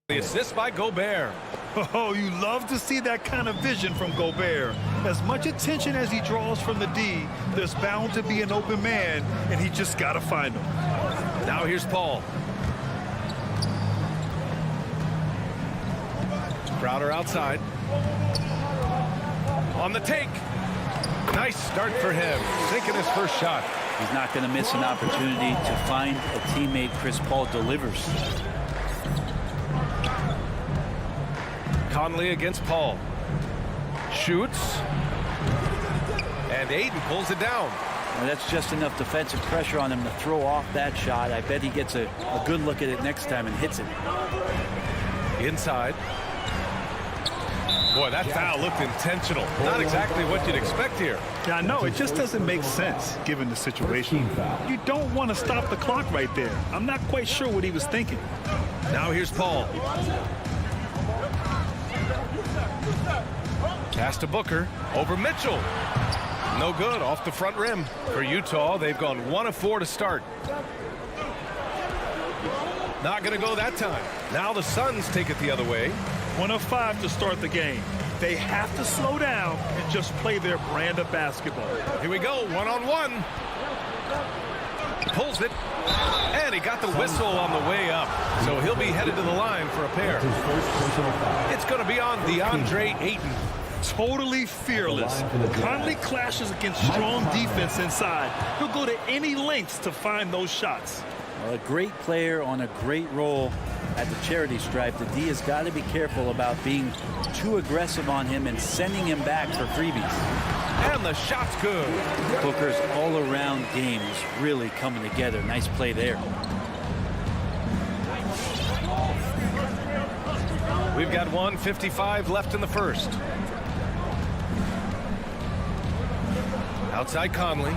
The assist by Gobert. Oh, you love to see that kind of vision from Gobert. As much attention as he draws from the D, there's bound to be an open man, and he just got to find him. Now here's Paul. Crowder outside. On the take. Nice start for him. Taking his first shot. He's not going to miss an opportunity to find a teammate. Chris Paul delivers. Conley against Paul. Shoots. And Ayton pulls it down. And that's just enough defensive pressure on him to throw off that shot. I bet he gets a good look at it next time and hits it. Inside. Boy, that foul looked intentional. Not exactly what you'd expect here. Yeah, I know. It just doesn't make sense, given the situation. You don't want to stop the clock right there. I'm not quite sure what he was thinking. Now here's Paul. Pass to Booker. Over Mitchell. No good. Off the front rim. For Utah, they've gone 1 of 4 to start. Not going to go that time. Now the Suns take it the other way. 1 of 5 to start the game. They have to slow down and just play their brand of basketball. Here we go, one-on-one. Pulls it, and he got the whistle on the way up. So he'll be headed to the line for a pair. It's going to be on DeAndre Ayton. Totally fearless. Conley clashes against strong defense inside. He'll go to any lengths to find those shots. Well, a great player on a great role at the charity stripe. The D has got to be careful about being too aggressive on him and sending him back for freebies. And the shot's good. Booker's all-around game is really coming together. Nice play there. We've got 1:55 left in the first. Outside Conley.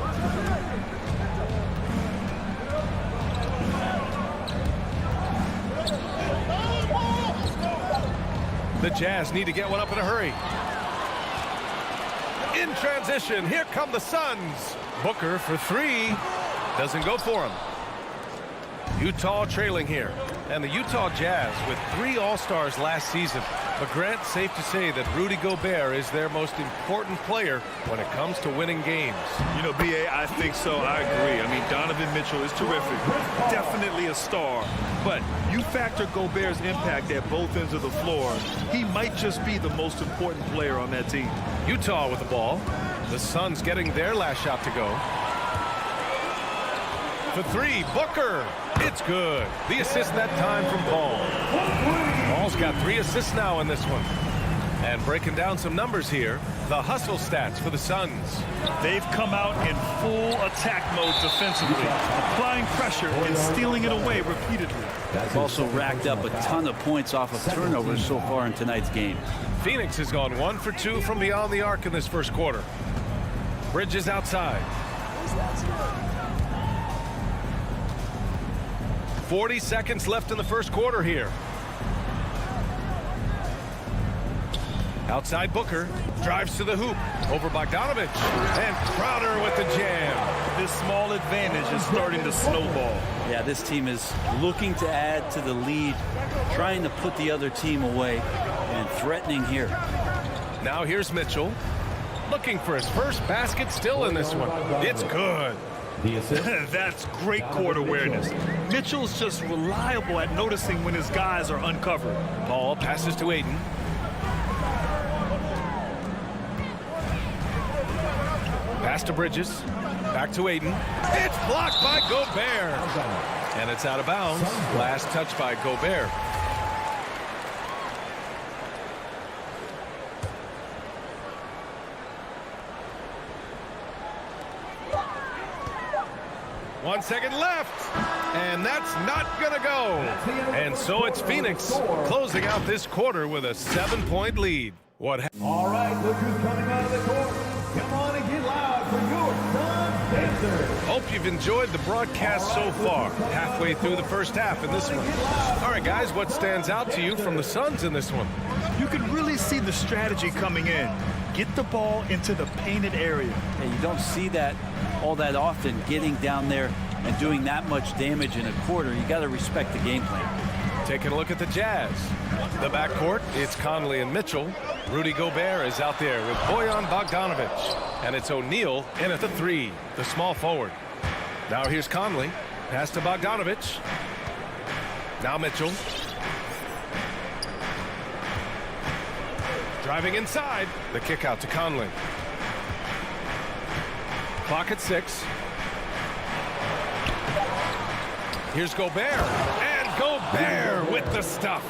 The Jazz need to get one up in a hurry. In transition, here come the Suns. Booker for 3. Doesn't go for him. Utah trailing here. And the Utah Jazz with 3 All-Stars last season. But Grant, safe to say that Rudy Gobert is their most important player when it comes to winning games. You know, B.A., I think so. I agree. I mean, Donovan Mitchell is terrific. Definitely a star. But you factor Gobert's impact at both ends of the floor, he might just be the most important player on that team. Utah with the ball. The Suns getting their last shot to go. For 3, Booker. It's good. The assist that time from Paul. Paul's got 3 assists now in this one. And breaking down some numbers here, the hustle stats for the Suns. They've come out in full attack mode defensively, applying pressure and stealing it away repeatedly. They've also racked up a ton of points off of turnovers so far in tonight's game. Phoenix has gone 1 for 2 from beyond the arc in this first quarter. Bridges outside. 40 seconds left in the first quarter here. Outside Booker. Drives to the hoop. Over Bogdanovich. And Crowder with the jam. This small advantage is starting to snowball. Yeah, this team is looking to add to the lead, trying to put the other team away, and threatening here. Now here's Mitchell. Looking for his first basket still in this one. It's good. That's great court awareness. Mitchell's just reliable at noticing when his guys are uncovered. Paul passes to Ayton. Pass to Bridges. Back to Ayton. It's blocked by Gobert. And it's out of bounds. Last touch by Gobert. One second left, and that's not gonna go. And so it's Phoenix closing out this quarter with a 7-point lead. What happened? All right, look who's coming out of the court. Come on and get loud for your Suns dancers. Hope you've enjoyed the broadcast so far. Halfway through the first half in this one. All right, guys, what stands out to you from the Suns in this one? You can really see the strategy coming in. Get the ball into the painted area. And you don't see that all that often, getting down there and doing that much damage in a quarter. You got to respect the game plan. Taking a look at the Jazz. The backcourt, it's Conley and Mitchell. Rudy Gobert is out there with Bojan Bogdanovic. And it's O'Neal in at the 3, the small forward. Now here's Conley. Pass to Bogdanovic. Now Mitchell. Driving inside. The kick out to Conley. Clock at 6. Here's Gobert. And Gobert with the stuff.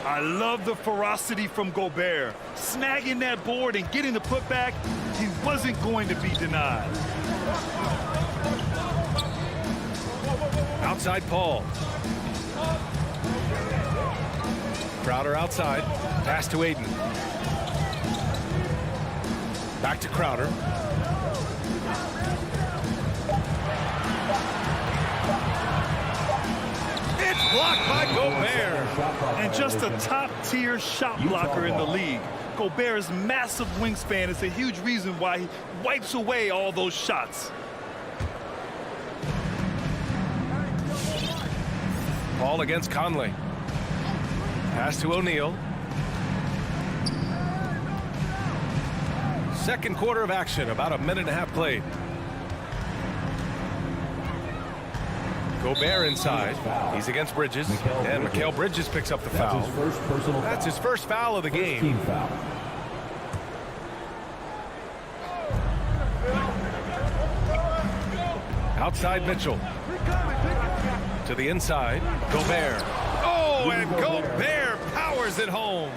I love the ferocity from Gobert. Snagging that board and getting the putback, he wasn't going to be denied. Outside Paul. Crowder outside. Pass to Aiden. Back to Crowder. It's blocked by Gobert. And just a top-tier shot blocker in the league. Gobert's massive wingspan is a huge reason why he wipes away all those shots. Paul against Conley. Pass to O'Neal. Second quarter of action, about a minute and a half played. Gobert inside. He's against Bridges. And Mikal Bridges picks up the foul. That's his first foul of the game. Team foul. Outside Mitchell. To the inside. Gobert. Oh, and Gobert powers it home.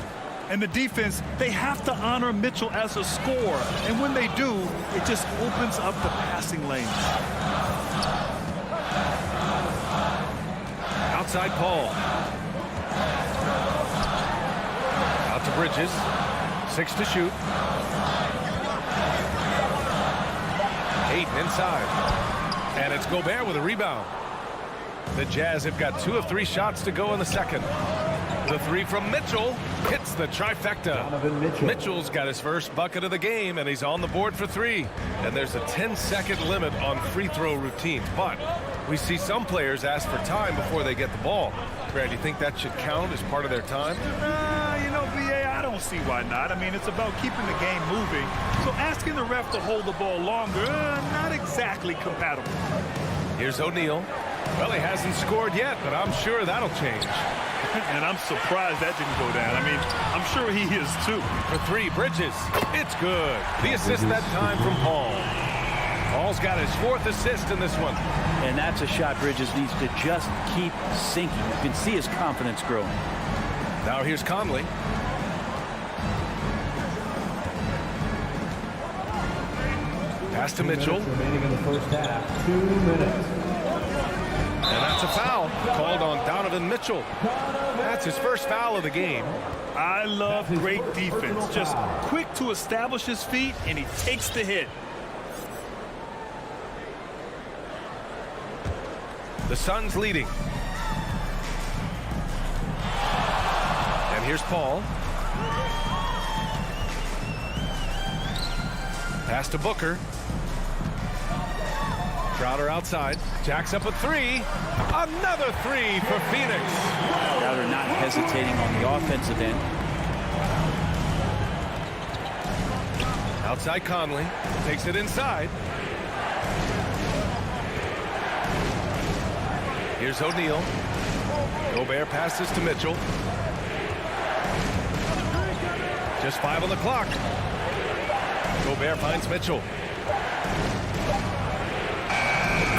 And the defense, they have to honor Mitchell as a scorer. And when they do, it just opens up the passing lane. Outside Paul. Out to Bridges. 6 to shoot. Aiden inside. And it's Gobert with a rebound. The Jazz have got 2 of 3 shots to go in the second. The 3 from Mitchell hits the trifecta. Mitchell's got his first bucket of the game, and he's on the board for 3. And there's a 10-second limit on free throw routines. But we see some players ask for time before they get the ball. Brad, do you think that should count as part of their time? You know, BA, I don't see why not. I mean, it's about keeping the game moving. So asking the ref to hold the ball longer, not exactly compatible. Here's O'Neal. Well, he hasn't scored yet, but I'm sure that'll change. And I'm surprised that didn't go down. I mean, I'm sure he is too. For 3, Bridges. It's good. The assist that time from Paul. Paul's got his 4th assist in this one. And that's a shot Bridges needs to just keep sinking. You can see his confidence growing. Now here's Conley. Pass to Mitchell. Remaining in the first half. 2 minutes. And that's a foul called on Donovan Mitchell. That's his first foul of the game. I love great defense. Just quick to establish his feet, and he takes the hit. The Suns leading. And here's Paul. Pass to Booker. Crowder outside. Jacks up a 3. Another 3 for Phoenix. Crowder not hesitating on the offensive end. Outside Conley. Takes it inside. Here's O'Neal. Gobert passes to Mitchell. Just 5 on the clock. Gobert finds Mitchell.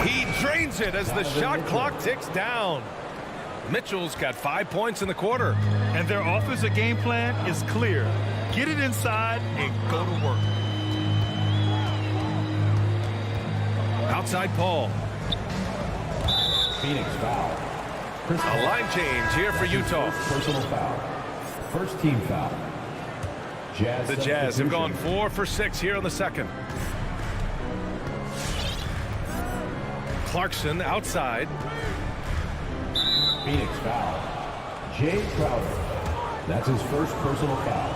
He drains it as the shot clock ticks down. Mitchell's got 5 points in the quarter. And their offensive game plan is clear. Get it inside and go to work. Outside Paul. Phoenix foul. A line change here for Utah. Personal foul. First team foul. Jazz. The Jazz have gone 4 for 6 here in the second. Clarkson outside. Phoenix foul. Jay Crowder. That's his first personal foul.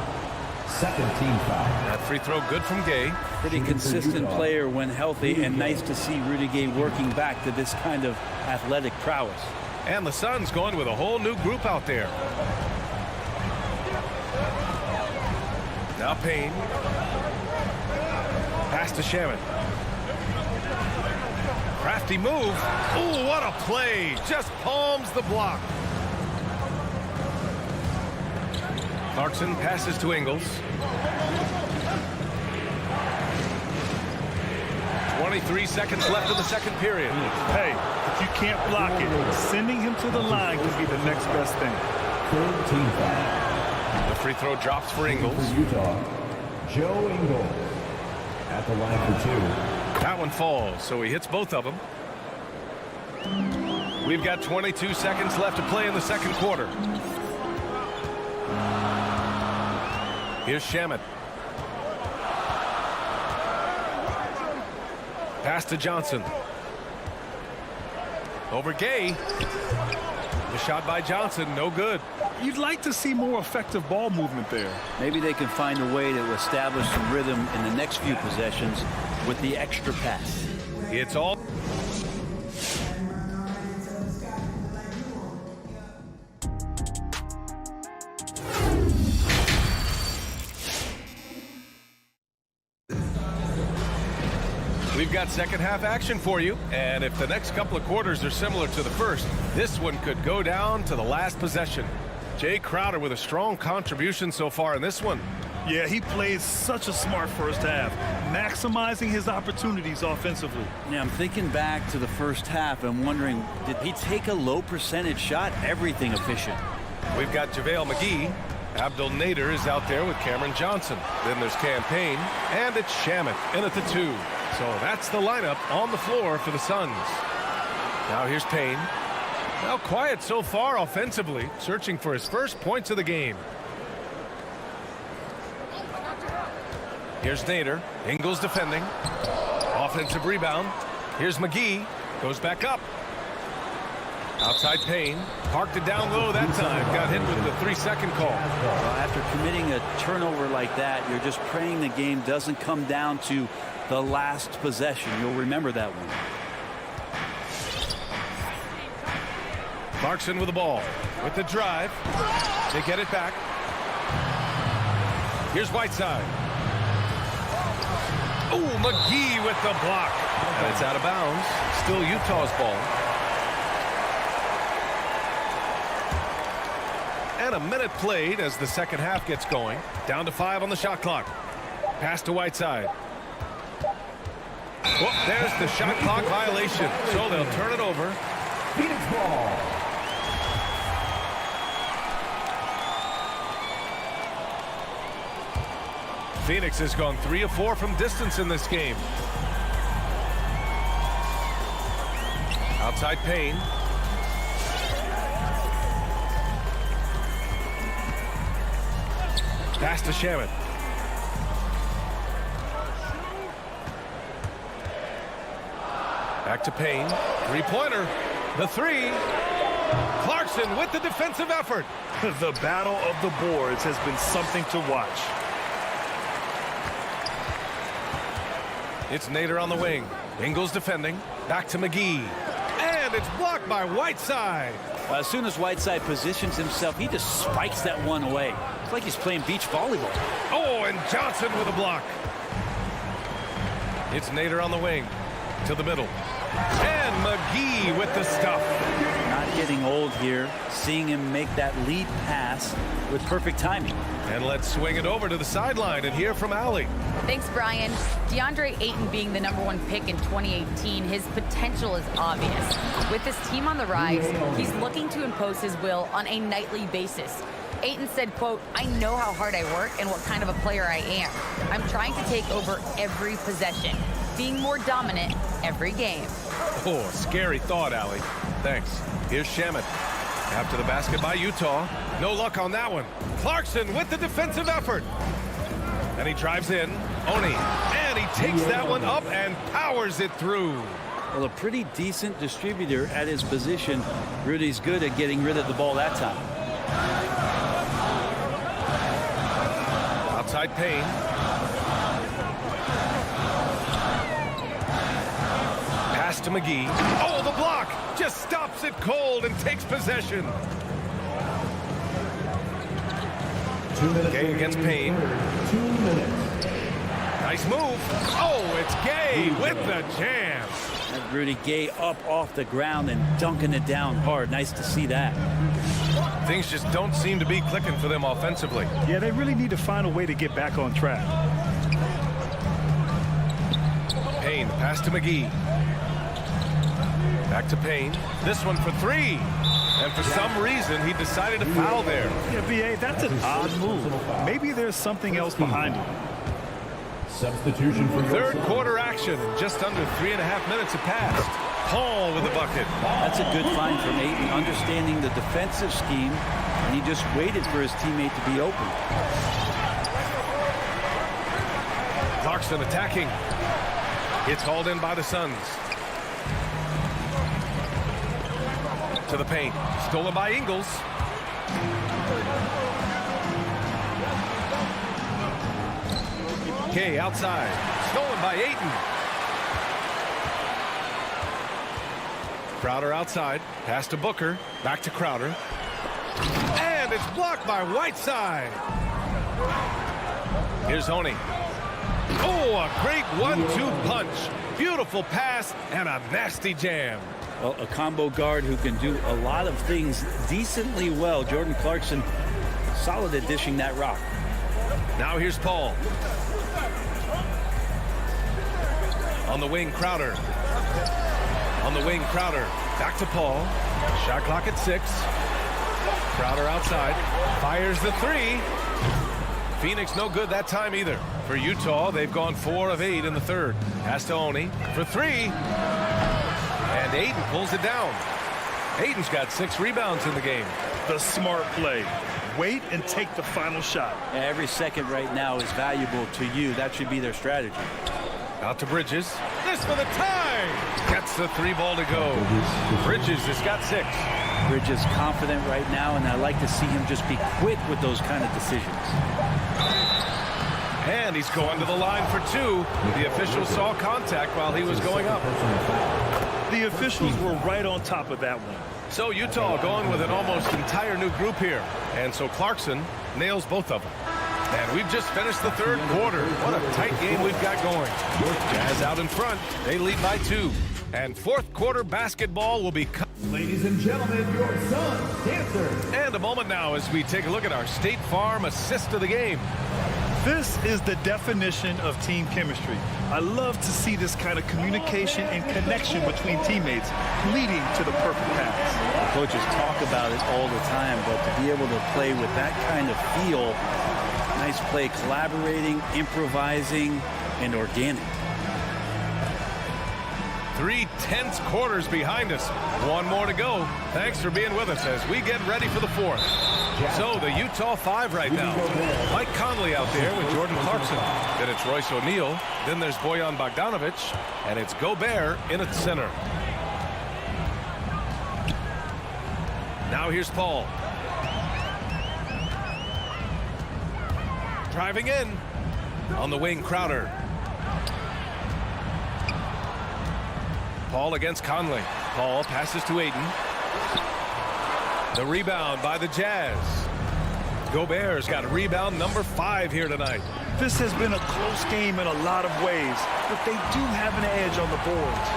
Second team foul. That free throw good from Gay. Pretty consistent player when healthy, and nice to see Rudy Gay working back to this kind of athletic prowess. And the Suns going with a whole new group out there. Now Payne. Pass to Shaman. Crafty move. Ooh, what a play. Just palms the block. Clarkson passes to Ingles. 23 seconds left in the second period. Hey, if you can't block it, sending him to the line could be the next best thing. Third team foul. The free throw drops for Ingles. For Utah, Joe Ingles at the line for two. That one falls, so he hits both of them. We've got 22 seconds left to play in the second quarter. Here's Shamet. Pass to Johnson. Over Gay. The shot by Johnson, no good. You'd like to see more effective ball movement there. Maybe they can find a way to establish some rhythm in the next few possessions with the extra pass. It's all. We've got second half action for you, and if the next couple of quarters are similar to the first, this one could go down to the last possession. Jay Crowder with a strong contribution so far in this one. Yeah, he played such a smart first half, maximizing his opportunities offensively. Yeah, I'm thinking back to the first half and wondering, did he take a low percentage shot? Everything efficient. We've got JaVale McGee. Abdul Nader is out there with Cameron Johnson. Then there's Campaign, and it's Shamet in at the 2. So that's the lineup on the floor for the Suns. Now here's Payne. Now quiet so far offensively, searching for his first points of the game. Here's Nader. Ingles defending. Offensive rebound. Here's McGee. Goes back up. Outside Payne. Parked it down low that time. Got hit with the 3-second call. Well, after committing a turnover like that, you're just praying the game doesn't come down to the last possession. You'll remember that one. Clarkson with the ball. With the drive. They get it back. Here's Whiteside. Oh, McGee with the block. And it's out of bounds. Still Utah's ball. And a minute played as the second half gets going. Down to 5 on the shot clock. Pass to Whiteside. Well, there's the shot clock violation. So they'll turn it over. Phoenix ball. Phoenix has gone 3 of 4 from distance in this game. Outside Payne. Pass to Shamet. Back to Payne. Three-pointer. The 3. Clarkson with the defensive effort. The battle of the boards has been something to watch. It's Nader on the wing. Ingles defending. Back to McGee. And it's blocked by Whiteside. As soon as Whiteside positions himself, he just spikes that one away. It's like he's playing beach volleyball. Oh, and Johnson with a block. It's Nader on the wing. To the middle. And McGee with the stuff. Not getting old here. Seeing him make that lead pass with perfect timing. And let's swing it over to the sideline and hear from Allie. Thanks, Brian. DeAndre Ayton being the #1 pick in 2018, his potential is obvious. With this team on the rise, he's looking to impose his will on a nightly basis. Ayton said, quote, "I know how hard I work and what kind of a player I am. I'm trying to take over every possession, being more dominant every game." Oh, scary thought, Allie. Thanks. Here's Shamet. After the basket by Utah. No luck on that one. Clarkson with the defensive effort. And he drives in. Oni. And he takes that one up and powers it through. Well, a pretty decent distributor at his position. Rudy's good at getting rid of the ball that time. Outside Payne. Pass to McGee. Oh, the block. just stops it cold and takes possession. 2 minutes. Gay against Payne. 2 minutes. Nice move. Oh, it's Gay with the jam. And Rudy Gay up off the ground and dunking it down hard. Nice to see that. Things just don't seem to be clicking for them offensively. Yeah, they really need to find a way to get back on track. Payne, pass to McGee. Back to Payne. This one for three. And for some reason, he decided to foul there. Yeah, B.A., that's an odd move. Maybe there's something else behind it. Substitution for Third quarter action. Just under 3.5 minutes have passed. Paul with the bucket. That's a good find from Ayton, understanding the defensive scheme, and he just waited for his teammate to be open. Clarkson attacking. It's hauled in by the Suns. To the paint. Stolen by Ingles. Kay outside. Stolen by Ayton. Crowder outside. Pass to Booker. Back to Crowder. And it's blocked by Whiteside. Here's Honey. Oh, a great 1-2 punch. Beautiful pass and a nasty jam. Well, a combo guard who can do a lot of things decently well. Jordan Clarkson, solid at dishing that rock. Now here's Paul. On the wing, Crowder. On the wing, Crowder. Back to Paul. Shot clock at 6. Crowder outside. Fires the three. Phoenix no good that time either. For Utah, they've gone 4 of 8 in the third. Pass to Oni for 3. And Ayton pulls it down. Ayton's got 6 rebounds in the game. The smart play. Wait and take the final shot. Every second right now is valuable to you. That should be their strategy. Out to Bridges. This for the tie. Gets the 3 ball to go. Bridges has got 6. Bridges confident right now, and I like to see him just be quick with those kind of decisions. And he's going to the line for 2. The official saw contact while he was going up. The officials were right on top of that one. So Utah going with an almost entire new group here. And so Clarkson nails both of them. And we've just finished the third quarter. What a tight game we've got going. Jazz out in front. They lead by 2. And fourth quarter basketball will be... Ladies and gentlemen, your Suns dancers. And a moment now as we take a look at our State Farm assist of the game. This is the definition of team chemistry. I love to see this kind of communication and connection between teammates leading to the perfect pass. The coaches talk about it all the time, but to be able to play with that kind of feel, nice play, collaborating, improvising, and organic. 3 tense quarters behind us. 1 more to go. Thanks for being with us as we get ready for the fourth. So the Utah 5 right now. Mike Conley out there with Jordan Clarkson. Then it's Royce O'Neal. Then there's Bojan Bogdanovic. And it's Gobert in at center. Now here's Paul. Driving in. On the wing, Crowder. Paul against Conley. Paul passes to Ayton. The rebound by the Jazz. Gobert's got rebound number 5 here tonight. This has been a close game in a lot of ways, but they do have an edge on the boards.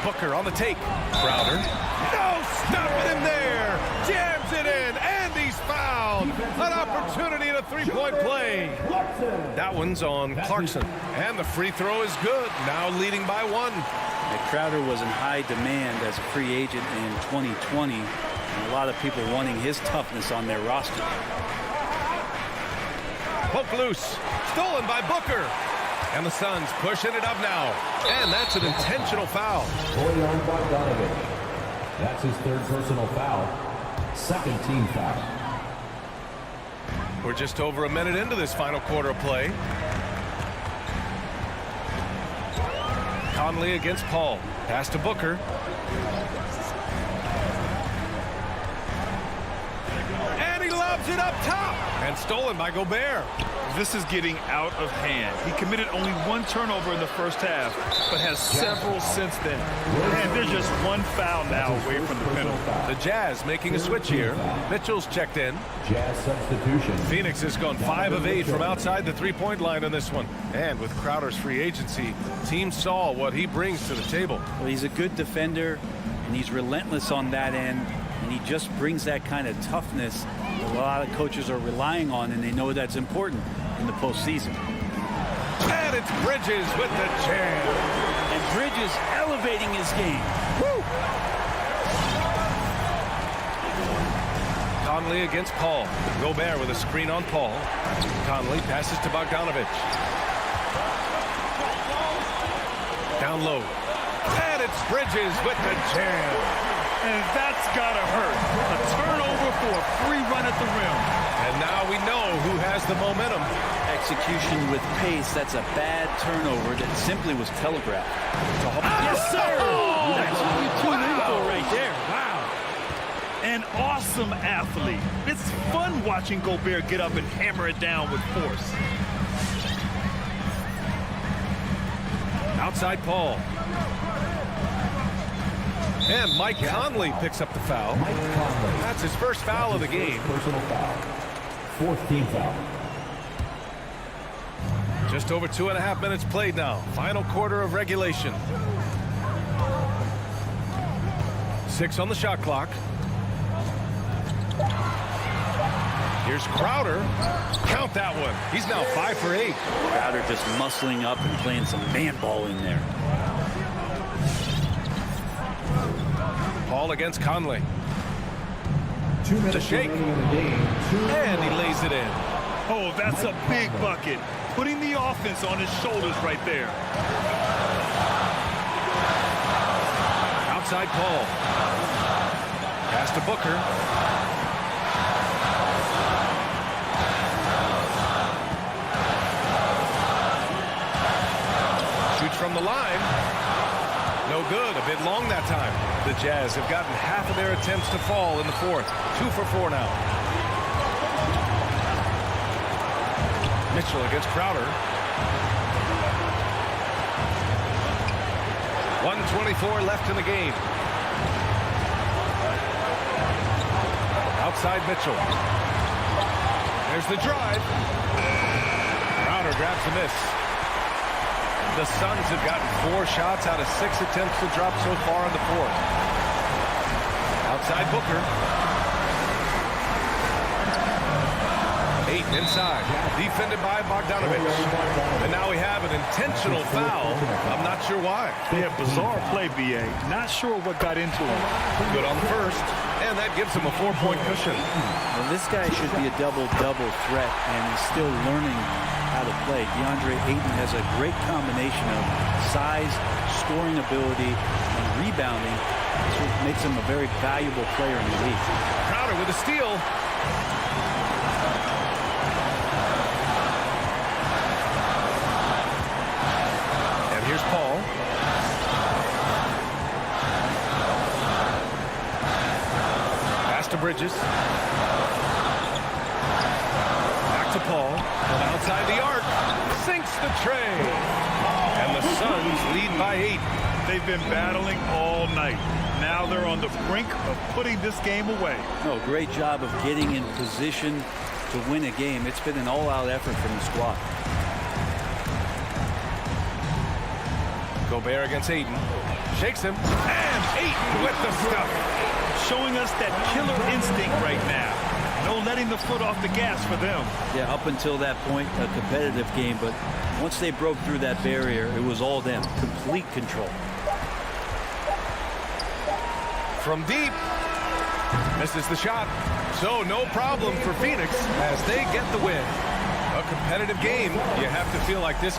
Booker on the take. Crowder. No, stop it in there. Jams it in, and he's fouled. An opportunity in a 3-point play. That one's on Clarkson. And the free throw is good. Now leading by 1. Crowder was in high demand as a free agent in 2020. And a lot of people wanting his toughness on their roster. Poke loose. Stolen by Booker. And the Suns pushing it up now. And that's an intentional foul. Bojan Bogdanovic. That's his 3rd personal foul. 2nd team foul. We're just over a minute into this final quarter of play. Conley against Paul. Pass to Booker. And he lobs Lobs it up top. And stolen by Gobert. This is getting out of hand. He committed only one turnover in the first half, but has several since then. And they're just one foul now away from the penalty. The Jazz making a switch here. Mitchell's checked in. Jazz substitution. Phoenix has gone 5 of 8 from outside the three-point line on this one. And with Crowder's free agency, team saw what he brings to the table. Well, he's a good defender, and he's relentless on that end, and he just brings that kind of toughness that a lot of coaches are relying on, and they know that's important in the postseason. And it's Bridges with the jam. And Bridges elevating his game. Woo! Conley against Paul. Gobert with a screen on Paul. Conley passes to Bogdanovich. Down low. And it's Bridges with the jam. And that's gotta hurt. A turnover for a free run at the rim. And now we know who has the momentum. Execution with pace, that's a bad turnover that simply was telegraphed. Yes, sir! That's what you tune in for right there. Wow. An awesome athlete. It's fun watching Gobert get up and hammer it down with force. Outside Paul. And Mike Conley picks up the foul. Mike Conley. That's his first foul of the game. Personal foul. Fourth team foul. Just over 2.5 minutes played now. Final quarter of regulation. 6 on the shot clock. Here's Crowder. Count that one. He's now 5 for 8. Crowder just muscling up and playing some man ball in there. Paul against Conley. 2 minutes To shake. remaining in the game. And he lays it in. Oh, that's a big bucket. Putting the offense on his shoulders right there. Outside Paul. Pass to Booker. Shoots from the line. No good. A bit long that time. The Jazz have gotten half of their attempts to fall in the fourth. 2 for 4 now. Mitchell against Crowder. 1:24 left in the game. Outside Mitchell. There's the drive. Crowder grabs the miss. The Suns have gotten 4 shots out of 6 attempts to drop so far in the fourth. Outside Booker. Ayton inside. Defended by Bogdanovich. And now we have an intentional foul. I'm not sure why. They have bizarre play, BA. Not sure what got into him. Good on the first. And that gives him a 4-point cushion. Well, this guy should be a double-double threat, and he's still learning how to play. DeAndre Ayton has a great combination of size, scoring ability, and rebounding. That's what makes him a very valuable player in the league. Crowder with a steal. And here's Paul. Pass to Bridges. Back to Paul. From outside the arc. Sinks the tray. And the Suns lead by 8. They've been battling all night. Now they're on the brink of putting this game away. No, great job of getting in position to win a game. It's been an all-out effort from the squad. Gobert against Ayton. Shakes him. And Ayton with the stuff. Showing us that killer instinct right now. No letting the foot off the gas for them. Yeah, up until that point, a competitive game, but once they broke through that barrier, it was all them. Complete control. From deep. Misses the shot. So no problem for Phoenix as they get the win. A competitive game. You have to feel like this.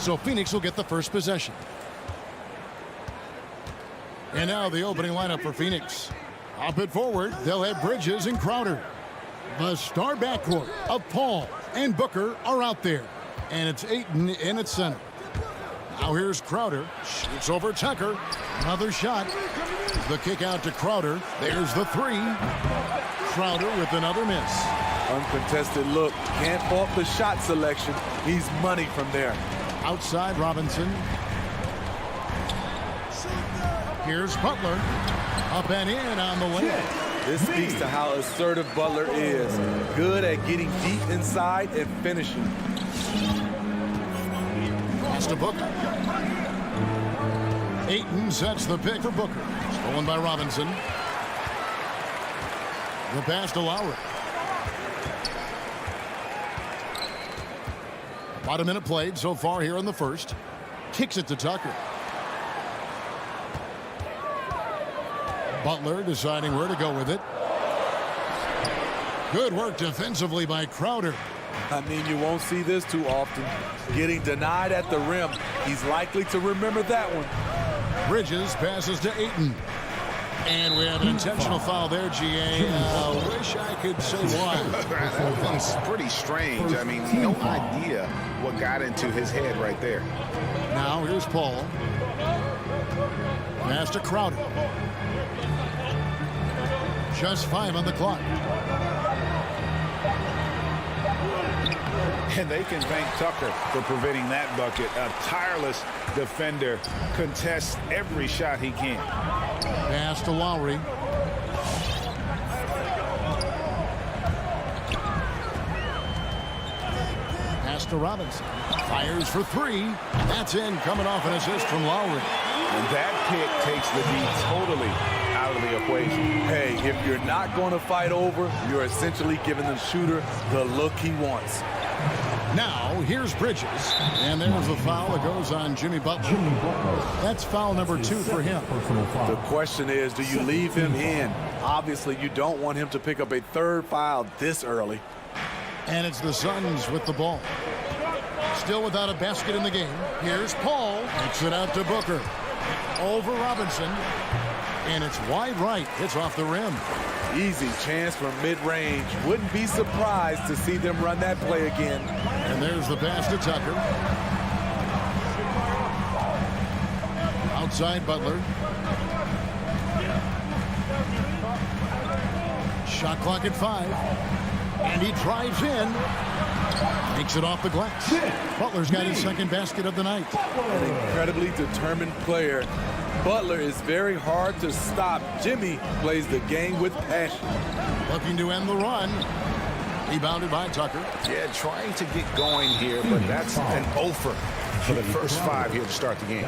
So Phoenix will get the first possession. And now the opening lineup for Phoenix. Up it forward, they'll have Bridges and Crowder. The star backcourt of Paul and Booker are out there. And it's Ayton in at center. Now here's Crowder. Shoots over Tucker. Another shot. The kick out to Crowder. There's the three. Crowder with another miss. Uncontested look. Can't fault the shot selection. He's money from there. Outside Robinson. Here's Butler. Up and in on the layup. This speaks to how assertive Butler is. Good at getting deep inside and finishing. Pass to Booker. Ayton sets the pick for Booker. Stolen by Robinson. The pass to Lowry. About a minute played so far here in the first. Kicks it to Tucker. Butler deciding where to go with it. Good work defensively by Crowder. I mean, you won't see this too often. Getting denied at the rim. He's likely to remember that one. Bridges passes to Ayton. And we have an intentional foul there, GA. Wish I could say why. That one's pretty strange. I mean, no idea what got into his head right there. Now here's Paul. Pass to Crowder. Just 5 on the clock. And they can thank Tucker for preventing that bucket. A tireless defender, contests every shot he can. Pass to Lowry. Pass to Robinson. Fires for three. That's in, coming off an assist from Lowry. And that pick takes the D totally out of the equation. Hey, if you're not going to fight over, you're essentially giving the shooter the look he wants. Now, here's Bridges. And there's the foul that goes on Jimmy Butler. That's foul number 2 for him. The question is, do you leave him in? Obviously, you don't want him to pick up a third foul this early. And it's the Suns with the ball. Still without a basket in the game. Here's Paul. Kicks it out to Booker. Over Robinson. And it's wide right. Hits off the rim. Easy chance from mid-range. Wouldn't be surprised to see them run that play again. And there's the pass to Tucker. Outside Butler. Shot clock at 5. And he drives in. Takes it off the glass. Butler's got his second basket of the night. An incredibly determined player. Butler is very hard to stop. Jimmy plays the game with passion. Looking to end the run. Rebounded by Tucker. Yeah, trying to get going here, but that's an offer for the first 5 here to start the game.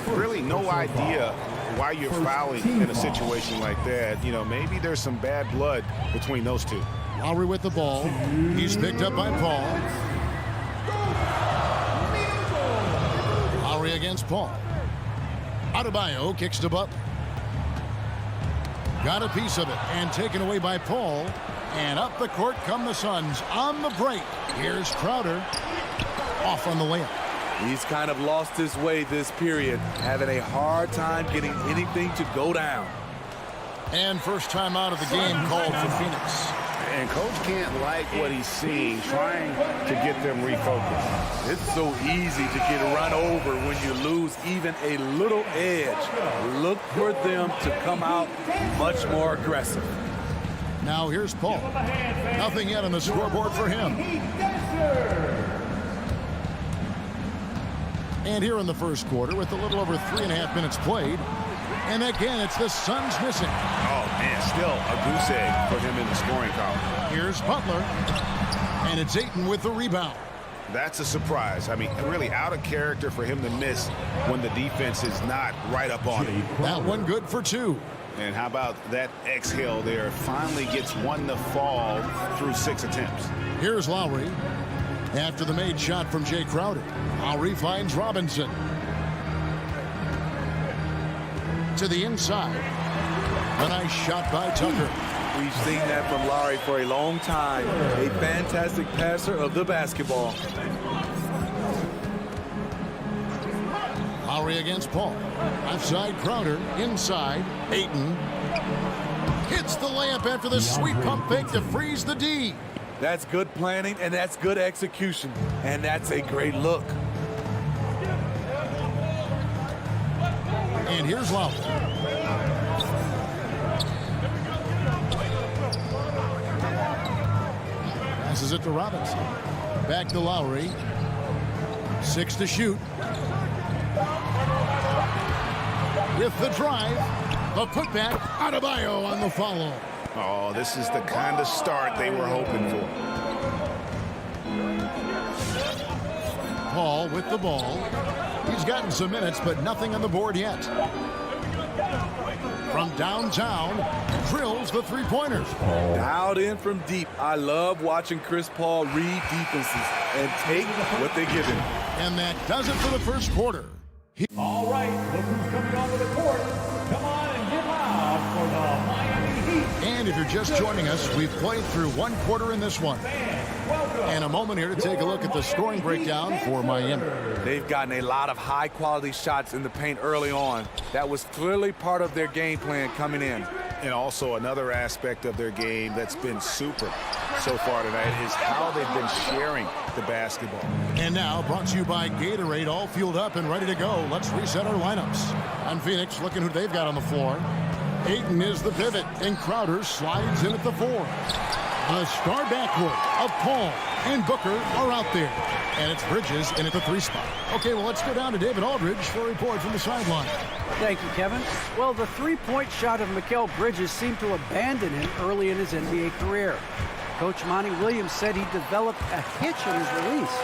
Really no idea why you're fouling in a situation like that. You know, maybe there's some bad blood between those two. Lowry with the ball. He's picked up by Paul. Lowry against Paul. Adebayo kicks to Butler. Got a piece of it and taken away by Paul. And up the court come the Suns on the break. Here's Crowder. Off on the layup. He's kind of lost his way this period, having a hard time getting anything to go down. And first time out of the game called for Phoenix. And coach can't like what he's seeing, trying to get them refocused. It's so easy to get run over when you lose even a little edge. Look for them to come out much more aggressive. Now here's Paul. Nothing yet on the scoreboard for him. And here in the first quarter with a little over 3.5 minutes played. And again, it's the Suns missing. Oh, man, still a goose egg for him in the scoring column. Here's Butler. And it's Ayton with the rebound. That's a surprise. I mean, really out of character for him to miss when the defense is not right up on him. That one good for 2. And how about that exhale there? Finally gets one to fall through 6 attempts. Here's Lowry. After the made shot from Jay Crowder. Lowry finds Robinson. To the inside. A nice shot by Tucker. We've seen that from Lowry for a long time. A fantastic passer of the basketball. Lowry against Paul. Outside Crowder. Inside. Ayton. Hits the layup after the sweet pump fake to freeze the D. That's good planning, and that's good execution. And that's a great look. And here's Lowry. Passes it to Robinson. Back to Lowry. 6 to shoot. With the drive. The putback. Adebayo on the follow. Oh, this is the kind of start they were hoping for. Paul with the ball. He's gotten some minutes, but nothing on the board yet. From downtown, drills the three-pointers. Dialed in from deep. I love watching Chris Paul read defenses and take what they give him. And that does it for the first quarter. All right, look who's coming onto the court. Come on and give loud for the Miami Heat. And if you're just joining us, we've played through one quarter in this one. And a moment here to take a look at the scoring breakdown for Miami. They've gotten a lot of high-quality shots in the paint early on. That was clearly part of their game plan coming in. And also another aspect of their game that's been super so far tonight is how they've been sharing the basketball. And now, brought to you by Gatorade, all fueled up and ready to go. Let's reset our lineups. On Phoenix, looking who they've got on the floor. Ayton is the pivot, and Crowder slides in at the 4. The star backcourt of Paul and Booker are out there. And it's Bridges in at the 3 spot. Okay, well, let's go down to David Aldridge for a report from the sideline. Thank you, Kevin. Well, the three-point shot of Mikal Bridges seemed to abandon him early in his NBA career. Coach Monty Williams said he developed a hitch in his release.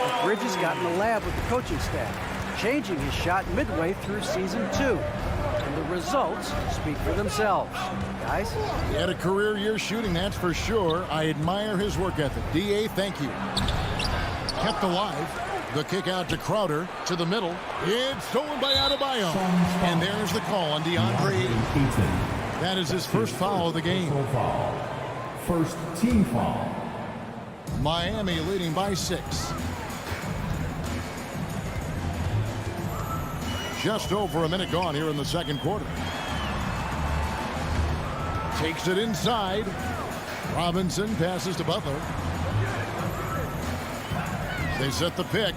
But Bridges got in the lab with the coaching staff, changing his shot midway through season 2. And the results speak for themselves. Guys? He had a career year shooting, that's for sure. I admire his work ethic. D.A., thank you. Kept alive. The kick out to Crowder to the middle. It's stolen by Adebayo. And there's the call on DeAndre Ayton. That is his first foul of the game. First team foul. Miami leading by 6. Just over a minute gone here in the second quarter. Takes it inside. Robinson passes to Butler. They set the pick.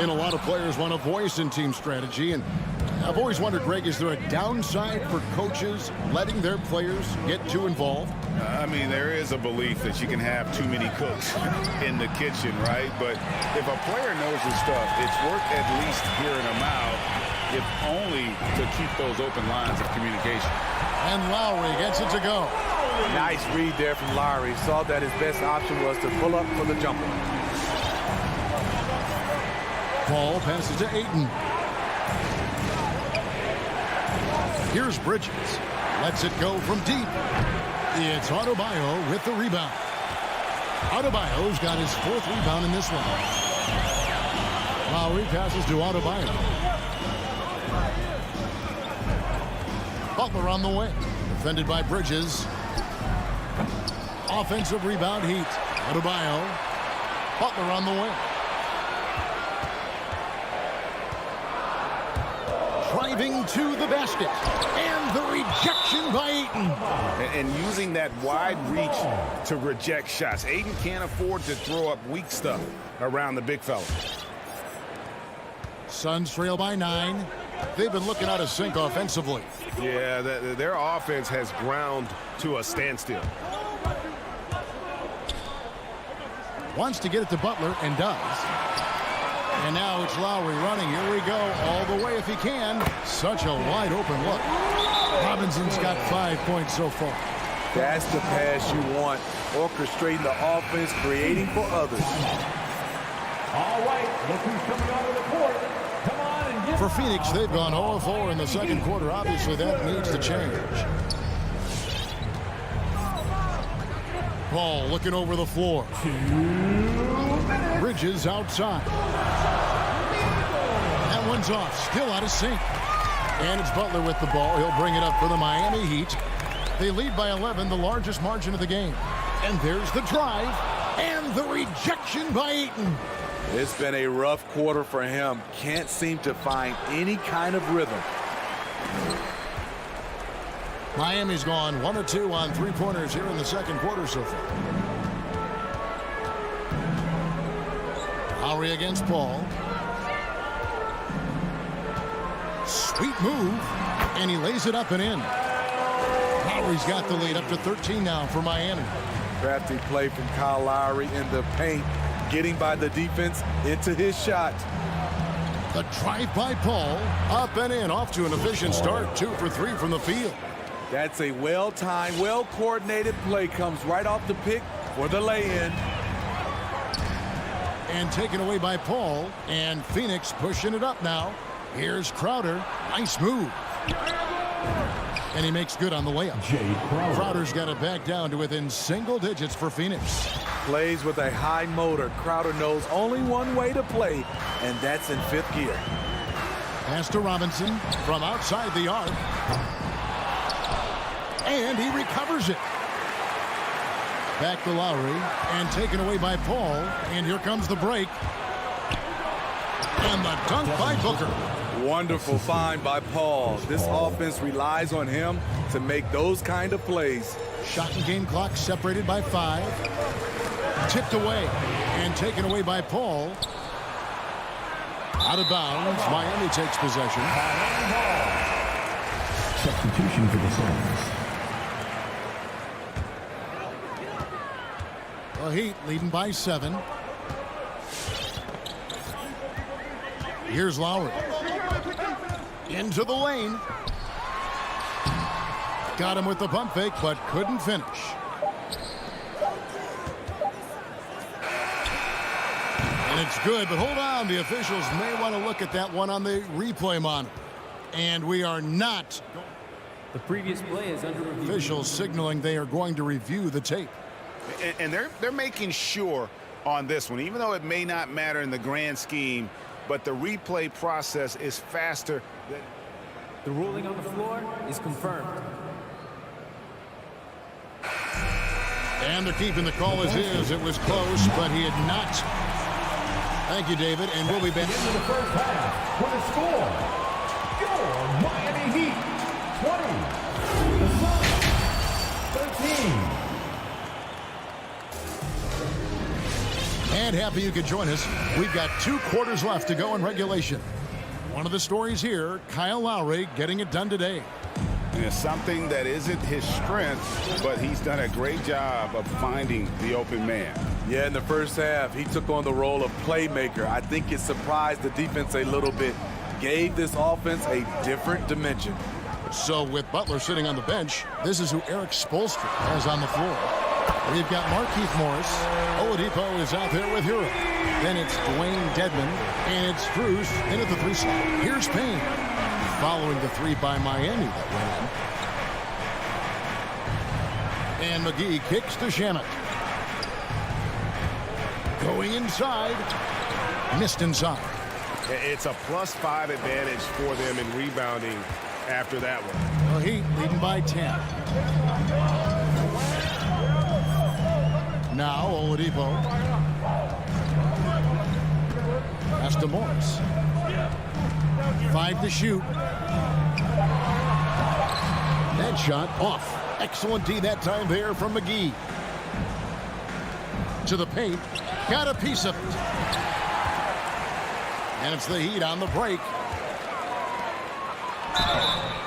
And a lot of players want a voice in team strategy. And I've always wondered, Greg, is there a downside for coaches letting their players get too involved? I mean, there is a belief that you can have too many cooks in the kitchen, right? But if a player knows his stuff, it's worth at least hearing them out, if only to keep those open lines of communication. And Lowry gets it to go. Nice read there from Lowry. Saw that his best option was to pull up for the jumper. Paul passes to Ayton. Here's Bridges. Lets it go from deep. It's Adebayo with the rebound. Adebayo's got his 4th rebound in this one. Lowry passes to Adebayo. Butler on the way. Defended by Bridges. Offensive rebound Heat. Adebayo. Butler on the way. Driving to the basket. And the rejection by Ayton. And using that wide reach to reject shots. Ayton can't afford to throw up weak stuff around the big fella. Suns trail by 9. They've been looking out of sync offensively. Yeah, their offense has ground to a standstill. Wants to get it to Butler and does. And now it's Lowry running. Here we go. All the way if he can. Such a wide open look. Robinson's got 5 points so far. That's the pass you want. Orchestrating the offense, creating for others. All right, look who's coming onto the court. Come on and give. For Phoenix, they've gone 0-4 in the second quarter. Obviously, that needs to change. Paul looking over the floor. Bridges outside. That one's off. Still out of sync. And it's Butler with the ball. He'll bring it up for the Miami Heat. They lead by 11, the largest margin of the game. And there's the drive. And the rejection by Ayton. It's been a rough quarter for him. Can't seem to find any kind of rhythm. Miami's gone 1 of 2 on three-pointers here in the second quarter so far. Lowry against Paul. Sweet move, and he lays it up and in. Lowry's got the lead up to 13 now for Miami. Crafty play from Kyle Lowry in the paint, getting by the defense into his shot. The drive by Paul, up and in, off to an efficient start. 2 for 3 from the field. That's a well-timed, well-coordinated play. Comes right off the pick for the lay-in. And taken away by Paul, and Phoenix pushing it up now. Here's Crowder. Nice move. And he makes good on the layup. Crowder's got it back down to within single digits for Phoenix. Plays with a high motor. Crowder knows only one way to play, and that's in fifth gear. Pass to Robinson from outside the arc. And he recovers it. Back to Lowry, and taken away by Paul. And here comes the break. And the dunk by Booker. Wonderful find by Paul. This offense relies on him to make those kind of plays. Shot and game clock separated by 5. Tipped away and taken away by Paul. Out of bounds. Miami takes possession. Substitution for the Suns. The Heat leading by 7. Here's Lowry. Into the lane. Got him with the pump fake, but couldn't finish. And it's good, but hold on. The officials may want to look at that one on the replay monitor. And we are not. The previous play is under review. Officials signaling they are going to review the tape. And they're making sure on this one, even though it may not matter in the grand scheme, but the replay process is faster. The ruling on the floor is confirmed. And they're keeping the call as is. It was close, but he had not. Thank you, David, and we'll be back. Into the first half with a score. Your Miami Heat 20. The Suns 13. And happy you could join us. We've got 2 quarters left to go in regulation. One of the stories here, Kyle Lowry getting it done today. And it's something that isn't his strength, but he's done a great job of finding the open man. Yeah, in the first half, he took on the role of playmaker. I think it surprised the defense a little bit. Gave this offense a different dimension. So with Butler sitting on the bench, this is who Eric Spoelstra has on the floor. We've got Markieff Morris. Oladipo is out there with Hero. Then it's Dwayne Dedmon. And it's Strus in at the 3 slot. Here's Payne. Following the 3 by Miami that went in. And McGee kicks to Shamet. Going inside. Missed inside. It's a +5 advantage for them in rebounding after that one. The Heat leading by 10. Now Oladipo. Pass to Morris. 5 to shoot. That shot off. Excellent D that time there from McGee. To the paint. Got a piece of it. And it's the Heat on the break.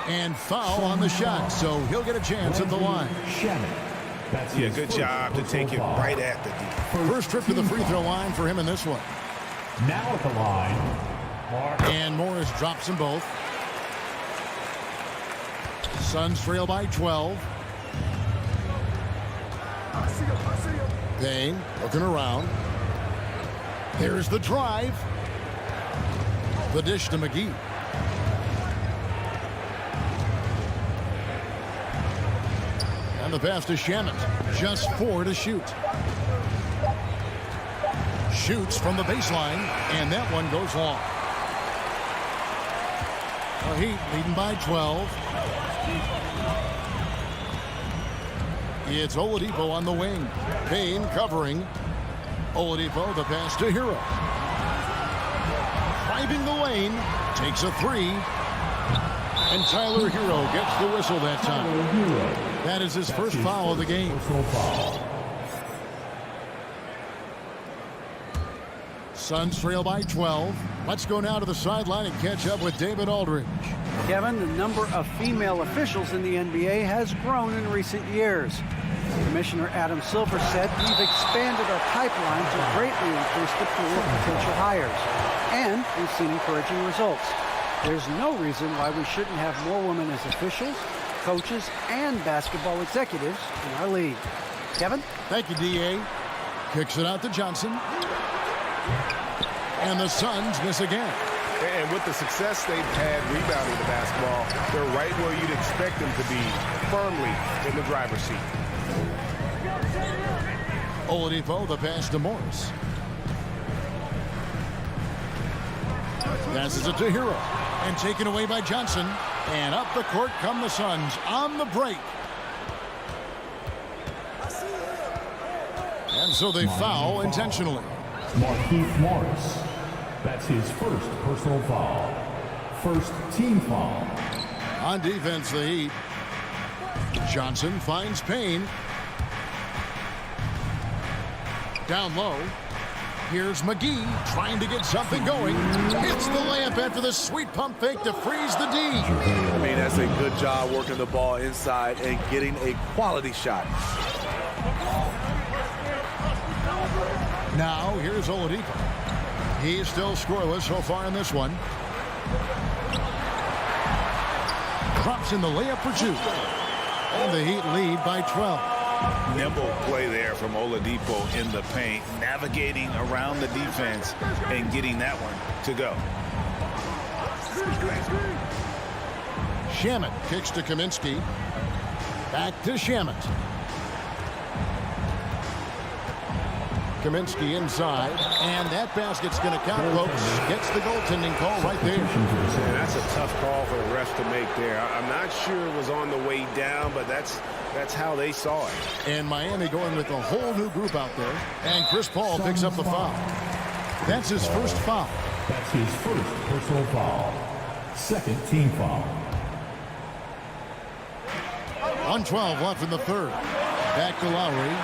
And foul on the shot, so he'll get a chance at the line. Yeah, good job to take it right at the defense. First trip to the free throw line for him in this one. Now at the line, And Morris drops them both. Suns trail by 12. Payne looking around. Here's the drive. The dish to McGee. And the pass to Shamet. Just 4 to shoot. Shoots from the baseline, and that one goes long. The Heat leading by 12. It's Oladipo on the wing. Payne covering. Oladipo, the pass to Hero. driving the lane, takes a three. And Tyler Hero gets the whistle that time. That is his first foul of the game. Suns trail by 12. Let's go now to the sideline and catch up with David Aldridge. Kevin, the number of female officials in the NBA has grown in recent years. Commissioner Adam Silver said, we've expanded our pipeline to greatly increase the pool of potential hires. And we've seen encouraging results. There's no reason why we shouldn't have more women as officials, coaches, and basketball executives in our league. Kevin? Thank you, D.A. Kicks it out to Johnson. And the Suns miss again. And with the success they've had rebounding the basketball, they're right where you'd expect them to be, firmly in the driver's seat. Oladipo, the pass to Morris. Passes it to Hero. And taken away by Johnson. And up the court come the Suns on the break. And so they foul intentionally. Markieff Morris. That's his first personal foul. First team foul. On defense, the Heat. Johnson finds Payne. Down low. Here's McGee trying to get something going. Hits the layup after the sweet pump fake to freeze the D. I mean, that's a good job working the ball inside and getting a quality shot. Now, here's Oladipo. He's still scoreless so far in this one. Drops in the layup for two. And the Heat lead by 12. Nimble play there from Oladipo in the paint, navigating around the defense and getting that one to go. Shamet kicks to Kaminsky. Back to Shamet. Kaminsky inside, and that basket's going to count, folks. Gets the goaltending call right there. And that's a tough call for the ref to make there. I'm not sure it was on the way down, but that's how they saw it. And Miami going with a whole new group out there. And Chris Paul picks up the foul. That's his first foul. That's his first personal foul. Second team foul. 1:12 left in the third. Back to Lowry.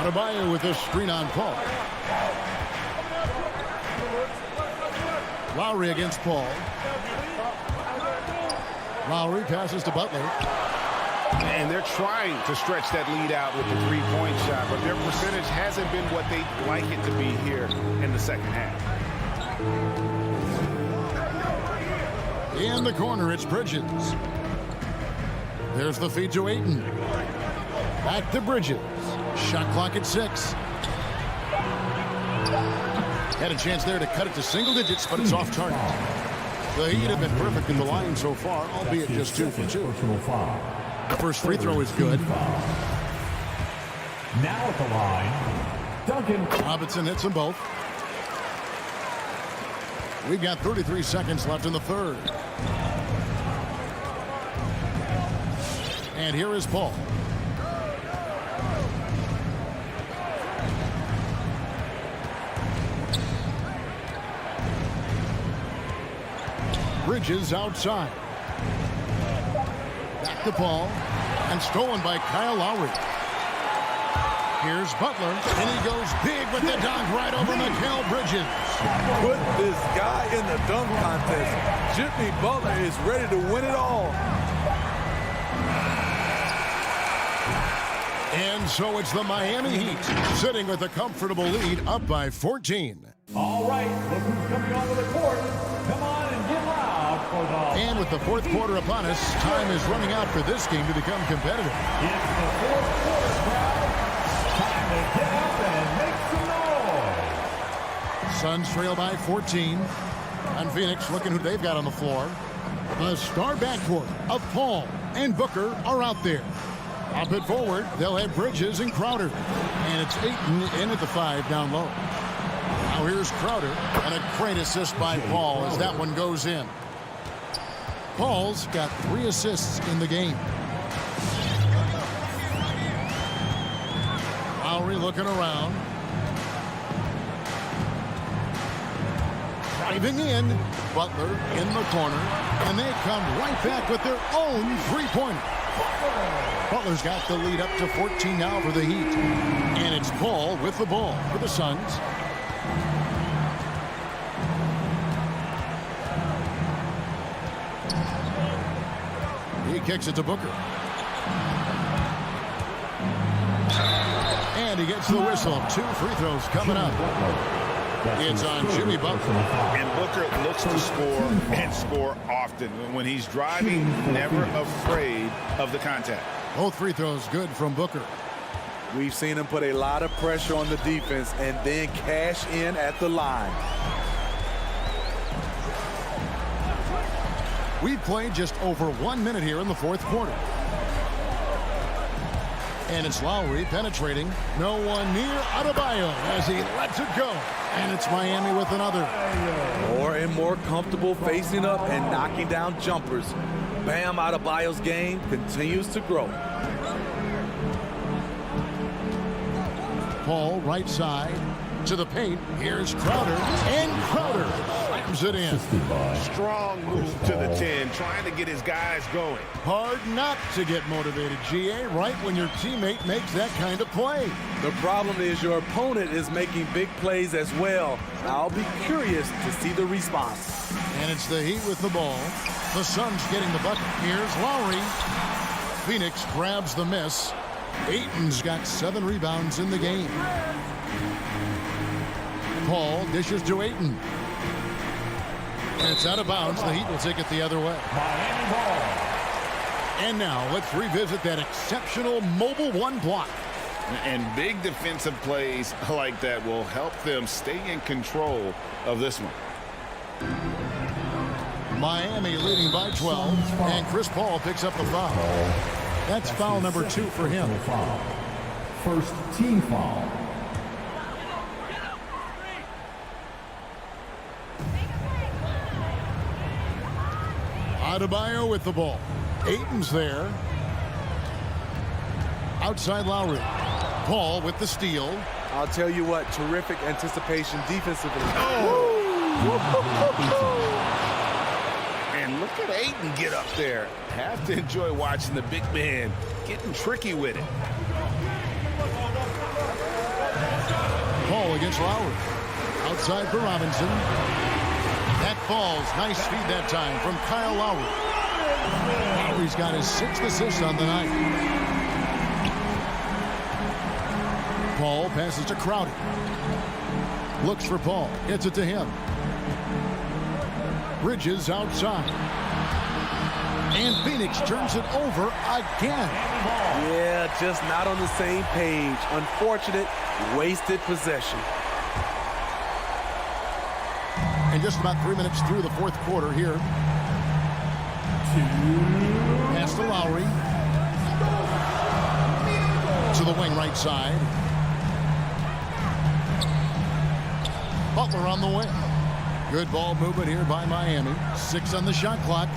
Adebayo with a screen on Paul. Lowry against Paul. Lowry passes to Butler. And they're trying to stretch that lead out with the three-point shot, but their percentage hasn't been what they'd like it to be here in the second half. In the corner, it's Bridges. There's the feed to Ayton. Back to Bridges. Shot clock at 6. Had a chance there to cut it to single digits, but it's off target. The Heat have been perfect in the line so far, albeit just 2 for 2. The first free throw is good. Now at the line, Duncan Robinson hits them both. We've got 33 seconds left in the third. And here is Paul. Bridges outside. Back to Paul. And stolen by Kyle Lowry. Here's Butler. And he goes big with the dunk right over Mikal Bridges. Put this guy in the dunk contest. Jimmy Butler is ready to win it all. And so it's the Miami Heat sitting with a comfortable lead up by 14. All right, look who's coming onto the court. Come on and get loud for the... And with the fourth quarter upon us, time is running out for this game to become competitive. It's the fourth quarter, crowd. Time to get up and make some noise. Suns trail by 14. And Phoenix looking who they've got on the floor. The star backcourt of Paul and Booker are out there. Up and forward, they'll have Bridges and Crowder. And it's Ayton in at the 5 down low. Now here's Crowder, and a great assist by Paul as that one goes in. Paul's got 3 assists in the game. Lowry looking around. driving in. Butler in the corner, and they come right back with their own three-pointer. Butler's got the lead up to 14 now for the Heat. And it's Paul with the ball for the Suns. He kicks it to Booker. And he gets the whistle. 2 free throws coming up. It's on Jimmy Butler. And Booker looks to score and score often. When he's driving, never afraid of the contact. Both free throws good from Booker. We've seen him put a lot of pressure on the defense and then cash in at the line. We've played just over 1 minute here in the fourth quarter. And it's Lowry penetrating. No one near Adebayo as he lets it go. And it's Miami with another. More and more comfortable facing up and knocking down jumpers. Bam Adebayo's game continues to grow. Paul right side to the paint. Here's Crowder. And Crowder slams it in. Strong move to the 10, trying to get his guys going. Hard not to get motivated, GA, right when your teammate makes that kind of play. The problem is your opponent is making big plays as well. I'll be curious to see the response. And it's the Heat with the ball. The Suns getting the bucket. Here's Lowry. Phoenix grabs the miss. Ayton's got 7 rebounds in the game. Paul dishes to Ayton. And it's out of bounds. The Heat will take it the other way. And now let's revisit that exceptional mobile 1 block. And big defensive plays like that will help them stay in control of this one. Miami leading by 12. And Chris Paul picks up the foul. That's foul number 2 for him. First team foul. Adebayo with the ball. Ayton's there. Outside Lowry. Paul with the steal. I'll tell you what, terrific anticipation defensively. And look at Ayton get up there. Have to enjoy watching the big man getting tricky with it. Paul against Lowry. Outside for Robinson. That falls. Nice feed that time from Kyle Lowry. Lowry's got his 6th assist on the night. Paul passes to Crowder. Looks for Paul. Gets it to him. Bridges outside. And Phoenix turns it over again. Yeah, just not on the same page. Unfortunate, wasted possession. And just about 3 minutes through the fourth quarter here. Pass to Lowry. To the wing right side. Butler on the wing. Good ball movement here by Miami. 6 on the shot clock.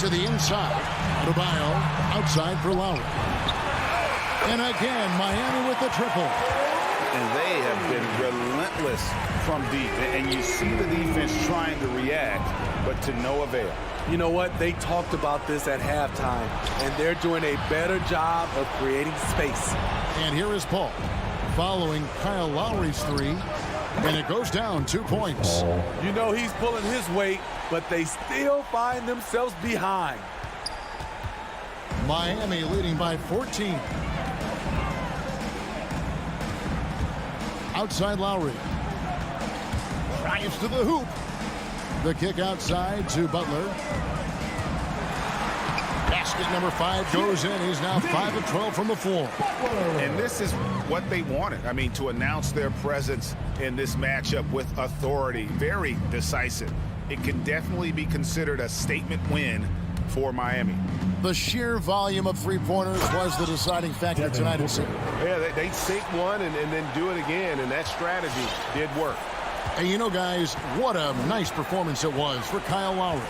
To the inside. Adebayo outside for Lowry. And again, Miami with the triple. And they have been relentless from deep. And you see the defense trying to react, but to no avail. You know what? They talked about this at halftime, and they're doing a better job of creating space. And here is Paul following Kyle Lowry's 3. And it goes down 2 points. You know he's pulling his weight, but they still find themselves behind. Miami leading by 14. Outside Lowry. Drives to the hoop. The kick outside to Butler. Basket number 5 goes in. He's now 5 of 12 from the floor. And this is what they wanted. I mean, to announce their presence in this matchup with authority. Very decisive. It can definitely be considered a statement win for Miami. The sheer volume of three-pointers was the deciding factor tonight, it seemed. Yeah, they sink one and then do it again, and that strategy did work. And you know, guys, what a nice performance it was for Kyle Lowry.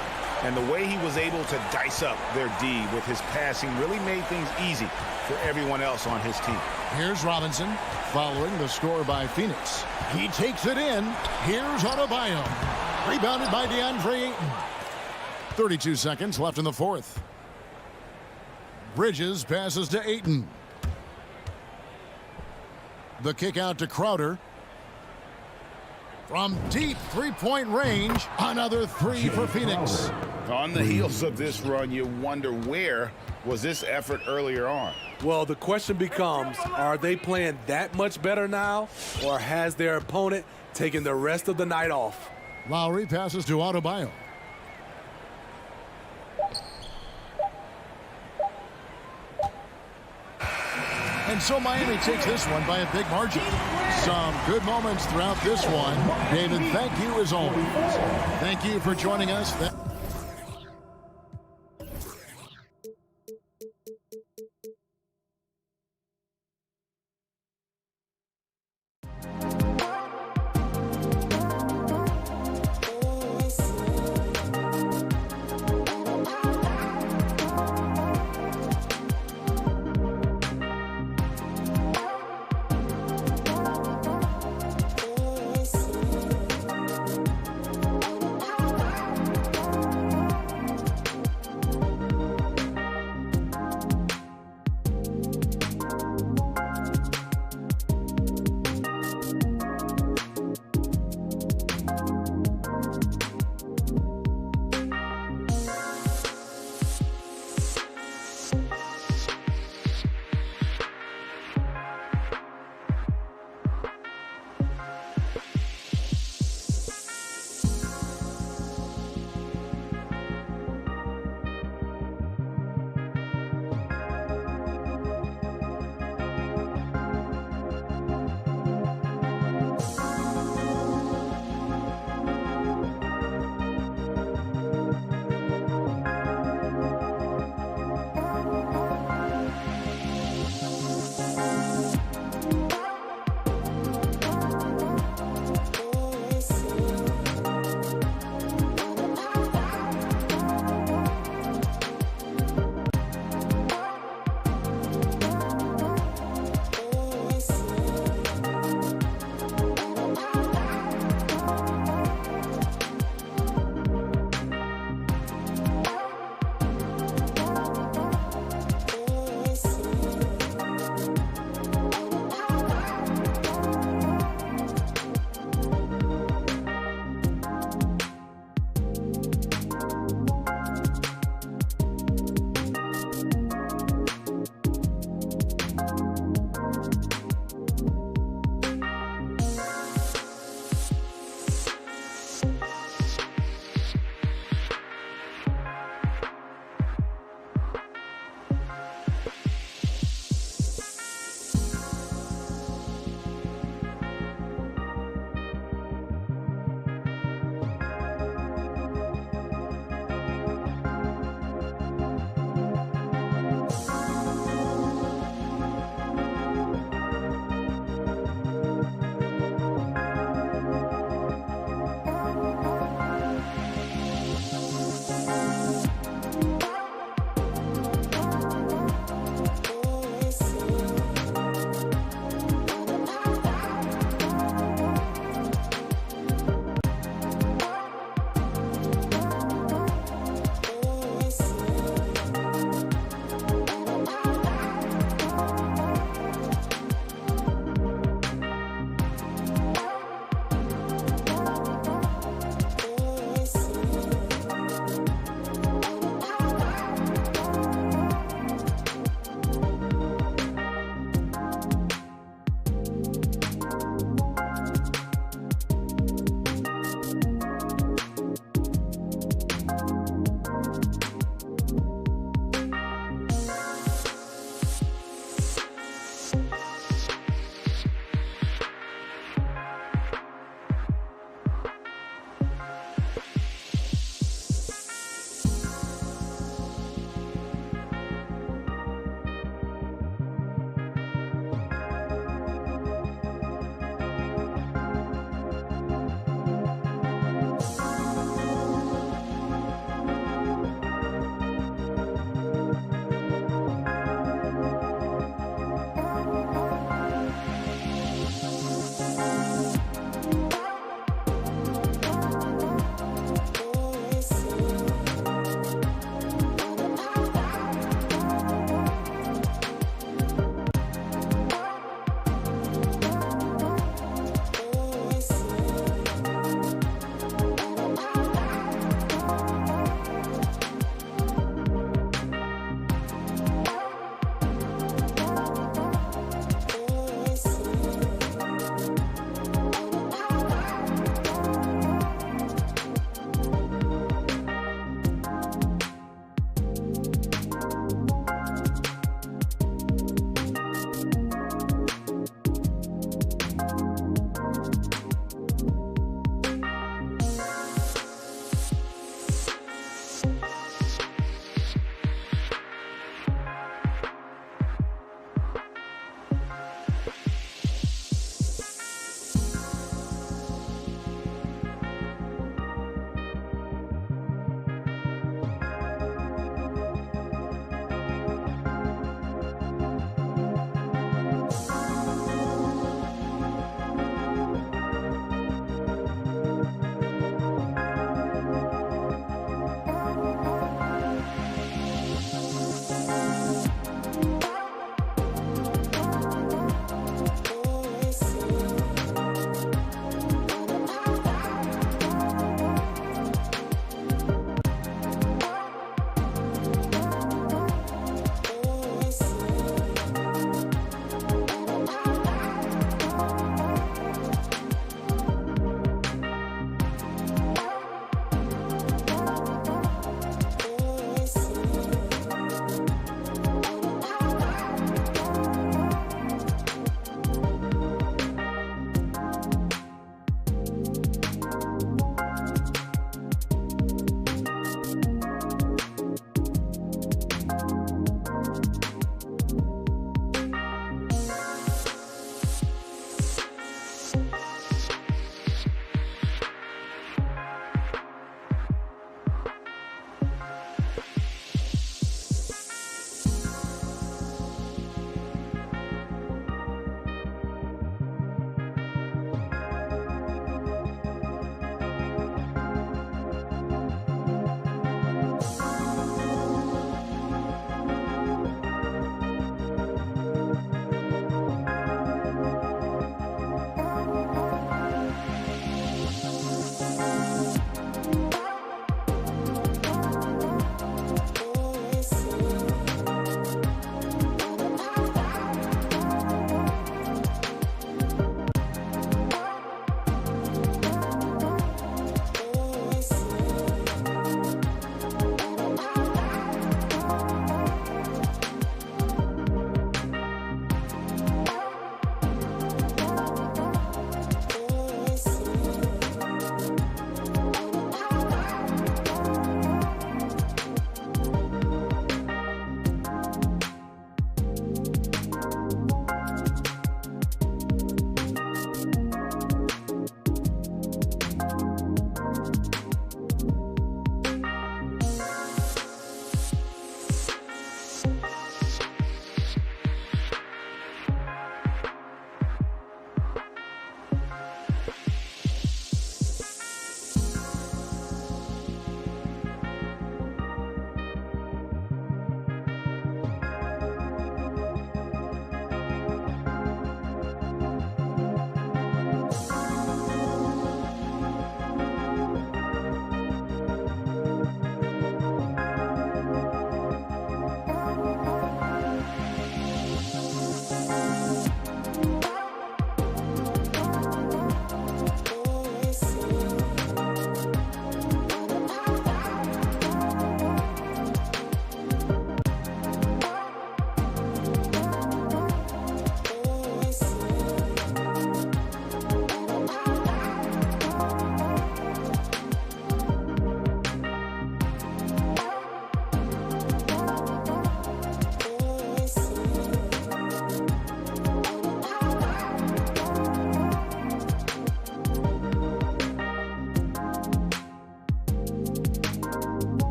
And the way he was able to dice up their D with his passing really made things easy for everyone else on his team. Here's Robinson. following the score by Phoenix. He takes it in. Here's Adebayo. Rebounded by DeAndre Ayton. 32 seconds left in the fourth. Bridges passes to Ayton. The kick out to Crowder. From deep three-point range, another three for Phoenix. On the heels of this run, you wonder where was this effort earlier on? Well, the question becomes, are they playing that much better now, or has their opponent taken the rest of the night off? Lowry passes to Adebayo. And so Miami takes this one by a big margin. Some good moments throughout this one. David, thank you as always. Thank you for joining us.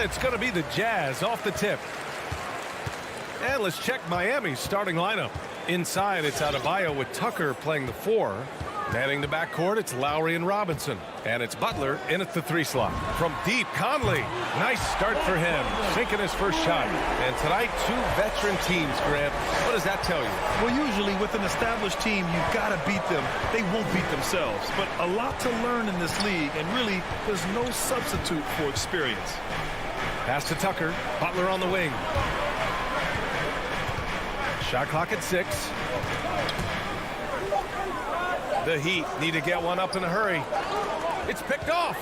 it's going to be the Jazz off the tip. And let's check Miami's starting lineup. Inside, it's Adebayo with Tucker playing the 4. Manning the backcourt, it's Lowry and Robinson. And it's Butler in at the 3 slot. From deep, Conley. Nice start for him, sinking his first shot. And tonight, 2 veteran teams, Grant. What does that tell you? Well, usually with an established team, you've got to beat them. They won't beat themselves. But a lot to learn in this league, and really, there's no substitute for experience. Pass to Tucker. Butler on the wing. Shot clock at 6. The Heat need to get one up in a hurry. It's picked off.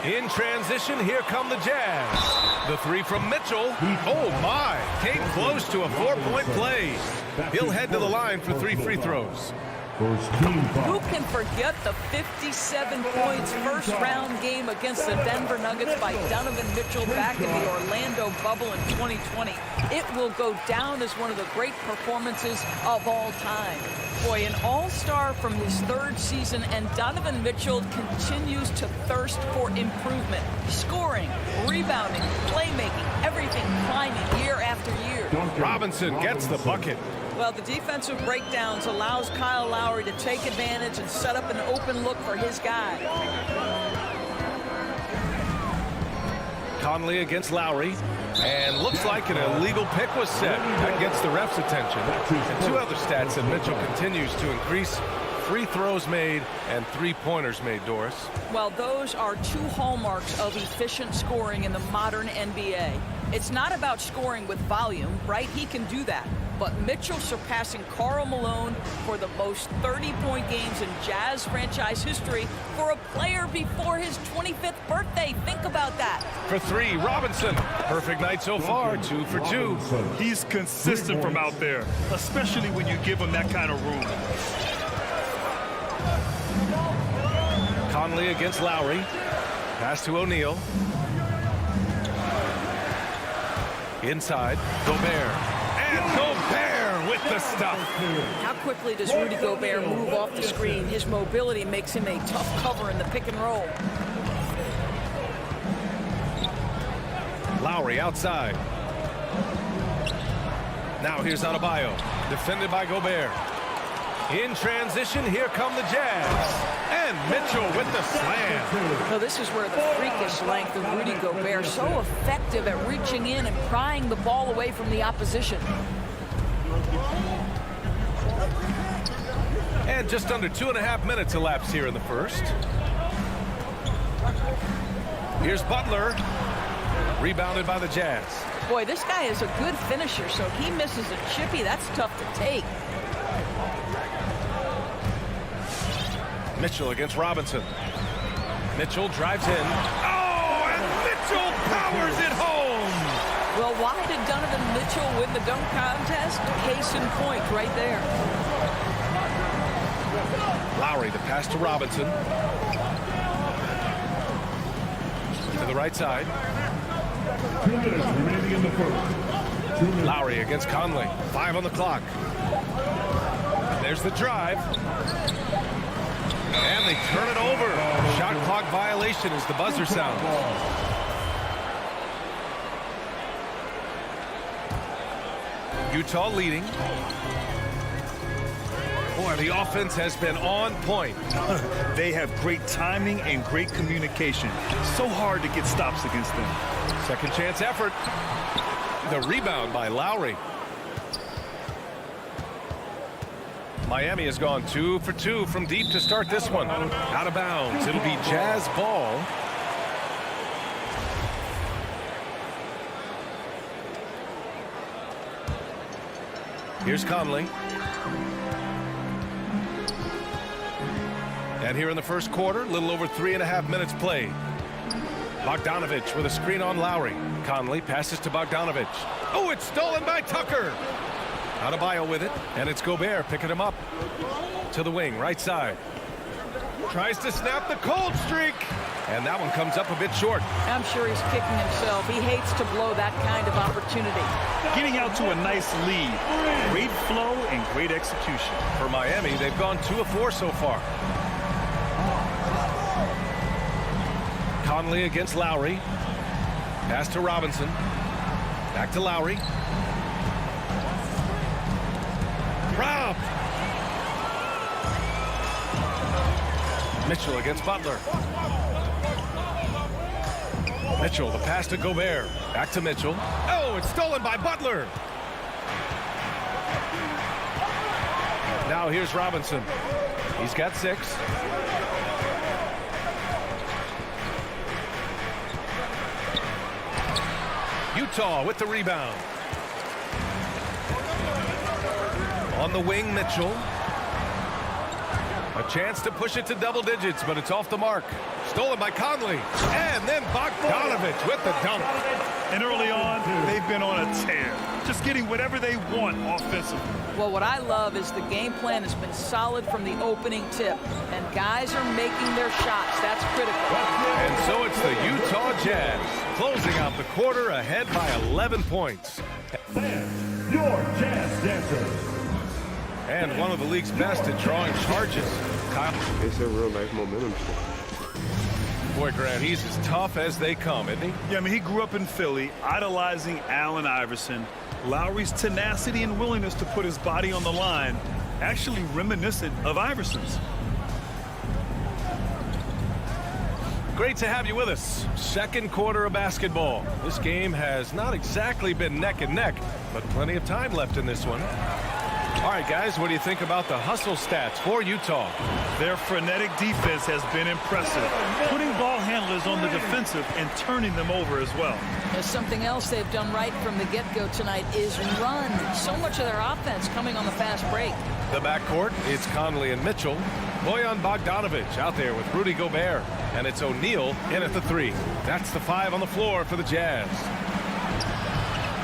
In transition, here come the Jazz. The 3 from Mitchell. Oh, my. Came close to a 4-point play. He'll head to the line for 3 free throws. Who can forget the 57 points first round game against the Denver Nuggets by Donovan Mitchell back in the Orlando bubble in 2020? It will go down as one of the great performances of all time. Boy, an all-star from his 3rd season, and Donovan Mitchell continues to thirst for improvement. Scoring, rebounding, playmaking, everything climbing year after year. Robinson gets the bucket. Well, the defensive breakdowns allows Kyle Lowry to take advantage and set up an open look for his guy. Conley against Lowry. And looks like an illegal pick was set. That gets the ref's attention. And 2 other stats that Mitchell continues to increase. Free throws made and 3-pointers made, Doris. Well, those are 2 hallmarks of efficient scoring in the modern NBA. It's not about scoring with volume, right? He can do that. But Mitchell surpassing Karl Malone for the most 30-point games in Jazz franchise history for a player before his 25th birthday. Think about that. For 3, Robinson. Perfect night so far, 2 for 2. He's consistent from out there, especially when you give him that kind of room. Conley against Lowry. Pass to O'Neal. Inside, Gobert. And Gobert with the stuff. How quickly does Rudy Gobert move off the screen? His mobility makes him a tough cover in the pick and roll. Lowry outside. Now here's Adebayo, defended by Gobert. In transition, here come the Jazz. And Mitchell with the slam. So this is where the freakish length of Rudy Gobert so effective at reaching in and prying the ball away from the opposition. And just under 2.5 minutes elapsed here in the first. Here's Butler. Rebounded by the Jazz. Boy, this guy is a good finisher, so he misses a chippy. That's tough to take. Mitchell against Robinson. Mitchell drives in. Oh, and Mitchell powers it home. Well, why did Donovan Mitchell win the dunk contest? Case in point right there. Lowry, the pass to Robinson. To the right side. 2 minutes remaining in the first. Lowry against Conley. 5 on the clock. There's the drive. And they turn it over. Shot clock violation as the buzzer sounds. Utah leading. Boy, the offense has been on point. They have great timing and great communication. So hard to get stops against them. Second chance effort. The rebound by Lowry. Miami has gone 2 for 2 from deep to start this one. Out of bounds. It'll be Jazz ball. Here's Conley. And here in the first quarter, a little over 3.5 minutes played. Bogdanovich with a screen on Lowry. Conley passes to Bogdanovich. Oh, it's stolen by Tucker. Adebayo with it, and it's Gobert picking him up. To the wing, right side. Tries to snap the cold streak. And that one comes up a bit short. I'm sure he's kicking himself. He hates to blow that kind of opportunity. Getting out to a nice lead. Great flow and great execution. For Miami, they've gone 2 of 4 so far. Conley against Lowry. Pass to Robinson. Back to Lowry. Rob. Mitchell against Butler. Mitchell, the pass to Gobert. Back to Mitchell. Oh, it's stolen by Butler. Now here's Robinson. He's got 6. Utah with the rebound. On the wing, Mitchell. A chance to push it to double digits, but it's off the mark. Stolen by Conley. And then Bogdanovich with the dunk. And early on, they've been on a tear. Just getting whatever they want offensively. Well, what I love is the game plan has been solid from the opening tip. And guys are making their shots. That's critical. And so it's the Utah Jazz closing out the quarter ahead by 11 points. Your Jazz dancers. And one of the league's best at drawing charges. Kyle. It's a real life momentum. Boy, Grant, he's as tough as they come, isn't he? Yeah, I mean, he grew up in Philly, idolizing Allen Iverson. Lowry's tenacity and willingness to put his body on the line, actually reminiscent of Iverson's. Great to have you with us. Second quarter of basketball. This game has not exactly been neck and neck, but plenty of time left in this one. All right, guys, what do you think about the hustle stats for Utah? Their frenetic defense has been impressive, putting ball handlers on the defensive and turning them over as well. There's something else they've done right from the get-go tonight is run. So much of their offense coming on the fast break. The backcourt, it's Conley and Mitchell. Bojan Bogdanovich out there with Rudy Gobert. And it's O'Neal in at the 3. That's the 5 on the floor for the Jazz.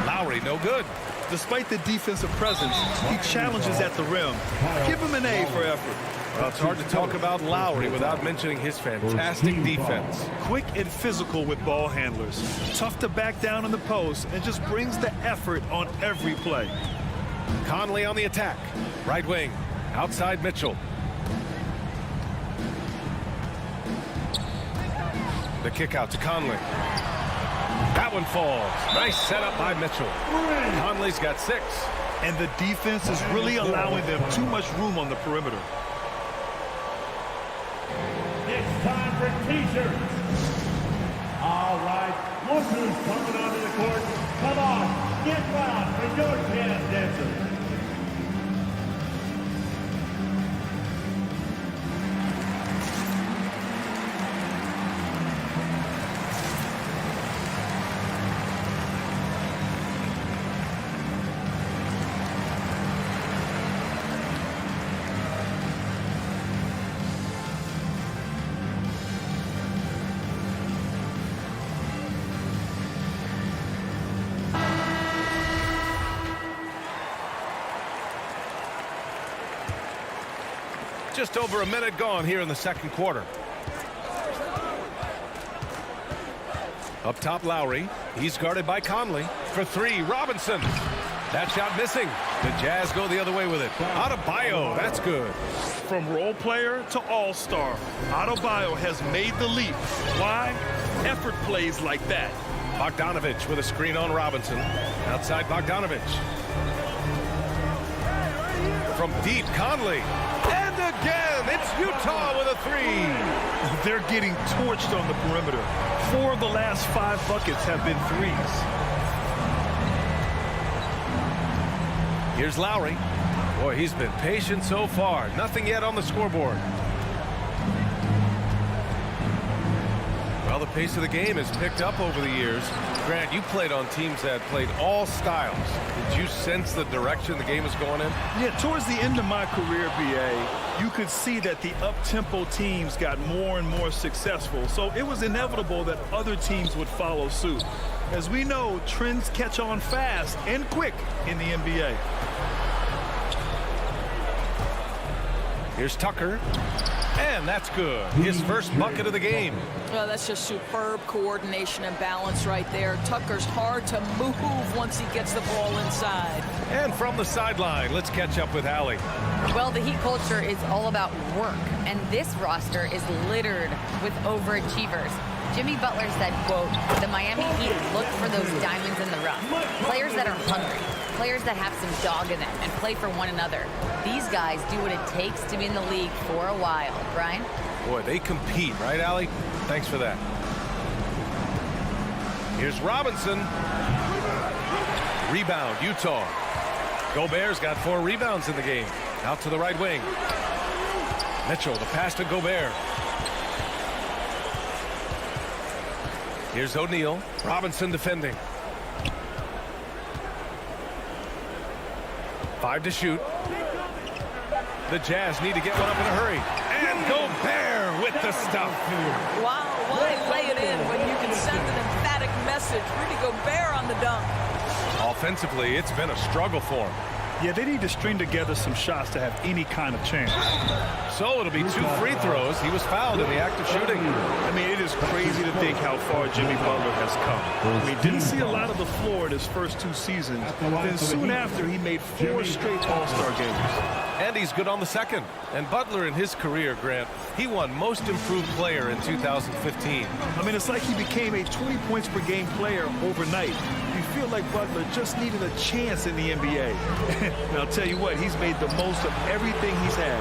Lowry, no good. Despite the defensive presence, he challenges at the rim. Give him an A for effort. Well, it's hard to talk about Lowry without mentioning his fantastic defense. Quick and physical with ball handlers. Tough to back down in the post and just brings the effort on every play. Conley on the attack. Right wing. Outside Mitchell. The kick out to Conley. That one falls. Nice setup by Mitchell. Conley's got 6. And the defense is really allowing them too much room on the perimeter. It's time for T-shirts. All right, look who's coming onto the court. Come on, get loud for your Jazz dancers. Just over a minute gone here in the second quarter. Up top, Lowry. He's guarded by Conley. For 3, Robinson. That shot missing. The Jazz go the other way with it. Adebayo, that's good. From role player to all-star, Adebayo has made the leap. Why? Effort plays like that. Bogdanovich with a screen on Robinson. Outside Bogdanovich. From deep, Conley. And again, it's Utah with a 3. They're getting torched on the perimeter. 4 of the last 5 buckets have been 3s. Here's Lowry. Boy, he's been patient so far. Nothing yet on the scoreboard. Well, the pace of the game has picked up over the years. Grant, you played on teams that played all styles. Did you sense the direction the game is going in? Yeah, towards the end of my career, BA, you could see that the up-tempo teams got more and more successful. So it was inevitable that other teams would follow suit. As we know, trends catch on fast and quick in the NBA. Here's Tucker. And that's good. His first bucket of the game. Well, that's just superb coordination and balance right there. Tucker's hard to move once he gets the ball inside. And from the sideline, let's catch up with Allie. Well, the Heat culture is all about work, and this roster is littered with overachievers. Jimmy Butler said, quote, the Miami Heat look for those diamonds in the rough. Players that are hungry, players that have some dog in them and play for one another. These guys do what it takes to be in the league for a while. Brian? Boy, they compete, right, Allie? Thanks for that. Here's Robinson. Rebound, Utah. Gobert's got 4 rebounds in the game. Out to the right wing. Mitchell, the pass to Gobert. Here's O'Neal. Robinson defending. 5 to shoot. The Jazz need to get one up in a hurry. And Gobert with the stuff. Wow, why lay it in when you can send an emphatic message? Rudy Gobert on the dunk. Offensively, it's been a struggle for him. Yeah, they need to string together some shots to have any kind of chance. So it'll be 2 free throws. He was fouled in the act of shooting. I mean, it is crazy to think how far Jimmy Butler has come. I mean, didn't see a lot of the floor in his first 2 seasons. Then soon after, he made 4 straight All-Star games. And he's good on the second. And Butler in his career, Grant, he won Most Improved Player in 2015. I mean, it's like he became a 20 points per game player overnight. You feel like Butler just needed a chance in the NBA. And I'll tell you what, he's made the most of everything he's had.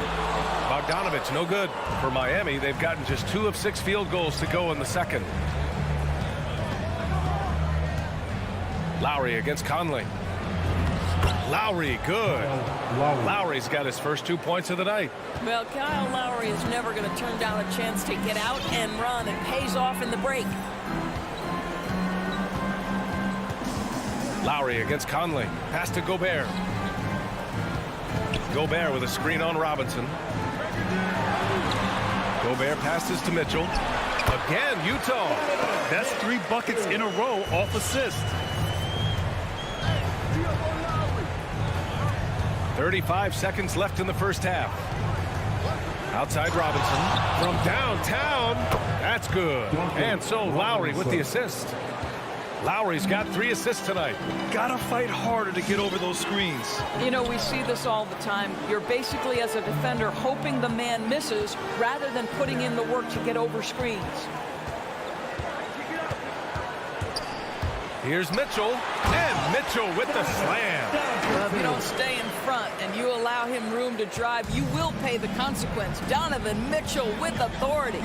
Bogdanovich, no good. For Miami, they've gotten just 2 of 6 field goals to go in the second. Lowry against Conley. Lowry, good. Lowry's got his first 2 points of the night. Well, Kyle Lowry is never going to turn down a chance to get out and run. It pays off in the break. Lowry against Conley. Pass to Gobert. Gobert with a screen on Robinson. Gobert passes to Mitchell. Again, Utah. That's 3 buckets in a row off assist. 35 seconds left in the first half. Outside Robinson. From downtown. That's good. And so Lowry with the assist. Lowry's got 3 assists tonight. Gotta fight harder to get over those screens. You know, we see this all the time. You're basically, as a defender, hoping the man misses rather than putting in the work to get over screens. Here's Mitchell. And Mitchell with the slam. Well, if you don't stay in front and you allow him room to drive, you will pay the consequence. Donovan Mitchell with authority.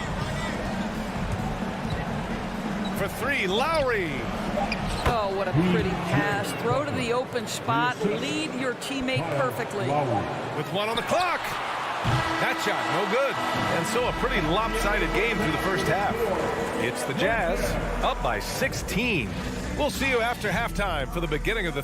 For 3, Lowry. Oh, what a pretty pass. Throw to the open spot. Lead your teammate perfectly. With 1 on the clock. That shot, no good. And so a pretty lopsided game through the first half. It's the Jazz up by 16. We'll see you after halftime for the beginning of the...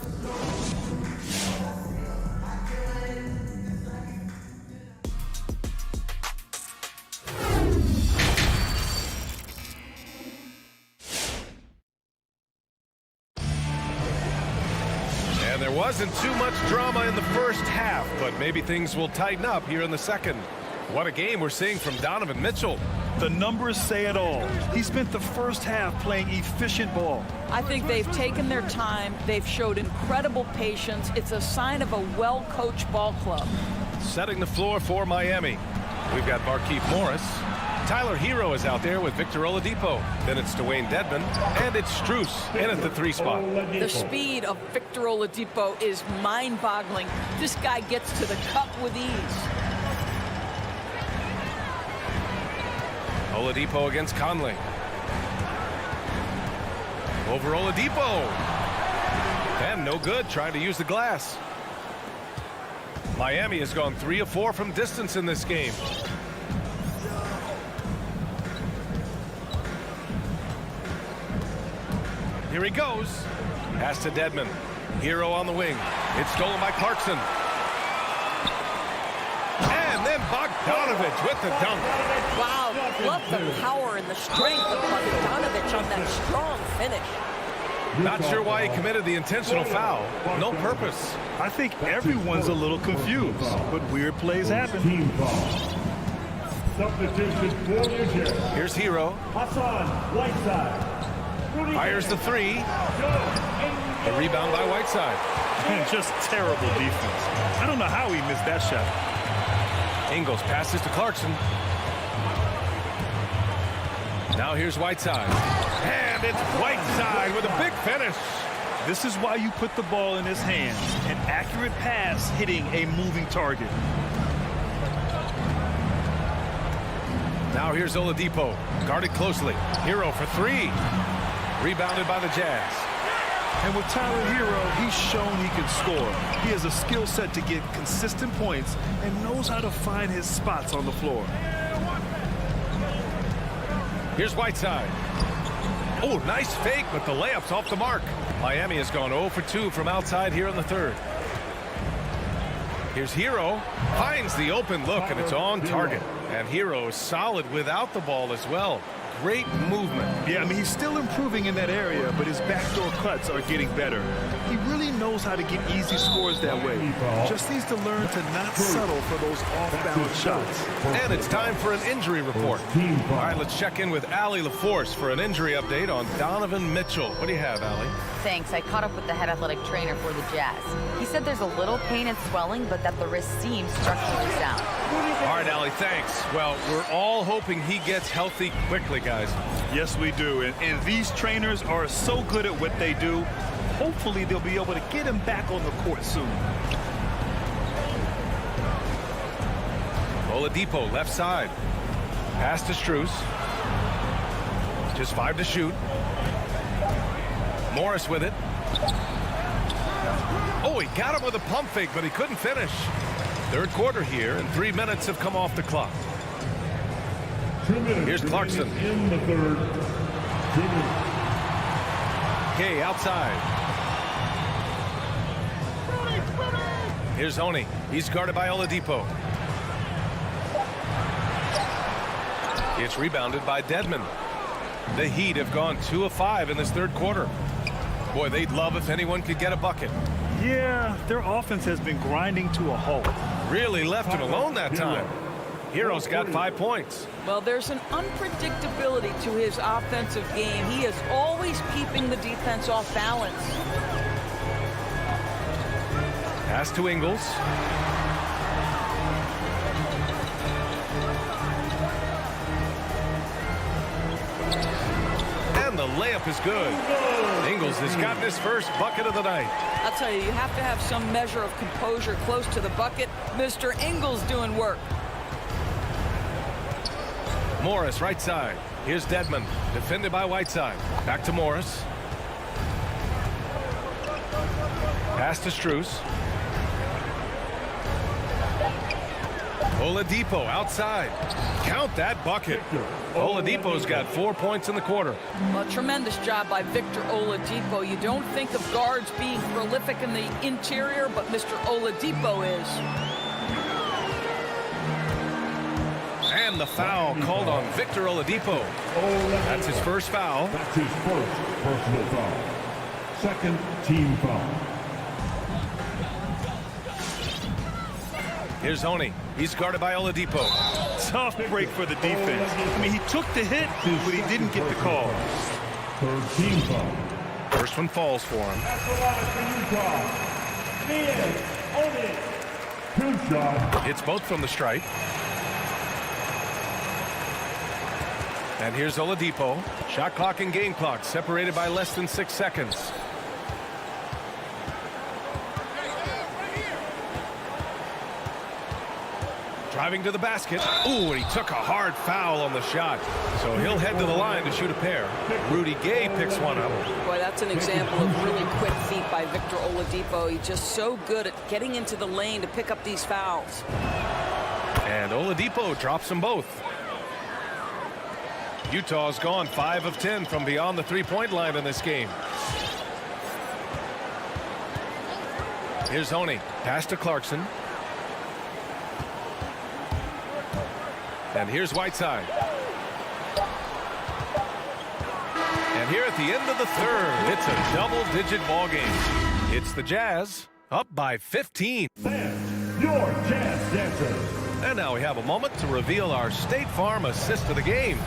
And there wasn't too much drama in the first half, but maybe things will tighten up here in the second. What a game we're seeing from Donovan Mitchell. The numbers say it all. He spent the first half playing efficient ball. I think they've taken their time. They've showed incredible patience. It's a sign of a well-coached ball club. Setting the floor for Miami. We've got Markieff Morris. Tyler Hero is out there with Victor Oladipo. Then it's Dwayne Dedmon. And it's Strus in at the 3 spot. The speed of Victor Oladipo is mind-boggling. This guy gets to the cup with ease. Oladipo against Conley. Over Oladipo. And no good, trying to use the glass. Miami has gone 3 of 4 from distance in this game. Here he goes. Pass to Dedmon. Hero on the wing. It's stolen by Clarkson. And then Bogdanovich with the dunk. Wow, love the power and the strength of Bogdanovich on that strong finish. Not sure why he committed the intentional foul. No purpose. I think everyone's a little confused, but weird plays happen. Substitution for New Jersey. Here's Hero. Hassan Whiteside. Fires the 3. The rebound by Whiteside. And just terrible defense. I don't know how he missed that shot. Now here's Whiteside. And it's Whiteside with a big finish. This is why you put the ball in his hands. An accurate pass hitting a moving target. Now here's Oladipo. Guarded closely. Hero for three. Rebounded by the Jazz. And with Tyler Hero, he's shown he can score. He has a skill set to get consistent points and knows how to find his spots on the floor. Here's Whiteside. Oh, nice fake, but the layup's off the mark. Miami has gone 0 for 2 from outside here in the third. Here's Hero. Finds the open look, and it's on target. And Hero is solid without the ball as well. Great movement. Yeah, I mean, he's still improving in that area, but his backdoor cuts are getting better. He really knows how to get easy scores that way. Just needs to learn to not settle for those off-balance shots. And it's time for an injury report. All right, let's check in with Allie LaForce for an injury update on Donovan Mitchell. What do you have, Allie? Thanks. I caught up with the head athletic trainer for the Jazz. He said there's a little pain and swelling, but that the wrist seems structurally sound. All right, Allie, thanks. Well, we're all hoping he gets healthy quickly, guys. Yes, we do. And these trainers are so good at what they do. Hopefully, they'll be able to get him back on the court soon. Oladipo, left side. Pass to Strus. Just 5 to shoot. Morris with it. Oh, he got him with a pump fake, but he couldn't finish. Third quarter here, and 3 minutes have come off the clock. 2 minutes. Here's Clarkson. In the third. 2 minutes. Kay outside. Here's Honey. He's guarded by Oladipo. It's rebounded by Dedmon. The Heat have gone 2 of 5 in this third quarter. Boy, they'd love if anyone could get a bucket. Yeah, their offense has been grinding to a halt. Really left him alone that time. Hero's got 5 points. Well, there's an unpredictability to his offensive game. He is always keeping the defense off balance. Pass to Ingles. And the layup is good. Ingles has gotten his first bucket of the night. I'll tell you, you have to have some measure of composure close to the bucket. Mr. Ingles doing work. Morris, right side. Here's Dedmon, defended by Whiteside. Back to Morris. Pass to Strus. Oladipo outside. Count that bucket. Oladipo's got 4 points in the quarter. A tremendous job by Victor Oladipo. You don't think of guards being prolific in the interior, but Mr. Oladipo is. And the foul called on Victor Oladipo. That's his first foul. That's his first personal foul. Second team foul. Here's Honey. He's guarded by Oladipo. Tough break for the defense. I mean, he took the hit, but he didn't get the call. Third team foul. First one falls for him. That's a lot of Utah. 2 shots. It's both from the stripe. And here's Oladipo. Shot clock and game clock separated by less than 6 seconds. Driving to the basket. Ooh, and he took a hard foul on the shot. So he'll head to the line to shoot a pair. Rudy Gay picks one up. Boy, that's an example of really quick feet by Victor Oladipo. He's just so good at getting into the lane to pick up these fouls. And Oladipo drops them both. Utah's gone 5 of 10 from beyond the three-point line in this game. Here's Honey. Pass to Clarkson. And here's Whiteside. And here at the end of the third, it's a double-digit ball game. It's the Jazz up by 15. Fans, your Jazz dancers. And now we have a moment to reveal our State Farm assist of the game.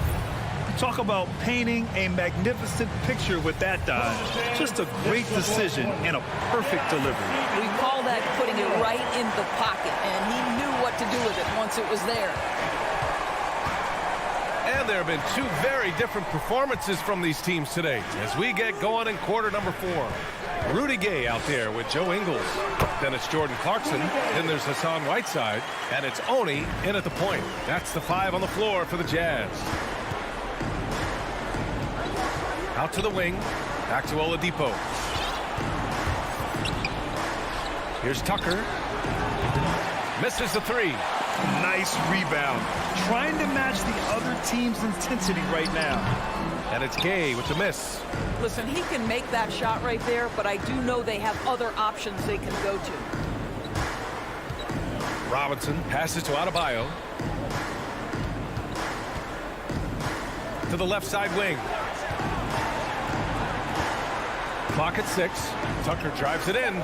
Talk about painting a magnificent picture with that dive. Just a great decision and a perfect delivery. We call that putting it right in the pocket, and he knew what to do with it once it was there. And there have been two very different performances from these teams today as we get going in quarter number 4. Rudy Gay out there with Joe Ingles. Then it's Jordan Clarkson. Then there's Hassan Whiteside. And it's Oni in at the point. That's the 5 on the floor for the Jazz. Out to the wing. Back to Oladipo. Here's Tucker. Misses the 3. Nice rebound. Trying to match the other team's intensity right now. And it's Gay with the miss. Listen, he can make that shot right there, but I do know they have other options they can go to. Robinson passes to Adebayo. To the left side wing. Clock at 6. Tucker drives it in.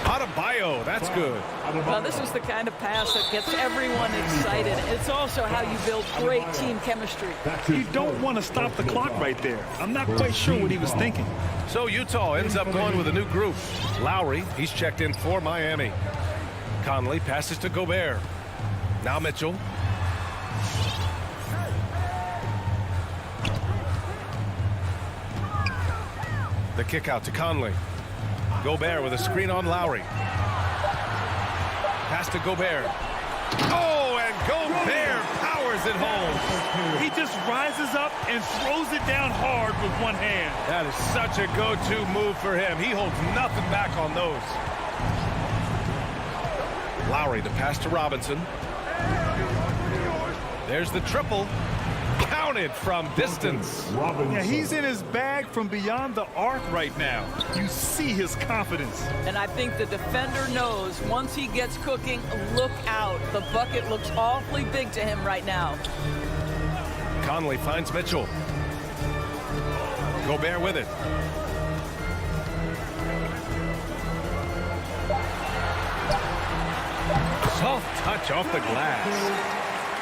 Adebayo, that's good. Now, this is the kind of pass that gets everyone excited. It's also how you build great team chemistry. You don't want to stop the clock right there. I'm not quite sure what he was thinking. So Utah ends up going with a new group. Lowry, he's checked in for Miami. Conley passes to Gobert. Now Mitchell. The kick out to Conley. Gobert with a screen on Lowry. Pass to Gobert. Oh, and Gobert powers it home. He just rises up and throws it down hard with one hand. That is such a go-to move for him. He holds nothing back on those. Lowry, the pass to Robinson. There's the triple. Counted from distance. Yeah, he's in his bag from beyond the arc right now. You see his confidence. And I think the defender knows once he gets cooking, look out. The bucket looks awfully big to him right now. Conley finds Mitchell. Gobert with it. Soft touch off the glass.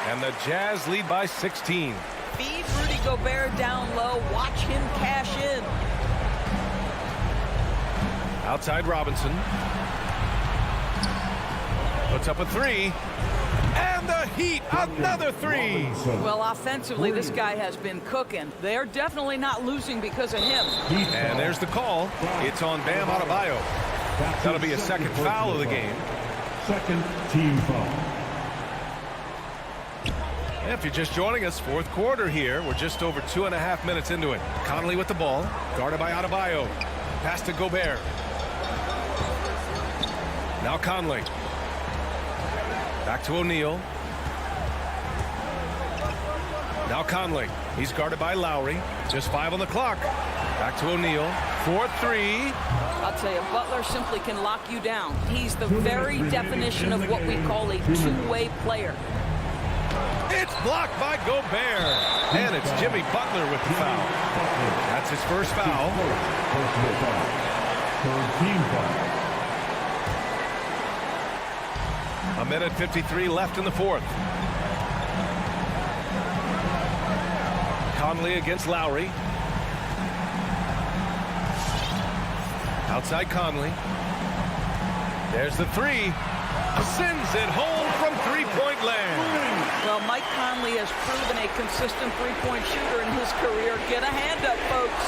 And the Jazz lead by 16. Feed Rudy Gobert down low. Watch him cash in. Outside Robinson. Puts up a 3. And the Heat, another 3. Well, offensively, this guy has been cooking. They're definitely not losing because of him. And there's the call. It's on Bam Adebayo. That'll be a second foul of the game. Second team foul. If you're just joining us, fourth quarter here. We're just over 2.5 minutes into it. Conley with the ball, guarded by Adebayo. Pass to Gobert. Now Conley. Back to O'Neal. Now Conley. He's guarded by Lowry. Just 5 on the clock. Back to O'Neal. 4-3. I'll tell you, Butler simply can lock you down. He's the very definition of what we call a two-way player. It's blocked by Gobert. And it's Jimmy Butler with the foul. That's his first foul. Third team foul. A minute 53 left in the fourth. Conley against Lowry. Outside Conley. There's the 3. Sends it home from three-point land. Well, Mike Conley has proven a consistent three-point shooter in his career. Get a hand up, folks.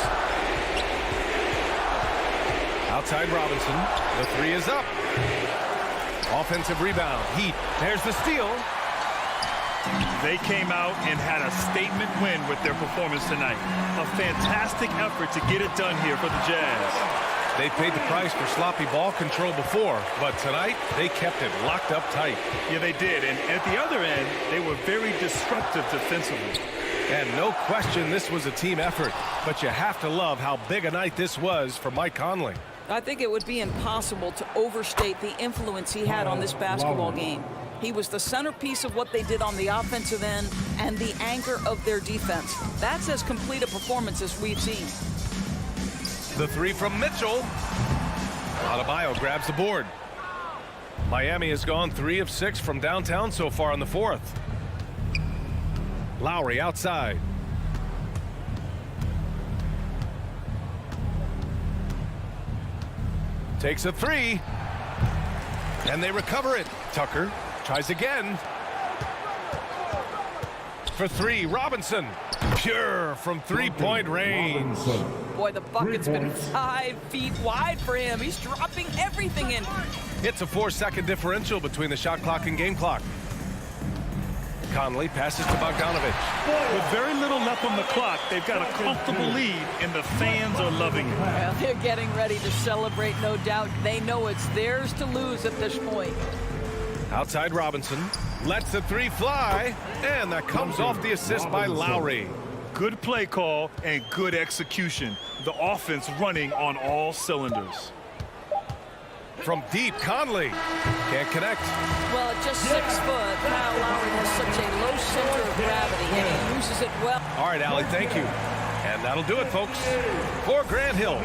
Outside Robinson. The 3 is up. Offensive rebound. Heat. There's the steal. They came out and had a statement win with their performance tonight. A fantastic effort to get it done here for the Jazz. They paid the price for sloppy ball control before, but tonight they kept it locked up tight. Yeah, they did. And at the other end, they were very disruptive defensively. And no question this was a team effort, but you have to love how big a night this was for Mike Conley. I think it would be impossible to overstate the influence he had on this basketball game. He was the centerpiece of what they did on the offensive end and the anchor of their defense. That's as complete a performance as we've seen. The 3 from Mitchell. Adebayo grabs the board. Miami has gone 3 of 6 from downtown so far in the fourth. Lowry outside. Takes a 3. And they recover it. Tucker tries again. for three. Robinson, pure from three-point range. Boy, the bucket's been 5 feet wide for him. He's dropping everything in. It's a 4-second differential between the shot clock and game clock. Conley passes to Bogdanovich. With very little left on the clock, they've got a comfortable lead, and the fans are loving it. Well, they're getting ready to celebrate, no doubt. They know it's theirs to lose at this point. Outside Robinson, lets the three fly, and that comes off the assist by Lowry. Good play call and good execution. The offense running on all cylinders. From deep, Conley can't connect. Well, at just 6 foot, Kyle Lowry has such a low center of gravity, and he uses it well. All right, Allie, thank you. And that'll do it, folks, for Grant Hill.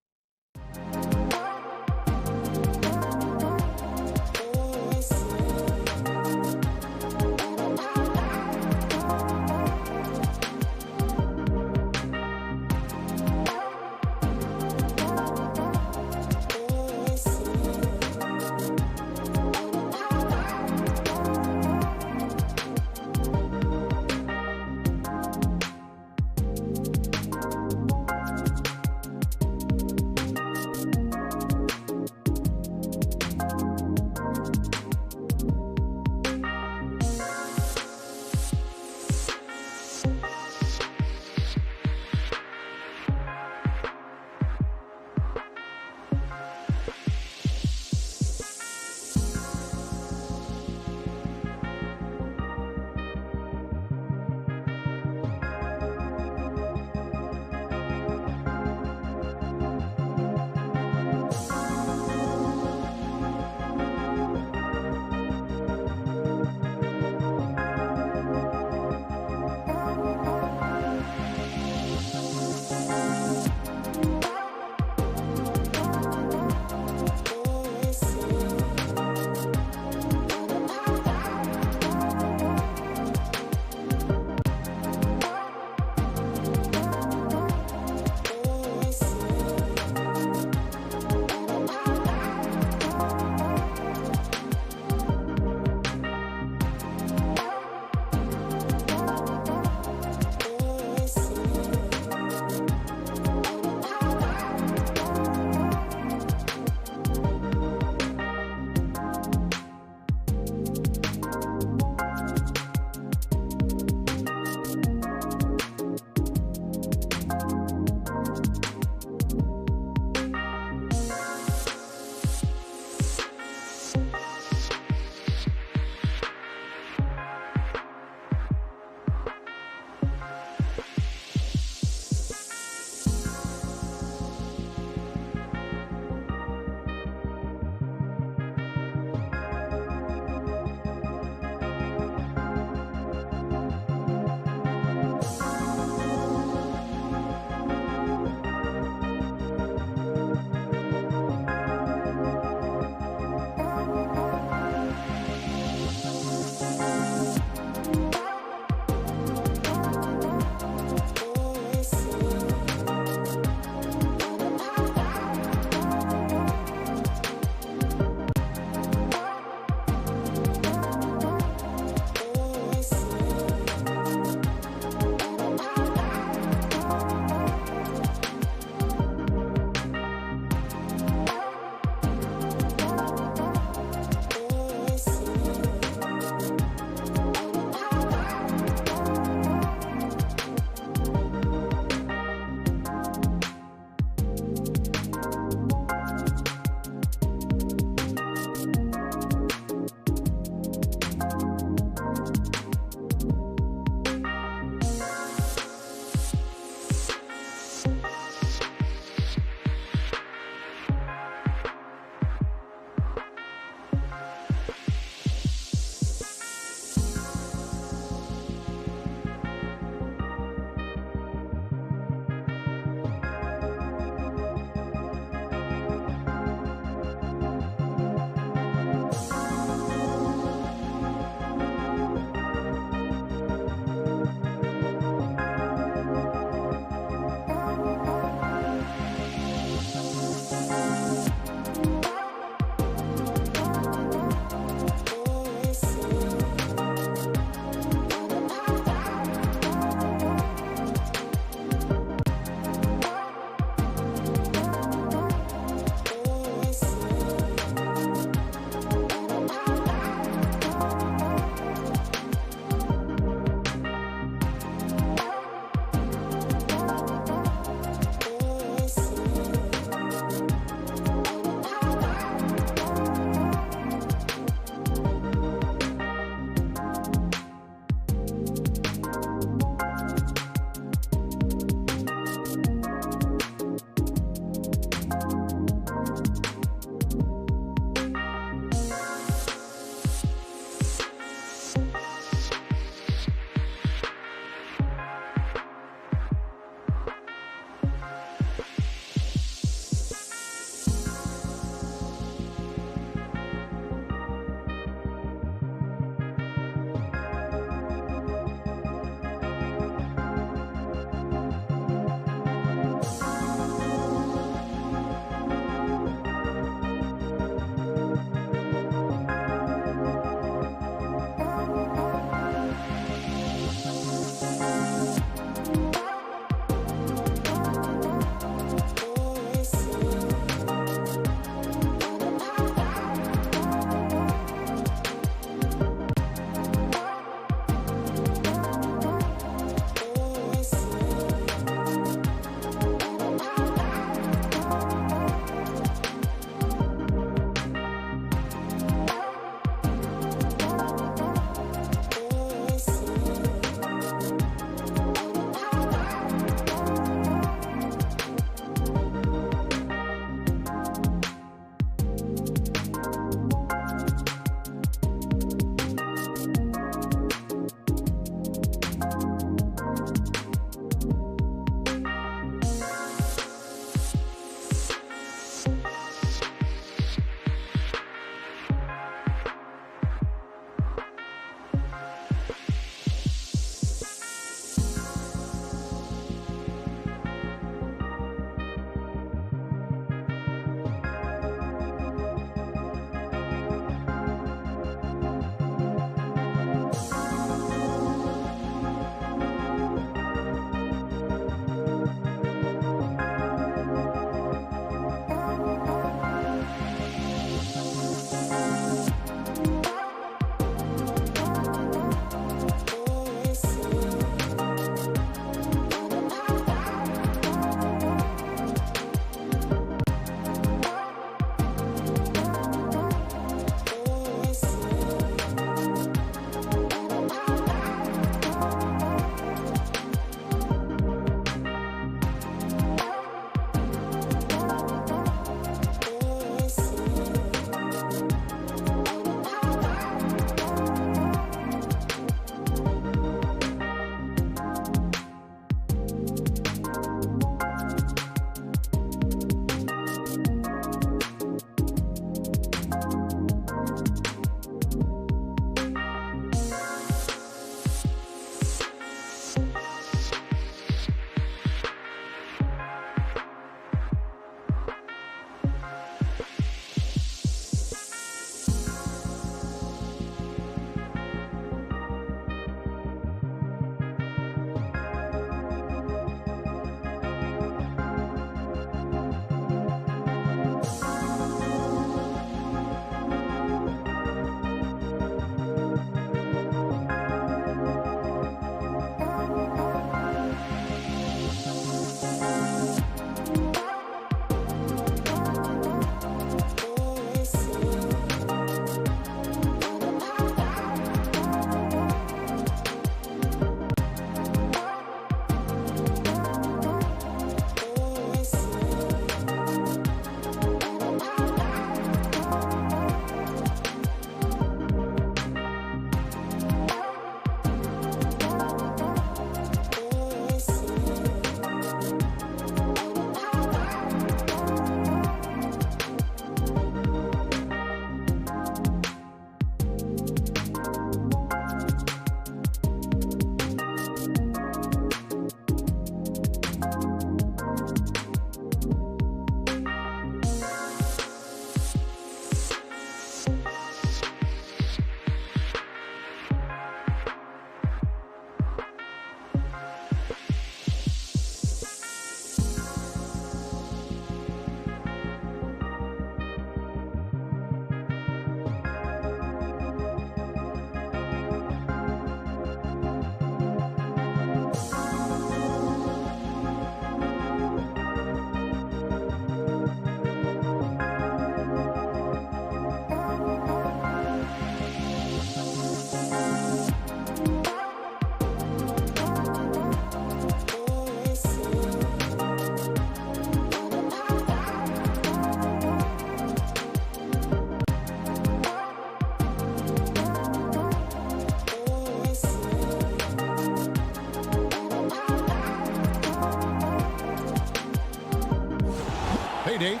play, Dave.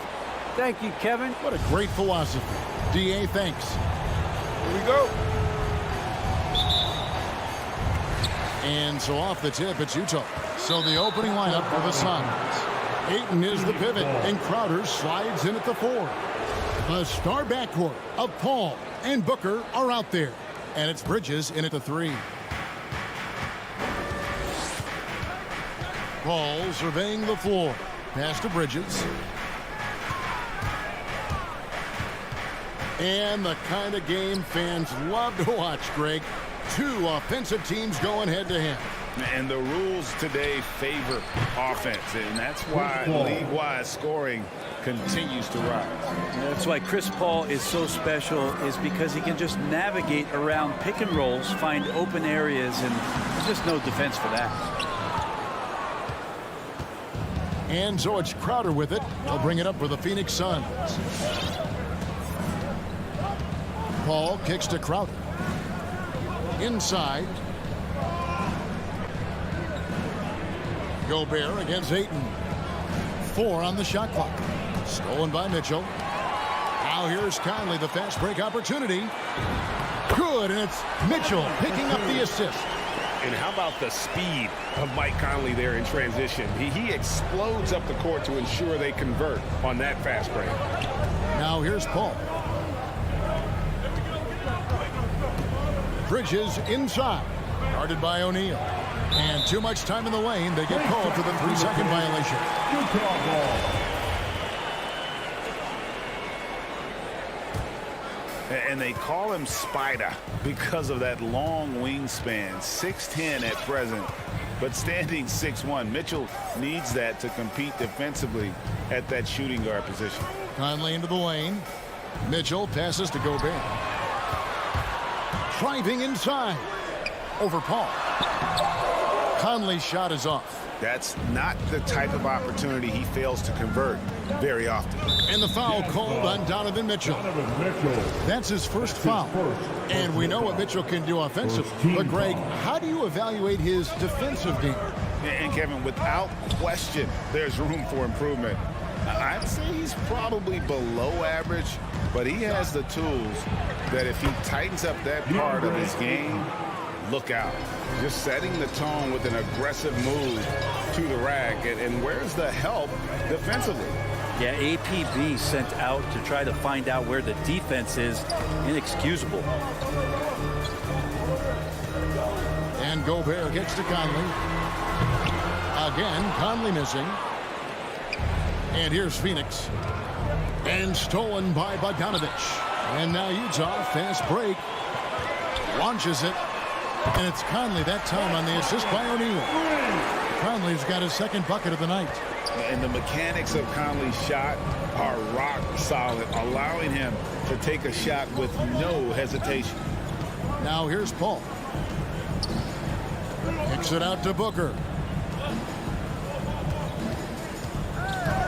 Thank you, Kevin. What a great philosophy. DA, thanks. Here we go. And so off the tip, it's Utah. So the opening lineup for the Suns. Ayton is the pivot, and Crowder slides in at the 4. The star backcourt of Paul and Booker are out there. And it's Bridges in at the 3. Paul surveying the floor. Pass to Bridges. And the kind of game fans love to watch, Greg. 2 offensive teams going head-to-head. And the rules today favor offense, and that's why league-wide scoring continues to rise. That's why Chris Paul is so special, is because he can just navigate around pick and rolls, find open areas, and there's just no defense for that. And so it's Crowder with it. He'll bring it up for the Phoenix Suns. Paul kicks to Crowder. Inside. Gobert against Ayton. 4 on the shot clock. Stolen by Mitchell. Now here's Conley, the fast break opportunity. Good, and it's Mitchell picking up the assist. And how about the speed of Mike Conley there in transition? He explodes up the court to ensure they convert on that fast break. Now here's Paul. Bridges inside. Guarded by O'Neal. And too much time in the lane. They get called for the 3-second violation. And they call him Spider because of that long wingspan. 6'10" at present, but standing 6'1". Mitchell needs that to compete defensively at that shooting guard position. Conley into the lane. Mitchell passes to Gobert. Driving inside. Over Paul. Conley's shot is off. That's not the type of opportunity he fails to convert very often. And the foul called on Donovan Mitchell. That's his first foul. And we know what Mitchell can do offensively. But, Greg, how do you evaluate his defensive game? And, Kevin, without question, there's room for improvement. I'd say he's probably below average, but he has the tools that if he tightens up that part of his game, look out. Just setting the tone with an aggressive move to the rack. And where's the help defensively? Yeah, APB sent out to try to find out where the defense is. Inexcusable. And Gobert gets to Conley. Again, Conley missing. And here's Phoenix. And stolen by Bogdanovich. And now Utah, fast break. Launches it. And it's Conley that time on the assist by O'Neal. Conley's got his second bucket of the night. And the mechanics of Conley's shot are rock solid, allowing him to take a shot with no hesitation. Now here's Paul. Kicks it out to Booker.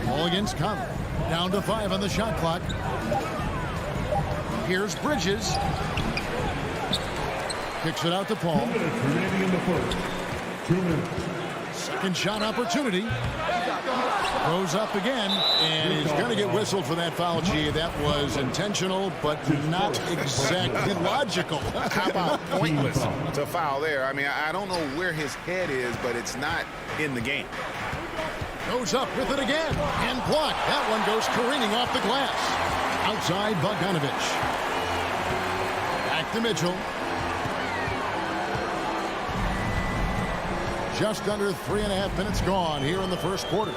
Ball against Conley. Down to 5 on the shot clock. Here's Bridges. Kicks it out to Paul. 2 minutes remaining in the first. 2 minutes. Second shot opportunity. Goes up again, and he's going to get whistled for that foul. Gee, that was intentional, but not exactly logical. How about pointless to foul there? I mean, I don't know where his head is, but it's not in the game. Goes up with it again, and blocked. That one goes careening off the glass. Outside Bogdanovich. Back to Mitchell. Just under 3.5 minutes gone here in the first quarter.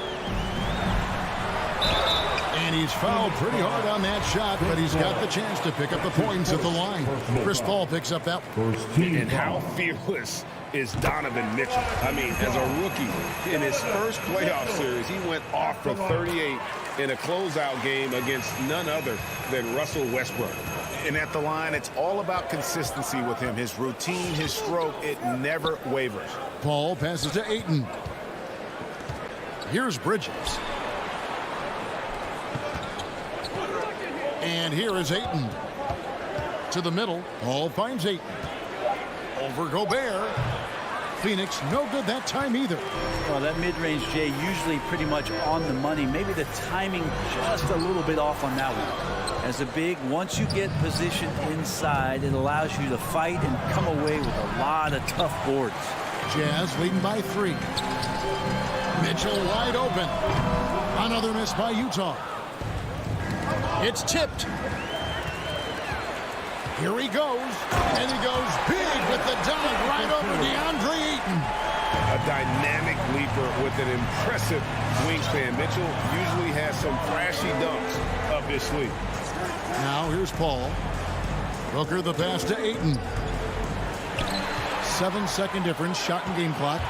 And he's fouled pretty hard on that shot, but he's got the chance to pick up the points at the line. Chris Paul picks up that one. And how fearless is Donovan Mitchell? I mean, as a rookie, in his first playoff series, he went off for 38 in a closeout game against none other than Russell Westbrook. And at the line, it's all about consistency with him. His routine, his stroke, it never wavers. Paul passes to Ayton. Here's Bridges. And here is Ayton. To the middle. Paul finds Ayton. Over Gobert. Phoenix no good that time either. Well, that mid-range J usually pretty much on the money. Maybe the timing just a little bit off on that one. As a big, once you get positioned inside, it allows you to fight and come away with a lot of tough boards. Jazz leading by 3. Mitchell wide open. Another miss by Utah. It's tipped. Here he goes. And he goes big with the dunk right over DeAndre Ayton. A dynamic leaper with an impressive wingspan. Mitchell usually has some flashy dunks up his sleeve. Now here's Paul. Booker the pass to Ayton. 7-second difference, shot and game clock.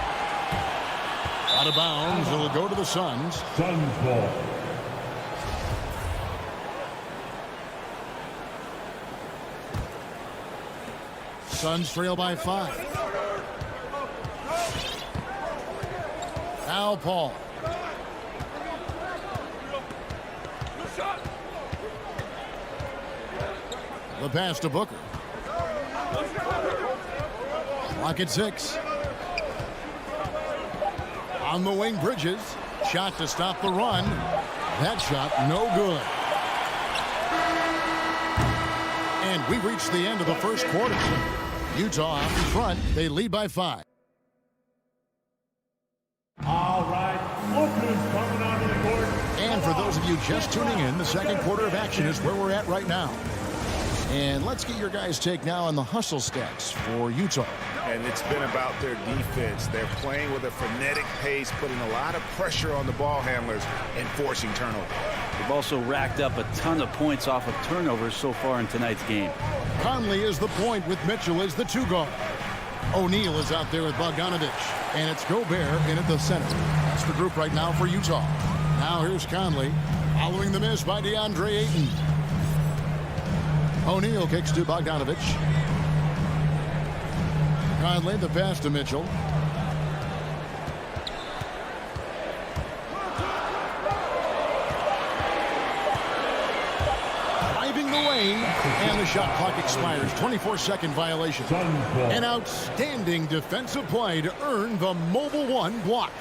Out of bounds, it'll go to the Suns. Suns ball. Suns trail by 5. Now Paul. The pass to Booker. Clock at 6. On the wing, Bridges. Shot to stop the run. That shot no good. And we reached the end of the first quarter. Utah out in front. They lead by 5. All right, look who's coming onto the court. And for those of you just tuning in, the second quarter of action is where we're at right now. And let's get your guys' take now on the hustle stats for Utah. And it's been about their defense. They're playing with a frenetic pace, putting a lot of pressure on the ball handlers and forcing turnovers. They've also racked up a ton of points off of turnovers so far in tonight's game. Conley is the point with Mitchell as the 2 guard. O'Neal is out there with Bogdanovich. And it's Gobert in at the center. That's the group right now for Utah. Now here's Conley following the miss by DeAndre Ayton. O'Neal kicks to Bogdanovich. Conley the pass to Mitchell. Driving the lane, and the shot clock expires. 24-second violation. An outstanding defensive play to earn the Mobile One block.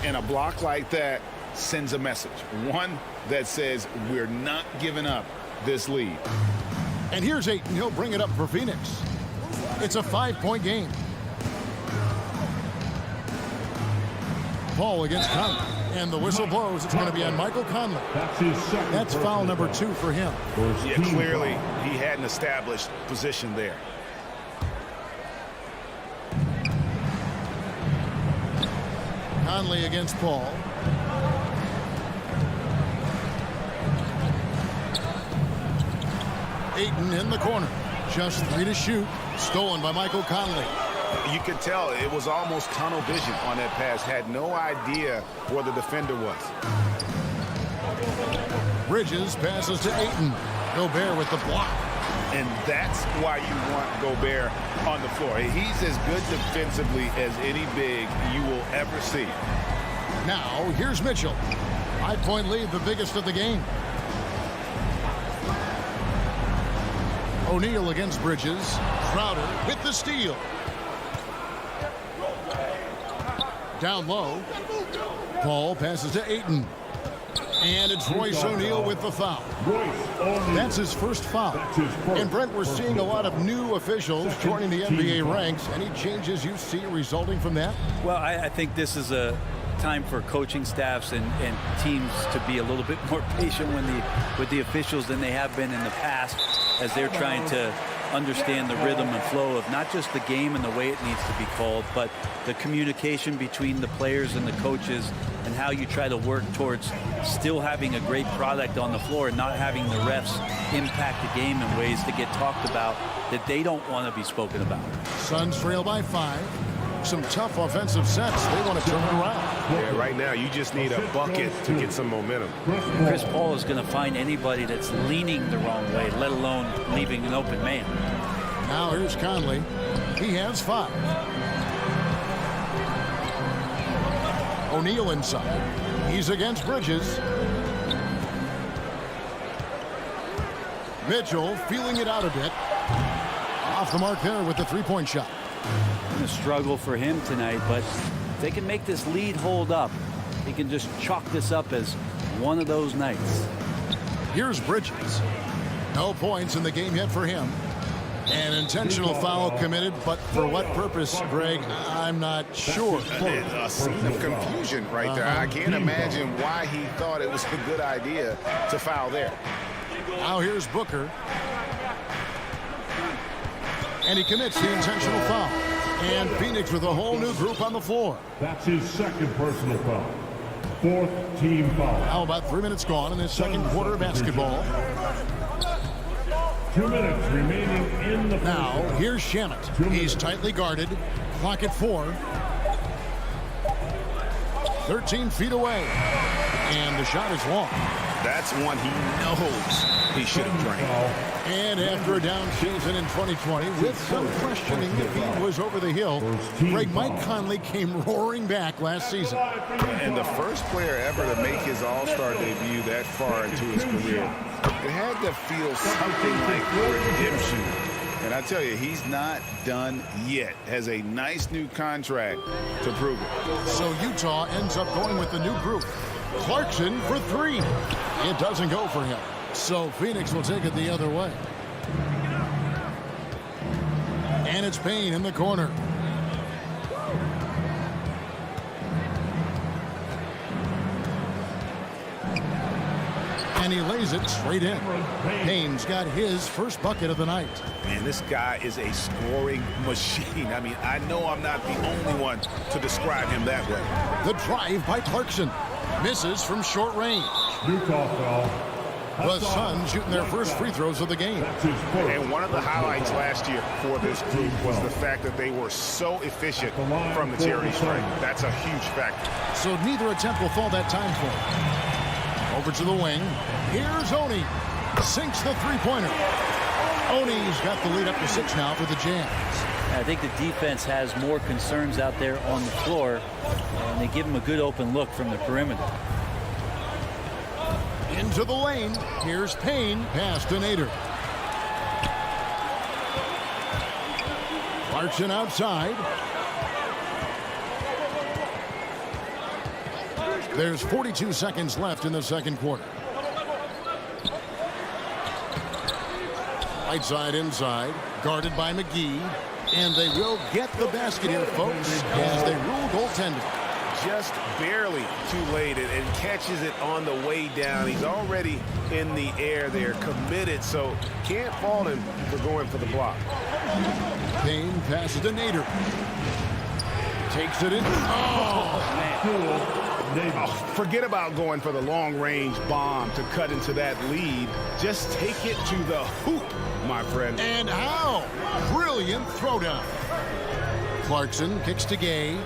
And a block like that sends a message. One that says we're not giving up this lead. And here's Ayton. He'll bring it up for Phoenix. It's a 5-point game. Paul against Conley. And the whistle blows. It's going to be on Michael Conley. That's foul number 2 for him. Yeah, clearly he had an established position there. Conley against Paul. Ayton in the corner. Just 3 to shoot. Stolen by Michael Conley. You could tell it was almost tunnel vision on that pass. Had no idea where the defender was. Bridges passes to Ayton. Gobert with the block. And that's why you want Gobert on the floor. He's as good defensively as any big you will ever see. Now, here's Mitchell. 5-point lead, the biggest of the game. O'Neal against Bridges. Crowder with the steal. Down low. Paul passes to Ayton. And it's Royce O'Neal with the foul. That's his first foul. And Brent, we're seeing a lot of new officials joining the NBA ranks. Any changes you see resulting from that? Well, I think this is a time for coaching staffs and teams to be a little bit more patient with the officials than they have been in the past, as they're trying to understand the rhythm and flow of not just the game and the way it needs to be called, but the communication between the players and the coaches, and how you try to work towards still having a great product on the floor and not having the refs impact the game in ways that get talked about that they don't want to be spoken about. Suns trail by 5. Some tough offensive sets. They want to turn it around. Yeah, right now you just need a bucket to get some momentum. Chris Paul is going to find anybody that's leaning the wrong way, let alone leaving an open man. Now here's Conley. He has 5. O'Neal inside. He's against Bridges. Mitchell feeling it out a bit. Off the mark there with the 3-point shot. been a struggle for him tonight, but if they can make this lead hold up, he can just chalk this up as one of those nights. Here's Bridges. No points in the game yet for him. An intentional foul committed, but for what purpose, Greg, I'm not sure. A scene of confusion right there. I can't imagine why he thought it was a good idea to foul there. Now here's Booker. And he commits the intentional foul. And Phoenix with a whole new group on the floor. That's his second personal foul. Fourth team foul. Now about 3 minutes gone in this second quarter of basketball. 2 minutes remaining in the Now, here's Shamet. He's tightly guarded. Clock at 4. 13 feet away. And the shot is long. That's one he knows he should have drained. And after a down season in 2020, with some questioning if he was over the hill, Greg, Mike Conley came roaring back last season. And the first player ever to make his All-Star debut that far into his career. It had to feel something like redemption. And I tell you, he's not done yet. Has a nice new contract to prove it. So Utah ends up going with the new group. Clarkson for 3. It doesn't go for him. So Phoenix will take it the other way. And it's Payne in the corner. And he lays it straight in. Payne's got his first bucket of the night. Man, this guy is a scoring machine. I mean, I know I'm not the only one to describe him that way. The drive by Clarkson. Misses from short range. Utah foul. The Suns shooting their first free throws of the game. And one of the highlights last year for this group was the fact that they were so efficient from the charity stripe. That's a huge factor. So neither attempt will fall that time for him. Over to the wing. Here's Oni. Sinks the three-pointer. Oni's got the lead up to 6 now for the Jazz. I think the defense has more concerns out there on the floor, and they give him a good open look from the perimeter. Into the lane. Here's Payne. Pass to Nader. Clarkson outside. There's 42 seconds left in the second quarter. Right side inside. Guarded by McGee. And they will get the basket here, folks, as they rule goaltending. Just barely too late and catches it on the way down. He's already in the air there, committed, so can't fault him for going for the block. Payne passes to Nader. Takes it in. Oh, forget about going for the long-range bomb to cut into that lead. Just take it to the hoop, my friend. And how? Brilliant throwdown. Clarkson kicks to Gay.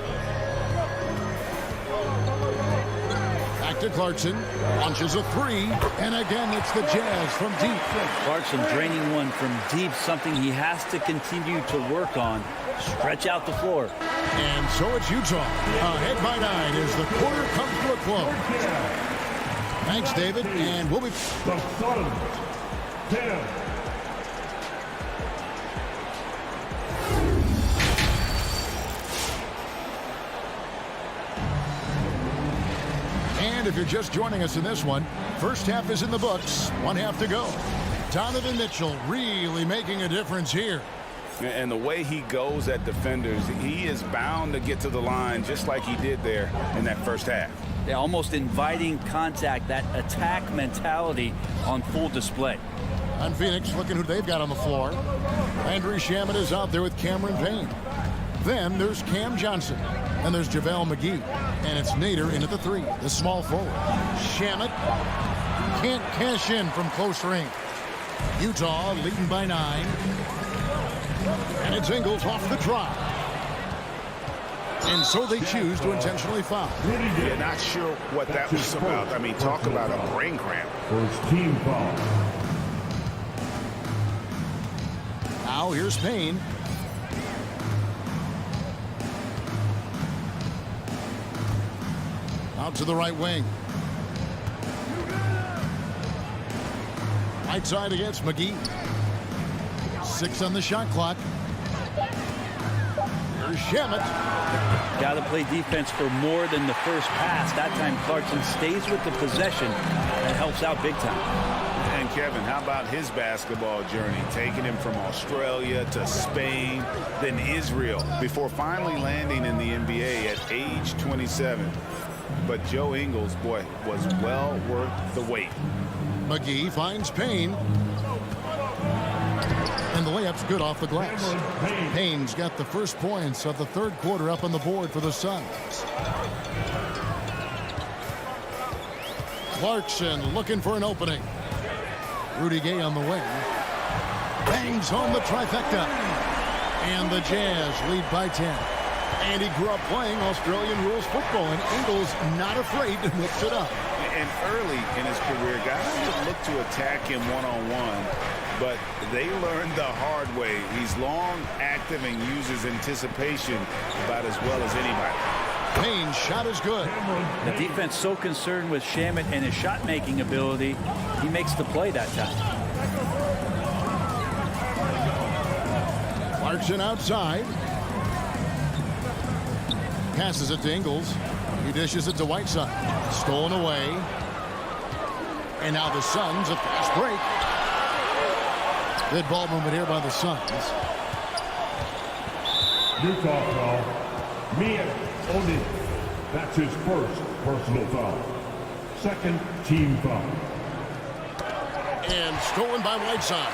Back to Clarkson. Launches a 3. And again, it's the Jazz from deep. Clarkson draining one from deep, something he has to continue to work on. Stretch out the floor. And so it's Utah. Ahead by 9 as the quarter comes to a close. Thanks, David. And we'll be... The Suns, 10. And if you're just joining us in this one, first half is in the books. 1 half to go. Donovan Mitchell really making a difference here. And the way he goes at defenders, he is bound to get to the line just like he did there in that first half. They're almost inviting contact, that attack mentality on full display. On Phoenix, looking who they've got on the floor. Landry Shamet is out there with Cameron Payne. Then there's Cam Johnson. And there's JaVale McGee. And it's Nader in at the 3, the small forward. Shamet can't cash in from close range. Utah leading by 9. And it's Ingles off the try. And so they choose to intentionally foul. Yeah, not sure what that was about. I mean, talk about a brain cramp. First team foul. Now here's Payne. Out to the right wing. Right side against McGee. 6 on the shot clock. Here's Shamet. Got to play defense for more than the first pass. That time Clarkson stays with the possession and helps out big time. And Kevin, how about his basketball journey? Taking him from Australia to Spain, then Israel, before finally landing in the NBA at age 27. But Joe Ingles, boy, was well worth the wait. McGee finds Payne. And the layup's good off the glass. Payne's got the first points of the third quarter up on the board for the Suns. Clarkson looking for an opening. Rudy Gay on the wing. Bangs home the trifecta. And the Jazz lead by 10. And he grew up playing Australian rules football, and Ingles not afraid to mix it up. And early in his career, guys would look to attack him one-on-one, but they learned the hard way. He's long, active, and uses anticipation about as well as anybody. Payne's shot is good. The defense so concerned with Shamet and his shot-making ability, he makes the play that time. Clarkson outside. Passes it to Ingles. He dishes it to Whiteside. Stolen away. And now the Suns, a fast break. Good ball movement here by the Suns. Utah foul. Mia Odin. That's his first personal foul. Second team foul. And stolen by Whiteside.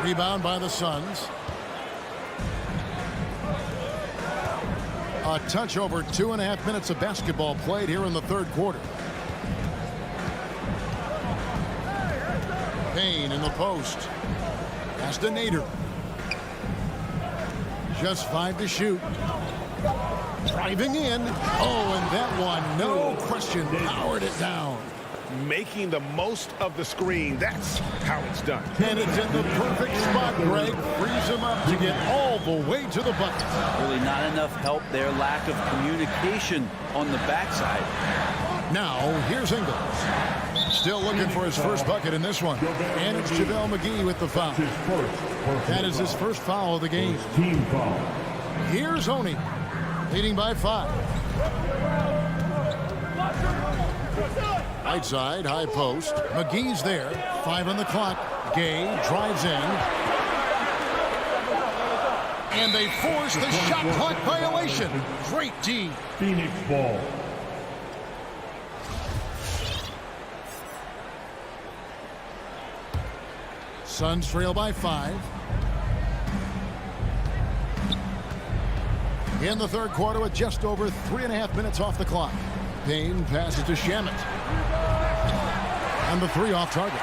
Rebound by the Suns. A touch over 2.5 minutes of basketball played here in the third quarter. Payne in the post. Pass to Nader. Just 5 to shoot. Driving in. Oh, and that one, no question, powered it down. Making the most of the screen. That's how it's done. And it's in the perfect spot, Greg. Frees him up to get all the way to the bucket. Really not enough help there. Lack of communication on the backside. Now, here's Ingles. Still looking for his first bucket in this one. And it's JaVale McGee with the foul. That is his first foul of the game. Team foul. Here's Oni, leading by 5. Right side, high post. McGee's there. 5 on the clock. Gay drives in. And they force the shot clock violation. Great D. Phoenix ball. Suns trail by 5. In the third quarter with just over 3.5 minutes off the clock. Payne passes to Shamet. And the 3 off target.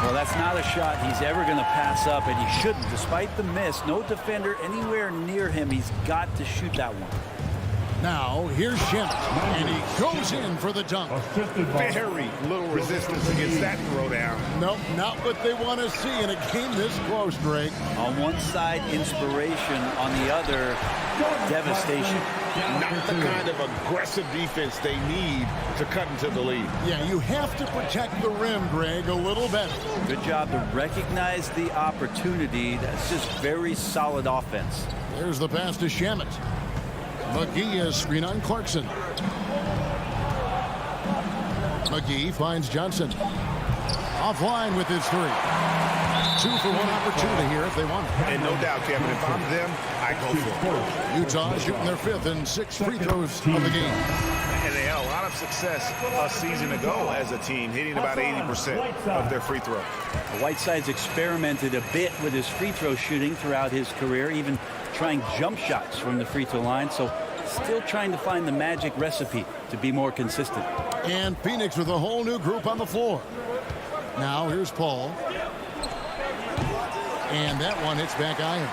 Well, that's not a shot he's ever going to pass up, and he shouldn't. Despite the miss, no defender anywhere near him. He's got to shoot that one. Now, here's Shamet, and he goes in for the dunk. Very little resistance against that throwdown. Nope, not what they want to see in a game this close, Drake. On one side, inspiration. On the other, devastation. Not the kind of aggressive defense they need to cut into the lead. Yeah, you have to protect the rim, Greg, a little better. Good job to recognize the opportunity. That's just very solid offense. There's the pass to Shamet. McGee is screen on Clarkson. McGee finds Johnson. Offline with his 3. 2 for 1 opportunity here if they want it. And no doubt, Kevin, if I'm them, I go for it. Utah shooting their 5th and 6th free throws of the game. And they had a lot of success a season ago as a team, hitting about 80% of their free throws. Whiteside's experimented a bit with his free throw shooting throughout his career, even trying jump shots from the free throw line, so still trying to find the magic recipe to be more consistent. And Phoenix with a whole new group on the floor. Now here's Paul. And that one hits back iron.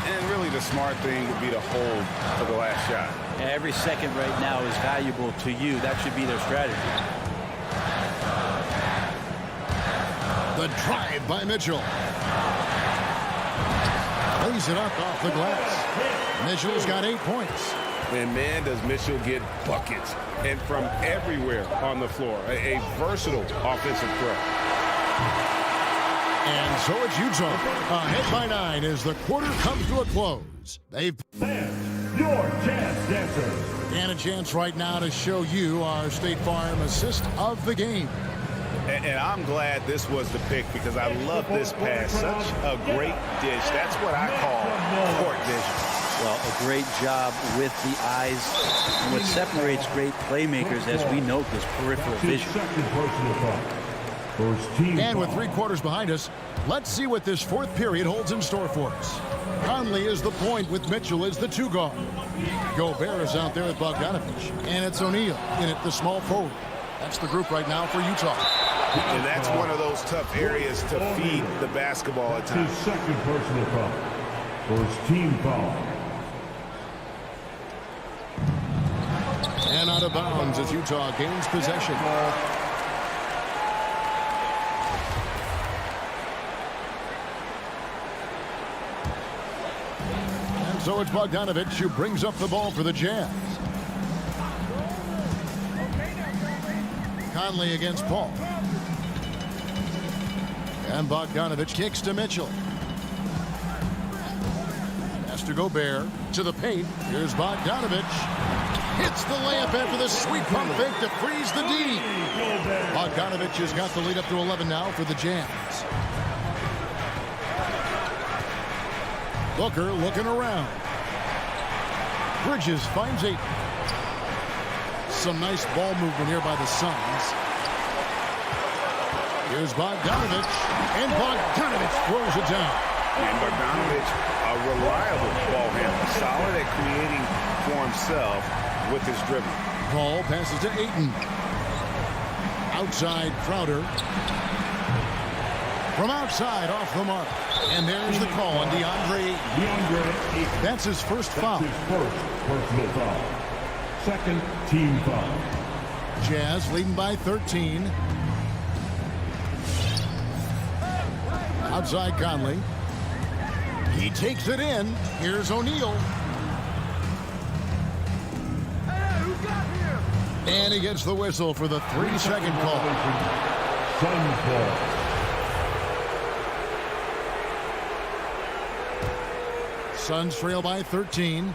And really the smart thing would be to hold for the last shot. Every second right now is valuable to you. That should be their strategy. The drive by Mitchell. Lays it up off the glass. Mitchell's got 8 points. And man, does Mitchell get buckets. And from everywhere on the floor. A versatile offensive threat. And so it's Utah. Ahead by 9 as the quarter comes to a close. They've your chance dancer. and a chance right now to show you our State Farm assist of the game. And I'm glad this was the pick because I love this pass. Such a great dish. That's what I call court vision. Well, a great job with the eyes. And what separates great playmakers, as we note, is peripheral vision. And with 3 quarters behind us, let's see what this 4th period holds in store for us. Conley is the point with Mitchell as the 2 guard. Gobert is out there with Bogdanovich. And it's O'Neal in at the small forward. That's the group right now for Utah. And that's one of those tough areas to feed the basketball at times. His second personal foul. First team foul. And out of bounds as Utah gains possession. And so it's Bogdanovich who brings up the ball for the Jazz. Conley against Paul. And Bogdanovich kicks to Mitchell. Pass to Gobert. To the paint. Here's Bogdanovich. Hits the layup after the sweet pump fake to freeze the D. Bogdanovich has got the lead up to 11 now for the Jazz. Booker looking around. Bridges finds 8. Some nice ball movement here by the Suns. Here's Bogdanovich, and Bogdanovich throws it down. And Bogdanovich, a reliable ball handler, solid at creating for himself with his dribbling. Paul passes to Ayton. Outside Crowder. From outside, off the mark. And there's the call on DeAndre Ayton. That's his first foul. His first personal foul. Second team foul. Jazz leading by 13. Outside Conley. He takes it in. Here's O'Neal. And he gets the whistle for the 3-second call. Suns ball. Suns trail by 13.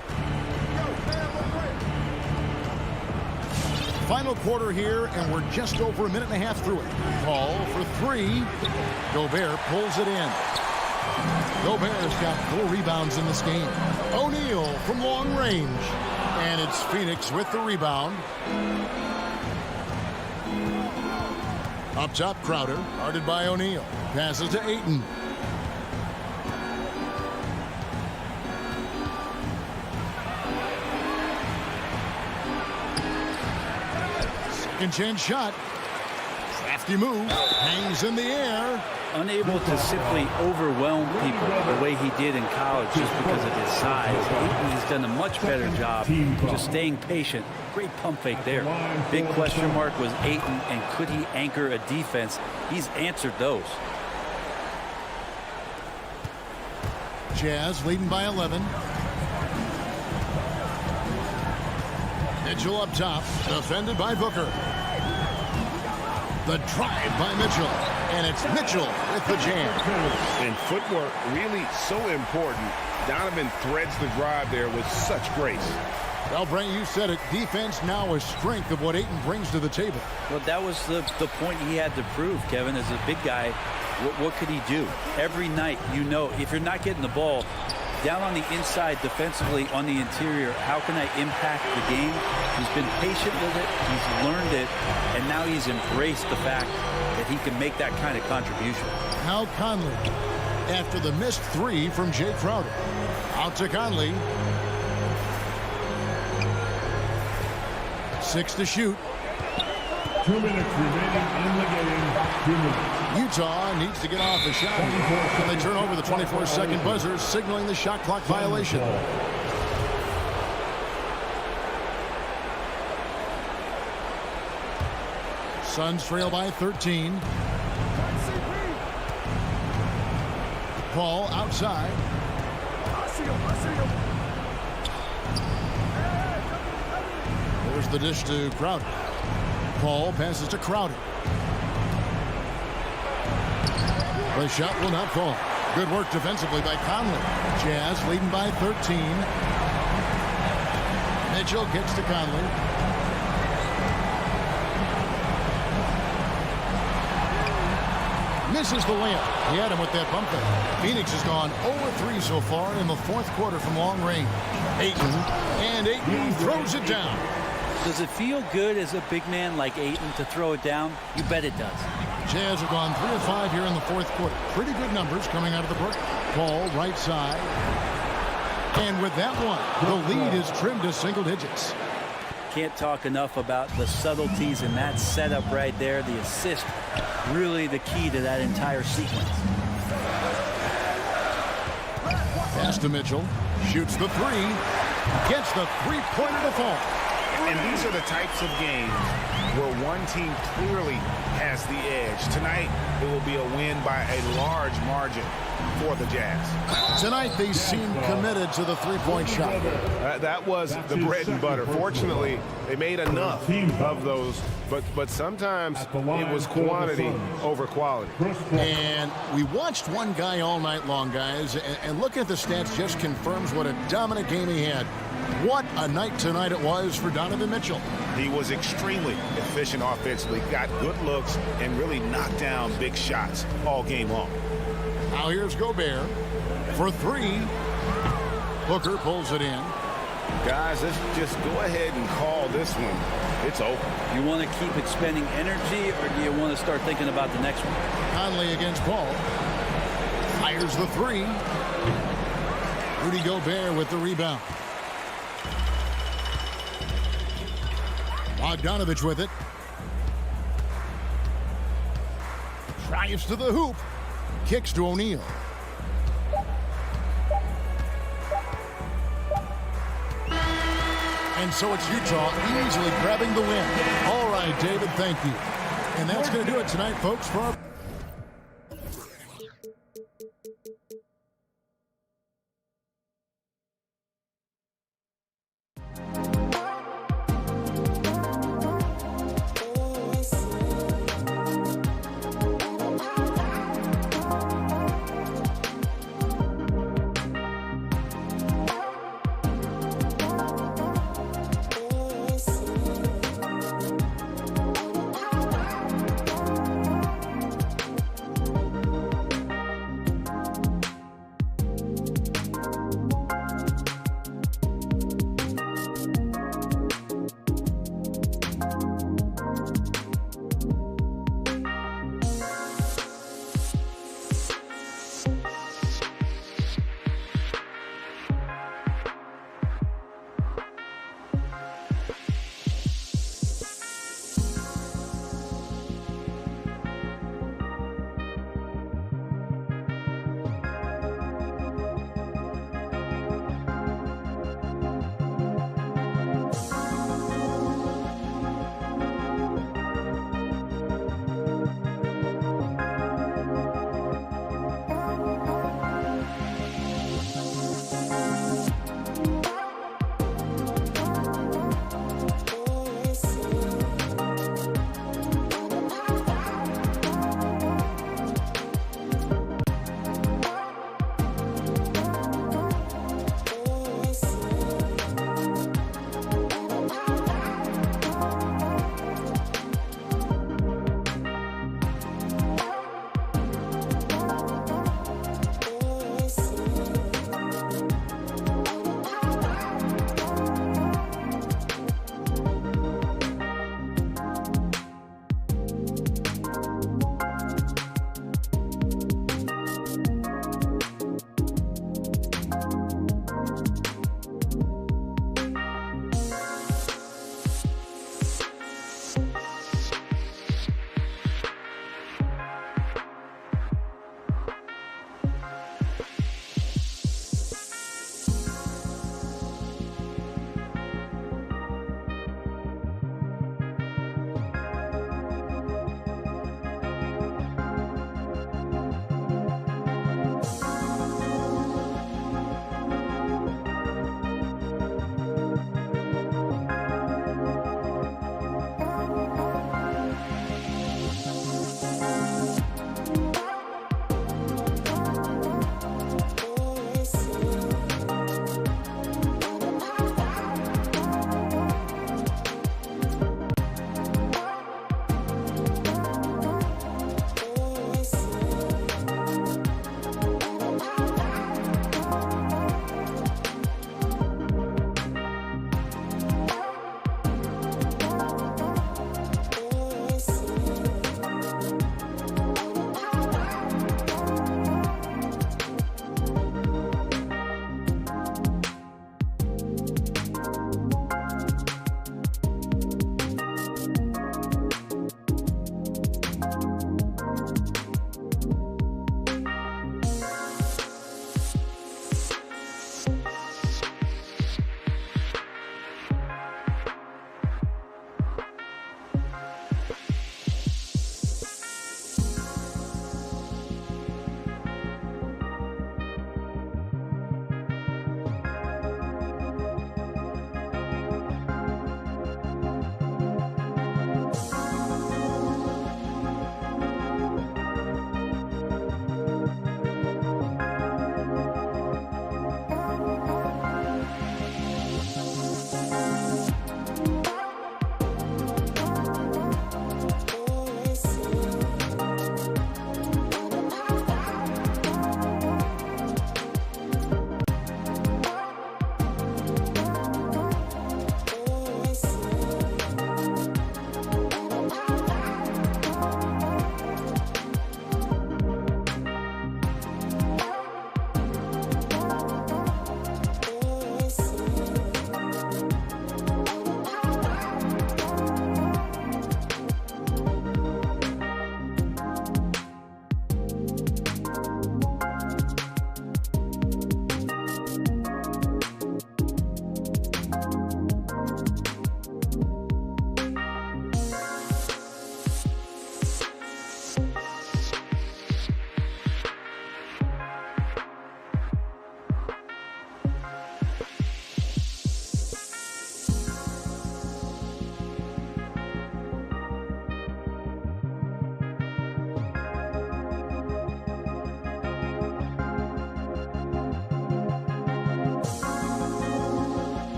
Final quarter here, and we're just over a minute and a half through it. Paul for 3. Gobert pulls it in. Gobert's got 4 rebounds in this game. O'Neal from long range. And it's Phoenix with the rebound. Up top, Crowder, guarded by O'Neal. Passes to Ayton. Second chance shot. Crafty move. Hangs in the air. Unable to simply overwhelm people the way he did in college just because of his size. He's done a much better job just staying patient. Great pump fake there. Big question mark was Ayton, and could he anchor a defense? He's answered those. Jazz leading by 11. Mitchell up top, defended by Booker. The drive by Mitchell, and it's Mitchell with the jam. And footwork really so important. Donovan threads the drive there with such grace. Well, Brent, you said it. Defense now a strength of what Ayton brings to the table. Well, that was the point he had to prove, Kevin. As a big guy, what could he do? Every night, you know, if you're not getting the ball, down on the inside defensively on the interior, how can I impact the game? He's been patient with it, he's learned it, and now he's embraced the fact that he can make that kind of contribution. Now Conley, after the missed 3 from Jay Crowder. Out to Conley. 6 to shoot. 2 minutes remaining in the game. 2 minutes. Utah needs to get off the shot. And they turn over the 24-second buzzer, signaling the shot clock violation. Suns trail by 13. Paul outside. There's the dish to Crowder. Paul passes to Crowder. The shot will not fall. Good work defensively by Conley. Jazz leading by 13. Mitchell kicks to Conley. Misses the layup. He had him with that bump fake. Phoenix has gone 0-3 so far in the fourth quarter from long range. Ayton throws it down. Does it feel good as a big man like Ayton to throw it down? You bet it does. Jazz have gone 3 of 5 here in the fourth quarter. Pretty good numbers coming out of the break. Paul, right side. And with that one, the lead is trimmed to single digits. Can't talk enough about the subtleties in that setup right there. The assist, really the key to that entire sequence. Pass to Mitchell. Shoots the three. Gets the three-pointer to fall. And these are the types of games where one team clearly has the edge. Tonight, it will be a win by a large margin for the Jazz. Tonight, they seem committed to the three-point shot. That was the bread and butter. Fortunately, they made enough of those, but sometimes it was quantity over quality. And we watched one guy all night long, guys, and looking at the stats just confirms what a dominant game he had. What a night tonight it was for Donovan Mitchell. He was extremely efficient offensively, got good looks, and really knocked down big shots all game long. Now here's Gobert for three. Booker pulls it in. Guys, let's just go ahead and call this one. It's over. You want to keep expending energy, or do you want to start thinking about the next one? Conley against Paul. Fires the three. Rudy Gobert with the rebound. Bogdanovich with it. Drives to the hoop. Kicks to O'Neal. And so it's Utah easily grabbing the win. All right, David, thank you. And that's going to do it tonight, folks, for our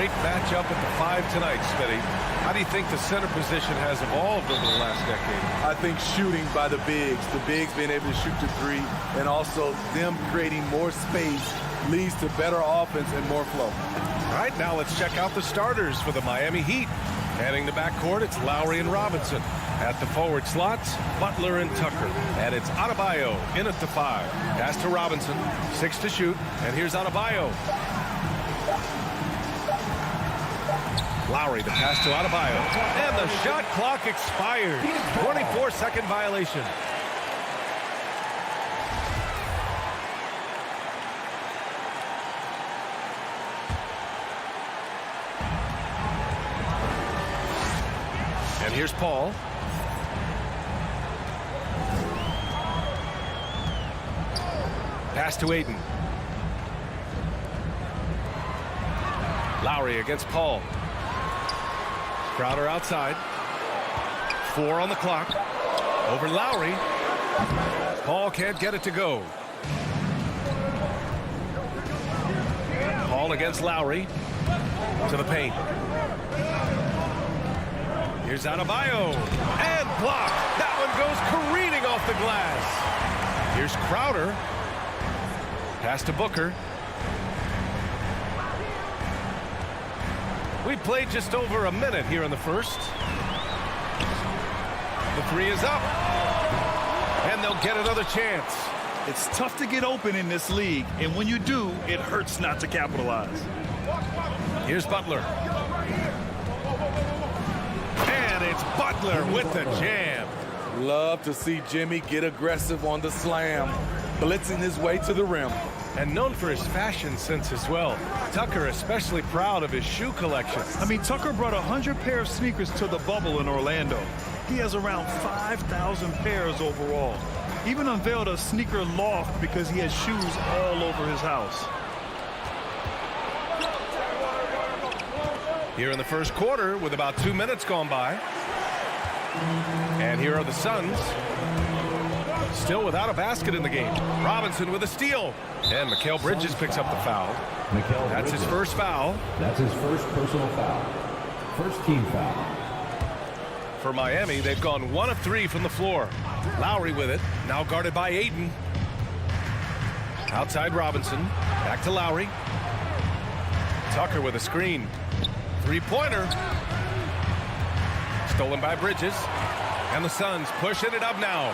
great matchup at the 5 tonight, Smitty. How do you think the center position has evolved over the last decade? I think shooting by the bigs being able to shoot the 3, and also them creating more space leads to better offense and more flow. All right, now let's check out the starters for the Miami Heat. Heading the backcourt, it's Lowry and Robinson. At the forward slots, Butler and Tucker. And it's Adebayo in at the 5. Pass to Robinson, 6 to shoot, and here's Adebayo. Lowry, the pass to Adebayo, and the shot clock expired. 24-second violation. And here's Paul. Pass to Ayton. Lowry against Paul. Crowder outside. 4 on the clock. Over Lowry. Paul can't get it to go. Paul against Lowry. To the paint. Here's Adebayo. And blocked. That one goes careening off the glass. Here's Crowder. Pass to Booker. We played just over a minute here in the first. The 3 is up. And they'll get another chance. It's tough to get open in this league, and when you do, it hurts not to capitalize. Here's Butler. And it's Butler with the jam. Love to see Jimmy get aggressive on the slam, blitzing his way to the rim. And known for his fashion sense as well. Tucker especially proud of his shoe collection. I mean, Tucker brought 100 pair of sneakers to the bubble in Orlando. He has around 5,000 pairs overall. Even unveiled a sneaker loft because he has shoes all over his house. Here in the first quarter with about 2 minutes gone by. And here are the Suns. Still without a basket in the game. Robinson with a steal. And Mikal Bridges picks up the foul. That's his first foul. That's his first personal foul. First team foul. For Miami, they've gone 1 of 3 from the floor. Lowry with it. Now guarded by Ayton. Outside Robinson. Back to Lowry. Tucker with a screen. 3-pointer. Stolen by Bridges. And the Suns pushing it up now.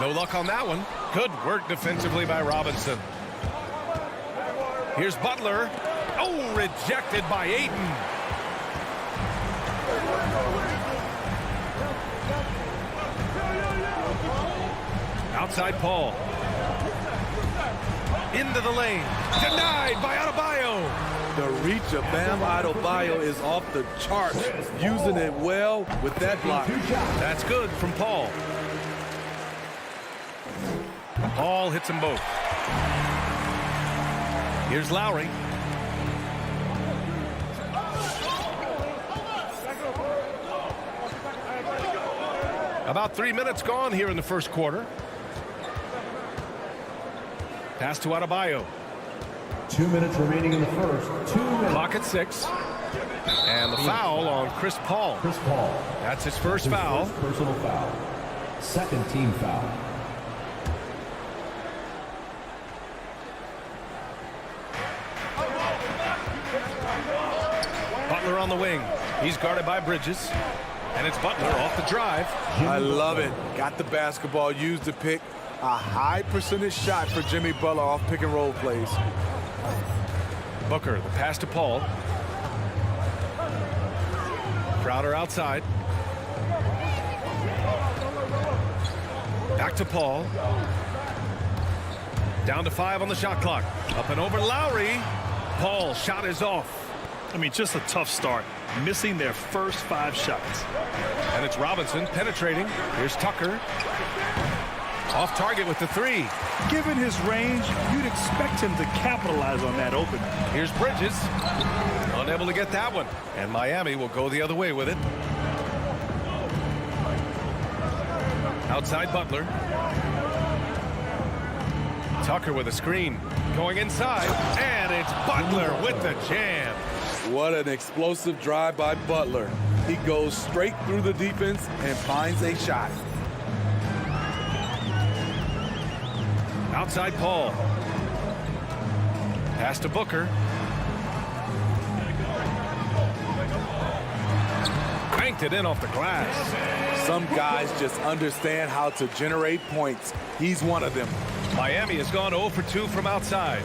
No luck on that one. Good work defensively by Robinson. Here's Butler. Oh, rejected by Ayton. Outside Paul. Into the lane. Denied by Adebayo. The reach of Bam Adebayo is off the charts. Using it well with that block. That's good from Paul. Paul hits them both. Here's Lowry. About 3 minutes gone here in the first quarter. Pass to Adebayo. 2 minutes remaining in the first. 2 minutes. Clock at 6. And the foul on Chris Paul. Chris Paul. That's his first foul. First personal foul. Second team foul. Butler on the wing. He's guarded by Bridges. And it's Butler off the drive. I love it. Got the basketball, used the pick. A high percentage shot for Jimmy Butler off pick and roll plays. Booker, the pass to Paul. Crowder outside. Back to Paul. Down to 5 on the shot clock. Up and over Lowry. Paul's shot is off. I mean, just a tough start. Missing their first 5 shots. And it's Robinson penetrating. Here's Tucker. Off target with the 3. Given his range, you'd expect him to capitalize on that opening. Here's Bridges. Unable to get that one. And Miami will go the other way with it. Outside Butler. Tucker with a screen. Going inside, and it's Butler with the jam. What an explosive drive by Butler. He goes straight through the defense and finds a shot. Outside Paul. Pass to Booker. Banked it in off the glass. Some guys just understand how to generate points. He's one of them. Miami has gone 0 for 2 from outside.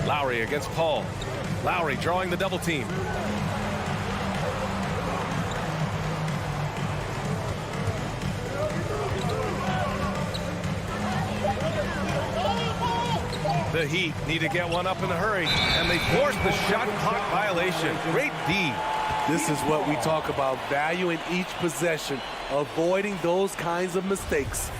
Lowry against Paul. Lowry drawing the double team. The Heat need to get one up in a hurry, and they force the shot clock violation. Great D. This is what we talk about, valuing each possession, avoiding those kinds of mistakes.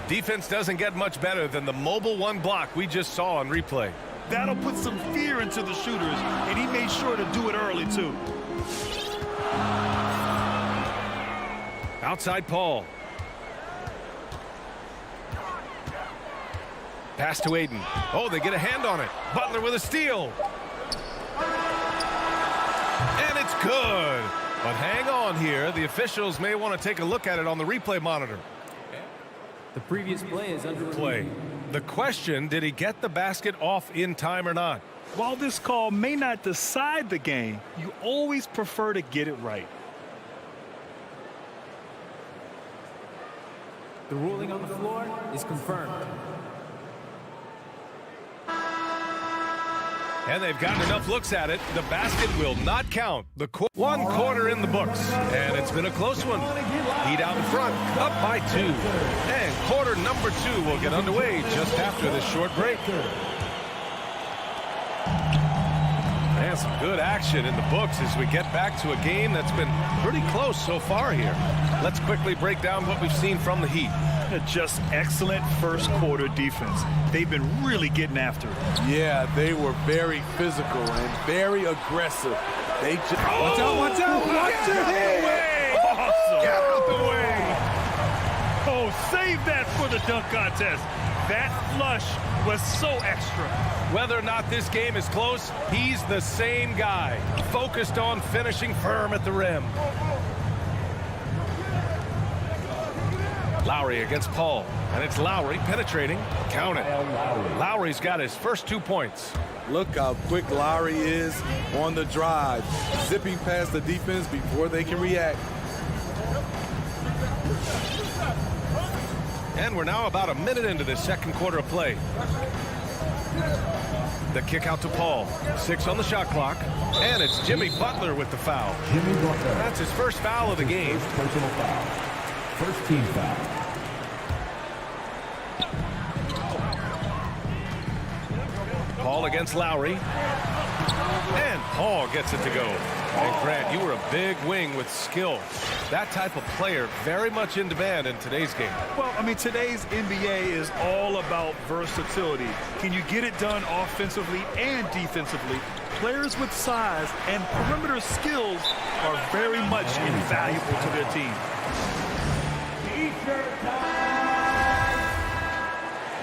Defense doesn't get much better than the mobile one block we just saw on replay. That'll put some fear into the shooters, and he made sure to do it early, too. Outside Paul. Pass to Aiden. Oh, they get a hand on it. Butler with a steal. And it's good. But hang on here. The officials may want to take a look at it on the replay monitor. The previous play is under Play. The question, did he get the basket off in time or not? While this call may not decide the game, you always prefer to get it right. The ruling on the floor is confirmed. And they've gotten enough looks at it. The basket will not count. The one quarter in the books. And it's been a close one. Heat out in front, up by 2. And quarter number 2 will get underway just after this short break. And some good action in the books as we get back to a game that's been pretty close so far here. Let's quickly break down what we've seen from the Heat. Just excellent first quarter defense. They've been really getting after it. Yeah, they were very physical and very aggressive. They just watch out, watch out, watch your head. Awesome. Get out the way. Oh, save that for the dunk contest. That flush was so extra. Whether or not this game is close, he's the same guy, focused on finishing firm at the rim. Lowry against Paul, and it's Lowry penetrating. Count it. Lowry's got his first 2 points. Look how quick Lowry is on the drive, zipping past the defense before they can react. And we're now about a minute into this second quarter of play. The kick out to Paul. 6 on the shot clock. And it's Jimmy Butler with the foul. That's his first foul of the game. Personal foul. First team foul. Paul against Lowry. And Paul gets it to go. And Grant, you were a big wing with skill. That type of player very much in demand in today's game. Well, I mean, today's NBA is all about versatility. Can you get it done offensively and defensively? Players with size and perimeter skills are very much invaluable to their team. T-shirt time.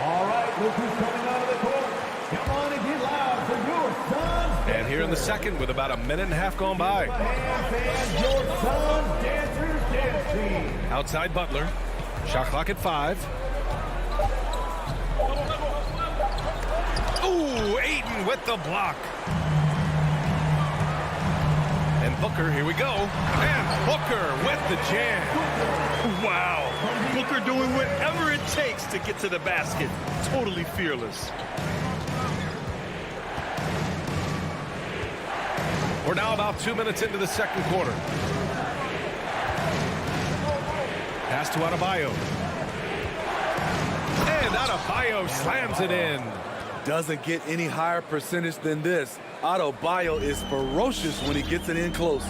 All right, look who's coming out of the court. Come on and get loud for your sons. And here in the second with about a minute and a half gone by. And your sons dancers dancing. Outside Butler. Shot clock at 5. Ooh, Ayton with the block. And Booker, here we go. And Booker with the jam. Wow. Booker doing whatever it takes to get to the basket. Totally fearless. We're now about 2 minutes into the second quarter. Pass to Adebayo. And Adebayo slams it in. Doesn't get any higher percentage than this. Adebayo is ferocious when he gets it in close.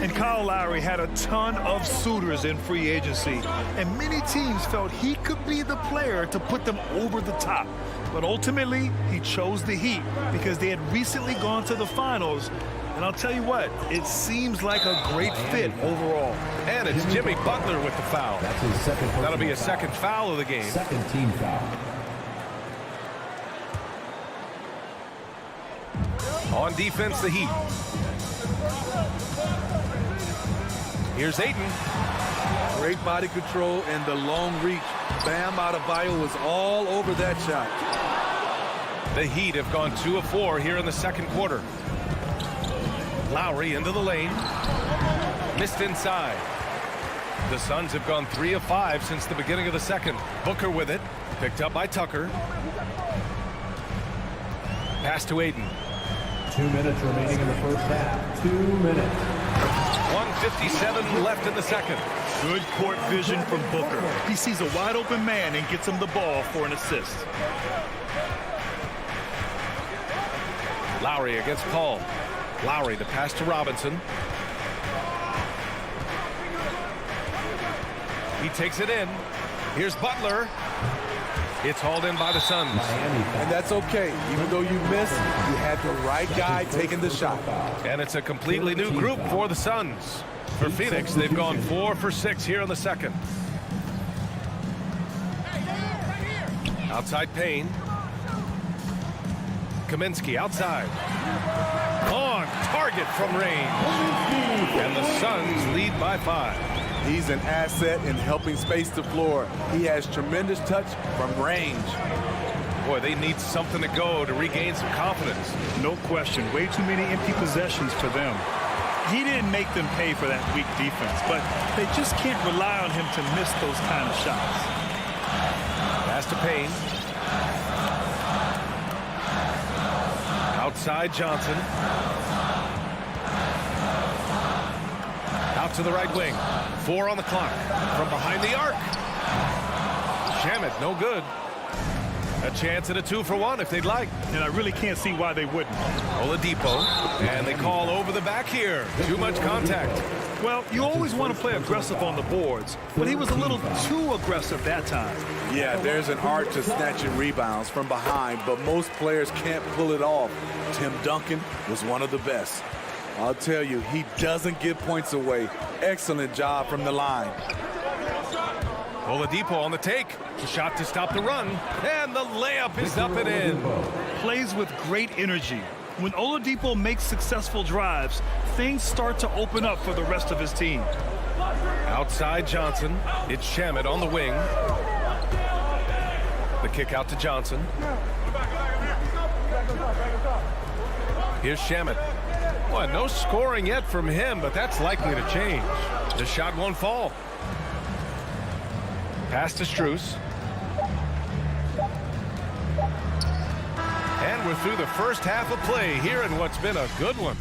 And Kyle Lowry had a ton of suitors in free agency, and many teams felt he could be the player to put them over the top. But ultimately, he chose the Heat because they had recently gone to the finals And I'll tell you what, it seems like a great fit overall. And it's Jimmy Butler with the foul. That's his second. That'll be a second foul of the game. Second team foul. On defense, the Heat. Here's Ayton. Great body control and the long reach. Bam Adebayo was all over that shot. The Heat have gone 2 of 4 here in the second quarter. Lowry into the lane. Missed inside. The Suns have gone 3 of 5 since the beginning of the second. Booker with it. Picked up by Tucker. Pass to Ayton. 2 minutes remaining in the first half. 2 minutes. 1:57 left in the second. Good court vision from Booker. He sees a wide open man and gets him the ball for an assist. Lowry against Paul. Lowry the pass to Robinson. He takes it in. Here's Butler. It's hauled in by the Suns. And that's okay. Even though you missed, you had the right guy taking the shot. And it's a completely new group for the Suns. For Phoenix, they've gone 4 for 6 here in the second. Outside Payne. Kaminsky outside. On target from range. And the Suns lead by 5. He's an asset in helping space the floor. He has tremendous touch from range. Boy, they need something to go to regain some confidence. No question. Way too many empty possessions for them. He didn't make them pay for that weak defense, but they just can't rely on him to miss those kind of shots. Pass to Payne. Outside Johnson. Out to the right wing. 4 on the clock. From behind the arc. Shamet, no good. A chance at a 2-for-1 if they'd like. And I really can't see why they wouldn't. Oladipo. And they call over the back here. Too much contact. Well, you always want to play aggressive on the boards, but he was a little too aggressive that time. Yeah, there's an art to snatching rebounds from behind, but most players can't pull it off. Tim Duncan was one of the best. I'll tell you, he doesn't give points away. Excellent job from the line. Oladipo on the take. The shot to stop the run. And the layup is up and in. Plays with great energy. When Oladipo makes successful drives, things start to open up for the rest of his team. Outside Johnson. It's Shamet on the wing. The kick out to Johnson. Here's Shamet. Well, no scoring yet from him, but that's likely to change. The shot won't fall. Pass to Strus. And we're through the first half of play here in what's been a good one.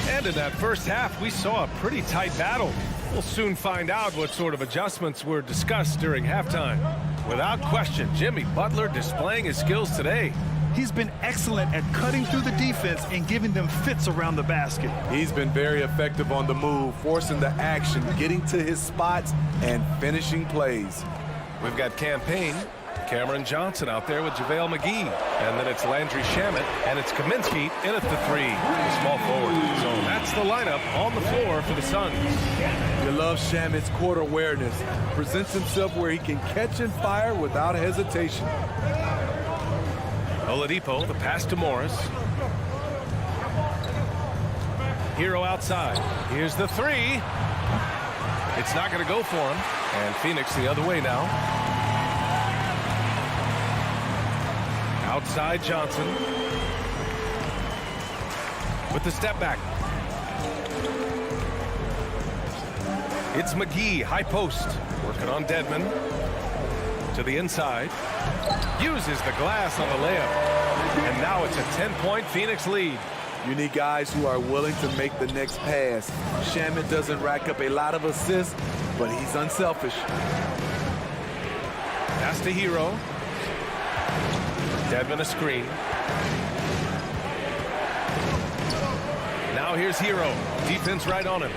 And in that first half, we saw a pretty tight battle. We'll soon find out what sort of adjustments were discussed during halftime. Without question, Jimmy Butler displaying his skills today. He's been excellent at cutting through the defense and giving them fits around the basket. He's been very effective on the move, forcing the action, getting to his spots, and finishing plays. We've got Campaign, Cameron Johnson out there with JaVale McGee. And then it's Landry Shamet, and it's Kaminsky in at the 3, the small forward. So that's the lineup on the floor for the Suns. You love Shamet's court awareness. Presents himself where he can catch and fire without hesitation. Oladipo, the pass to Morris. Hero outside. Here's the 3. It's not going to go for him. And Phoenix the other way now. Outside Johnson. With the step back. It's McGee, high post. Working on Dedmon. To the inside. Uses the glass on the layup. And now it's a 10-point Phoenix lead. You need guys who are willing to make the next pass. Shamet doesn't rack up a lot of assists, but he's unselfish. Pass to Hero. Dedmon a screen. Now here's Hero. Defense right on him.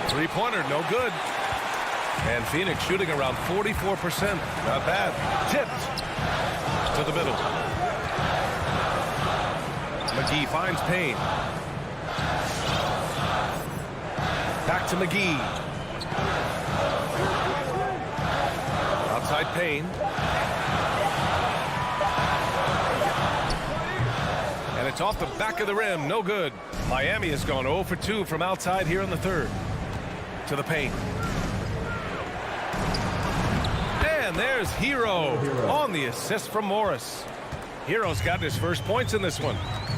Three-pointer, no good. And Phoenix shooting around 44%. Not bad. Tipped to the middle. McGee finds Payne. Back to McGee. Outside Payne. And it's off the back of the rim. No good. Miami has gone 0 for 2 from outside here in the third. To the paint. And there's Hero on the assist from Morris. Hero's got his first points in this one.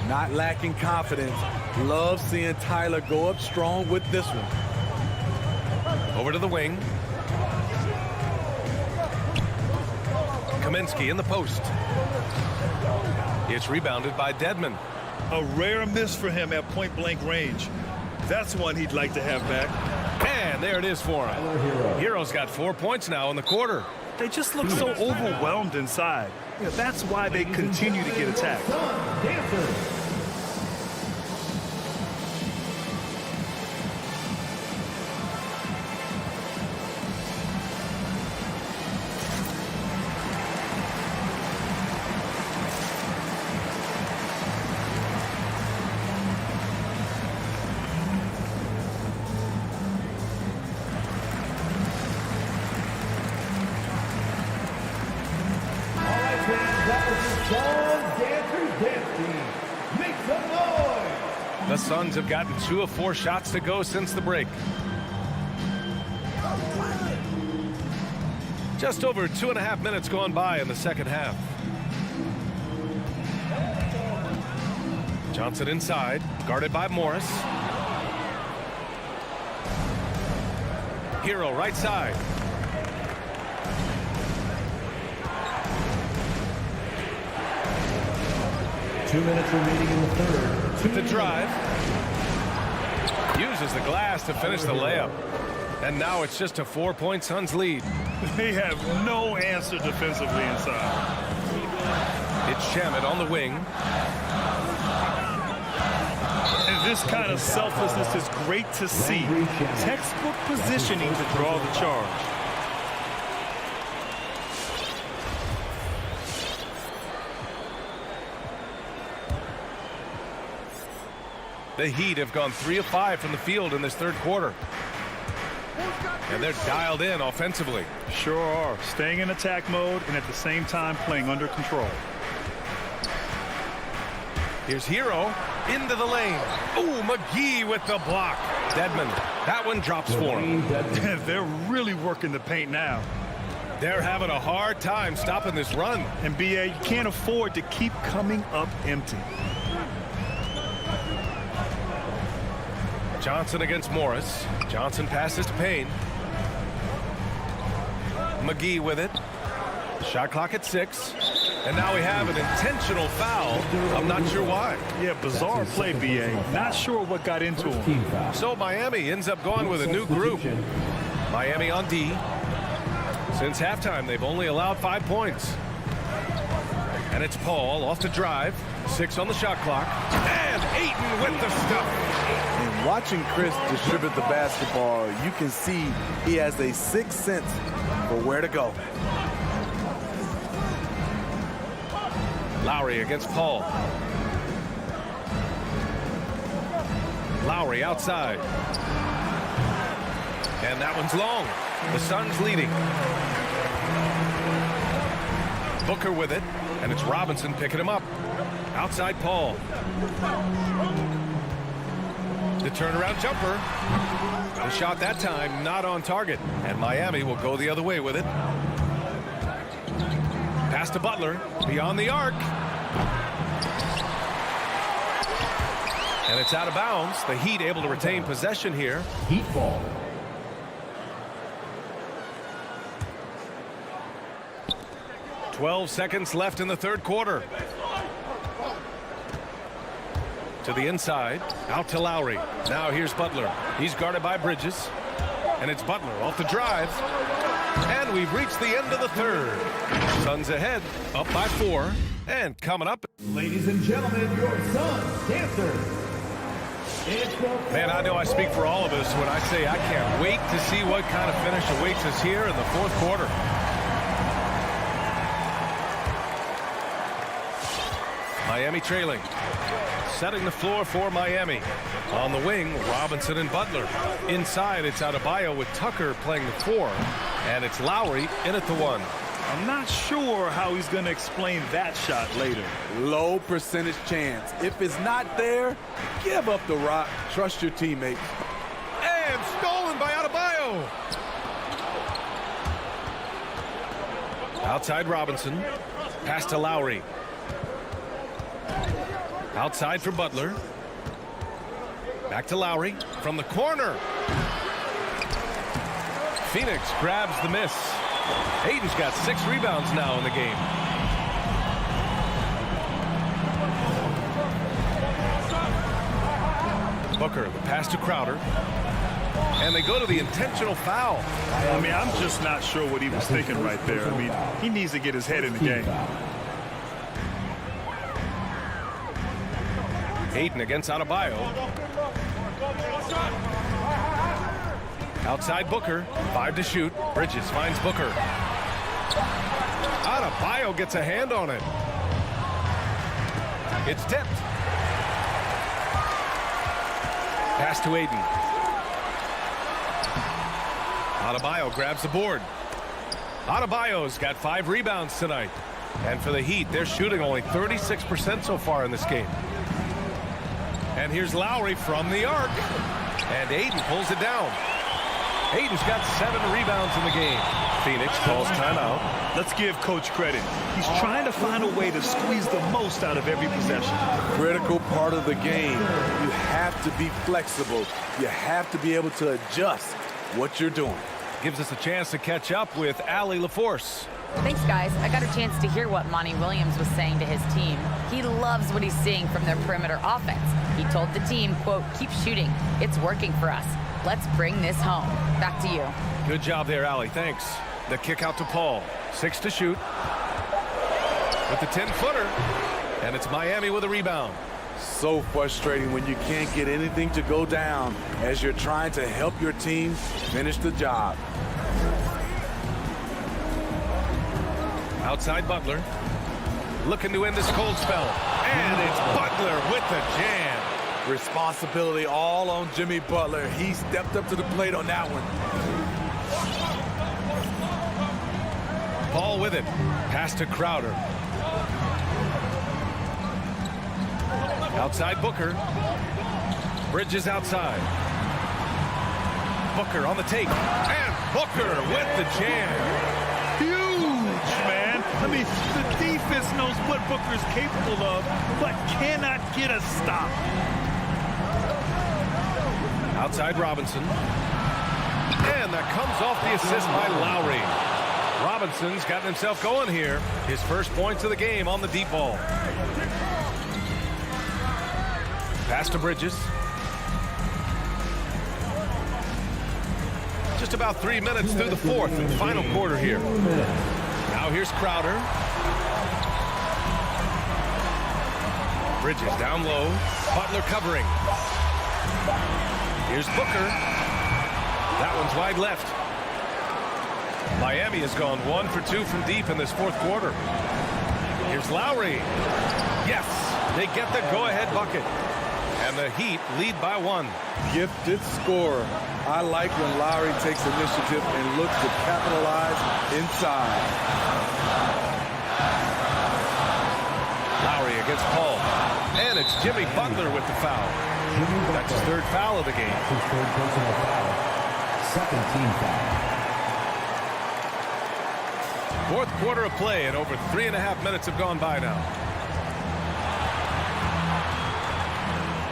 Not lacking confidence. Love seeing Tyler go up strong with this one. Over to the wing. Kaminsky in the post. It's rebounded by Dedmon. A rare miss for him at point-blank range. That's one he'd like to have back. And there it is for him. Hero's got 4 points now in the quarter. They just look so overwhelmed inside. That's why they continue to get attacked. The Suns have gotten 2 of 4 shots to go since the break. Just over 2.5 minutes gone by in the second half. Johnson inside, guarded by Morris. Hero right side. Two minutes remaining in the third. With the drive. Uses the glass to finish the layup. And now it's just a 4-point Suns lead. They have no answer defensively inside. It's Shamet on the wing. And this kind of selflessness is great to see. Textbook positioning to draw the charge. The Heat have gone 3 of 5 from the field in this third quarter. And they're dialed in offensively. Sure are. Staying in attack mode and at the same time playing under control. Here's Hero into the lane. Ooh, McGee with the block. Dedmon, that one drops for him. They're really working the paint now. They're having a hard time stopping this run. And BA, you can't afford to keep coming up empty. Johnson against Morris. Johnson passes to Payne. McGee with it. Shot clock at 6. And now we have an intentional foul. I'm not sure why. Yeah, bizarre play, BA. Not sure what got into him. So Miami ends up going with a new group. Miami on D. Since halftime, they've only allowed 5 points. And it's Paul off the drive. 6 on the shot clock. And Ayton with the stuff. And watching Chris distribute the basketball, you can see he has a sixth sense for where to go. Lowry against Paul. Lowry outside. And that one's long. The Suns leading. Booker with it. And it's Robinson picking him up. Outside Paul. The turnaround jumper. The shot that time not on target. And Miami will go the other way with it. Pass to Butler. Beyond the arc. And it's out of bounds. The Heat able to retain possession here. Heat ball. .12 seconds left in the third quarter. To the inside. Out to Lowry. Now here's Butler. He's guarded by Bridges. And it's Butler off the drive. And we've reached the end of the third. Suns ahead, up by 4. And coming up. Ladies and gentlemen, your Suns dancers. Man, I know I speak for all of us when I say I can't wait to see what kind of finish awaits us here in the fourth quarter. Miami trailing. Setting the floor for Miami. On the wing, Robinson and Butler. Inside, it's Adebayo with Tucker playing the 4. And it's Lowry in at the 1. I'm not sure how he's going to explain that shot later. Low percentage chance. If it's not there, give up the rock. Trust your teammates. And stolen by Adebayo. Outside Robinson. Pass to Lowry. Outside for Butler. Back to Lowry from the corner. Phoenix grabs the miss. Aiden's got 6 rebounds now in the game. Booker, the pass to Crowder. And they go to the intentional foul. I mean, I'm just not sure what he was thinking right there. I mean, he needs to get his head in the game. Aiden against Adebayo. Outside Booker. 5 to shoot. Bridges finds Booker. Adebayo gets a hand on it. It's tipped. Pass to Aiden. Adebayo grabs the board. Adebayo's got 5 rebounds tonight. And for the Heat, they're shooting only 36% so far in this game. And here's Lowry from the arc. And Aiden pulls it down. Aiden's got 7 rebounds in the game. Phoenix calls timeout. Let's give Coach credit. He's trying to find a way to squeeze the most out of every possession. Critical part of the game. You have to be flexible. You have to be able to adjust what you're doing. Gives us a chance to catch up with Allie LaForce. Thanks, guys. I got a chance to hear what Monty Williams was saying to his team. He loves what he's seeing from their perimeter offense. He told the team, quote, "Keep shooting. It's working for us. Let's bring this home." Back to you. Good job there, Allie. Thanks. The kick out to Paul. 6 to shoot. With the 10-footer. And it's Miami with a rebound. So frustrating when you can't get anything to go down as you're trying to help your team finish the job. Outside Butler. Looking to end this cold spell. And it's Butler with the jam. Responsibility all on Jimmy Butler. He stepped up to the plate on that one. Paul with it. Pass to Crowder. Outside Booker. Bridges outside. Booker on the take. And Booker with the jam. Huge, man. I mean, the defense knows what Booker's capable of, but cannot get a stop. Outside Robinson. And that comes off the assist by Lowry. Robinson's gotten himself going here. His first points of the game on the deep ball. Pass to Bridges. Just about 3 minutes through the fourth and final quarter here. Now here's Crowder. Bridges down low. Butler covering. Here's Booker. That one's wide left. Miami has gone 1 for 2 from deep in this fourth quarter. Here's Lowry. Yes, they get the go-ahead bucket. And the Heat lead by 1. Gifted scorer. I like when Lowry takes initiative and looks to capitalize inside. Lowry against Paul. And it's Jimmy Butler with the foul. That's his 3rd foul of the game. His 3rd personal foul. 2nd team foul. Fourth quarter of play, and over 3.5 minutes have gone by now.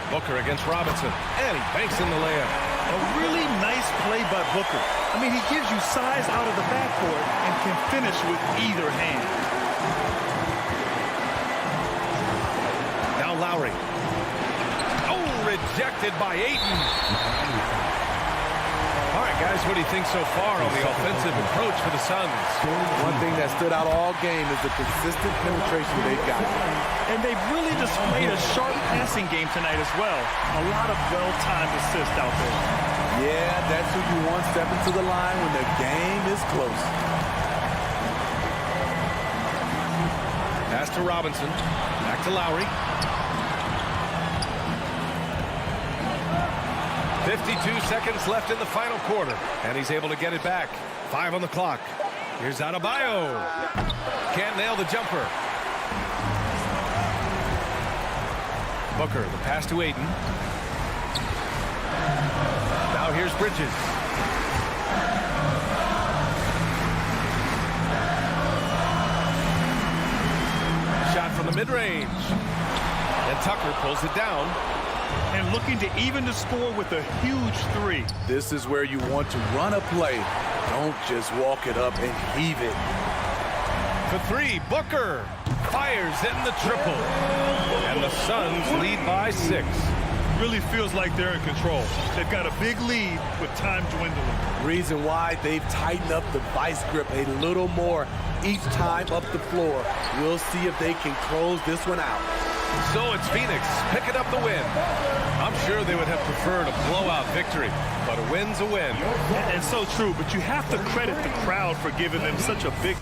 Booker against Robinson, and he banks in the layup. A really nice play by Booker. I mean, he gives you size out of the backcourt and can finish with either hand. Now Lowry. Oh, rejected by Ayton. All right, Guys, what do you think so far on the offensive approach for the Suns? One thing that stood out all game is the consistent penetration they've got. And they've really displayed a sharp passing game tonight as well. A lot of well-timed assists out there. Yeah, that's who you want stepping to the line when the game is close. Pass to Robinson. Back to Lowry. 52 seconds left in the final quarter. And he's able to get it back. 5 on the clock. Here's Adebayo. Can't nail the jumper. Booker, the pass to Aiden. Now here's Bridges. Shot from the mid-range. And Tucker pulls it down. And looking to even the score with a huge three. This is where you want to run a play. Don't just walk it up and heave it. For 3, Booker fires in the triple. And the Suns lead by 6. Really feels like they're in control. They've got a big lead with time dwindling. Reason why they've tightened up the vice grip a little more each time up the floor. We'll see if they can close this one out. So it's Phoenix picking up the win. I'm sure they would have preferred a blowout victory, but a win's a win. And so true, but you have to credit the crowd for giving them such a big...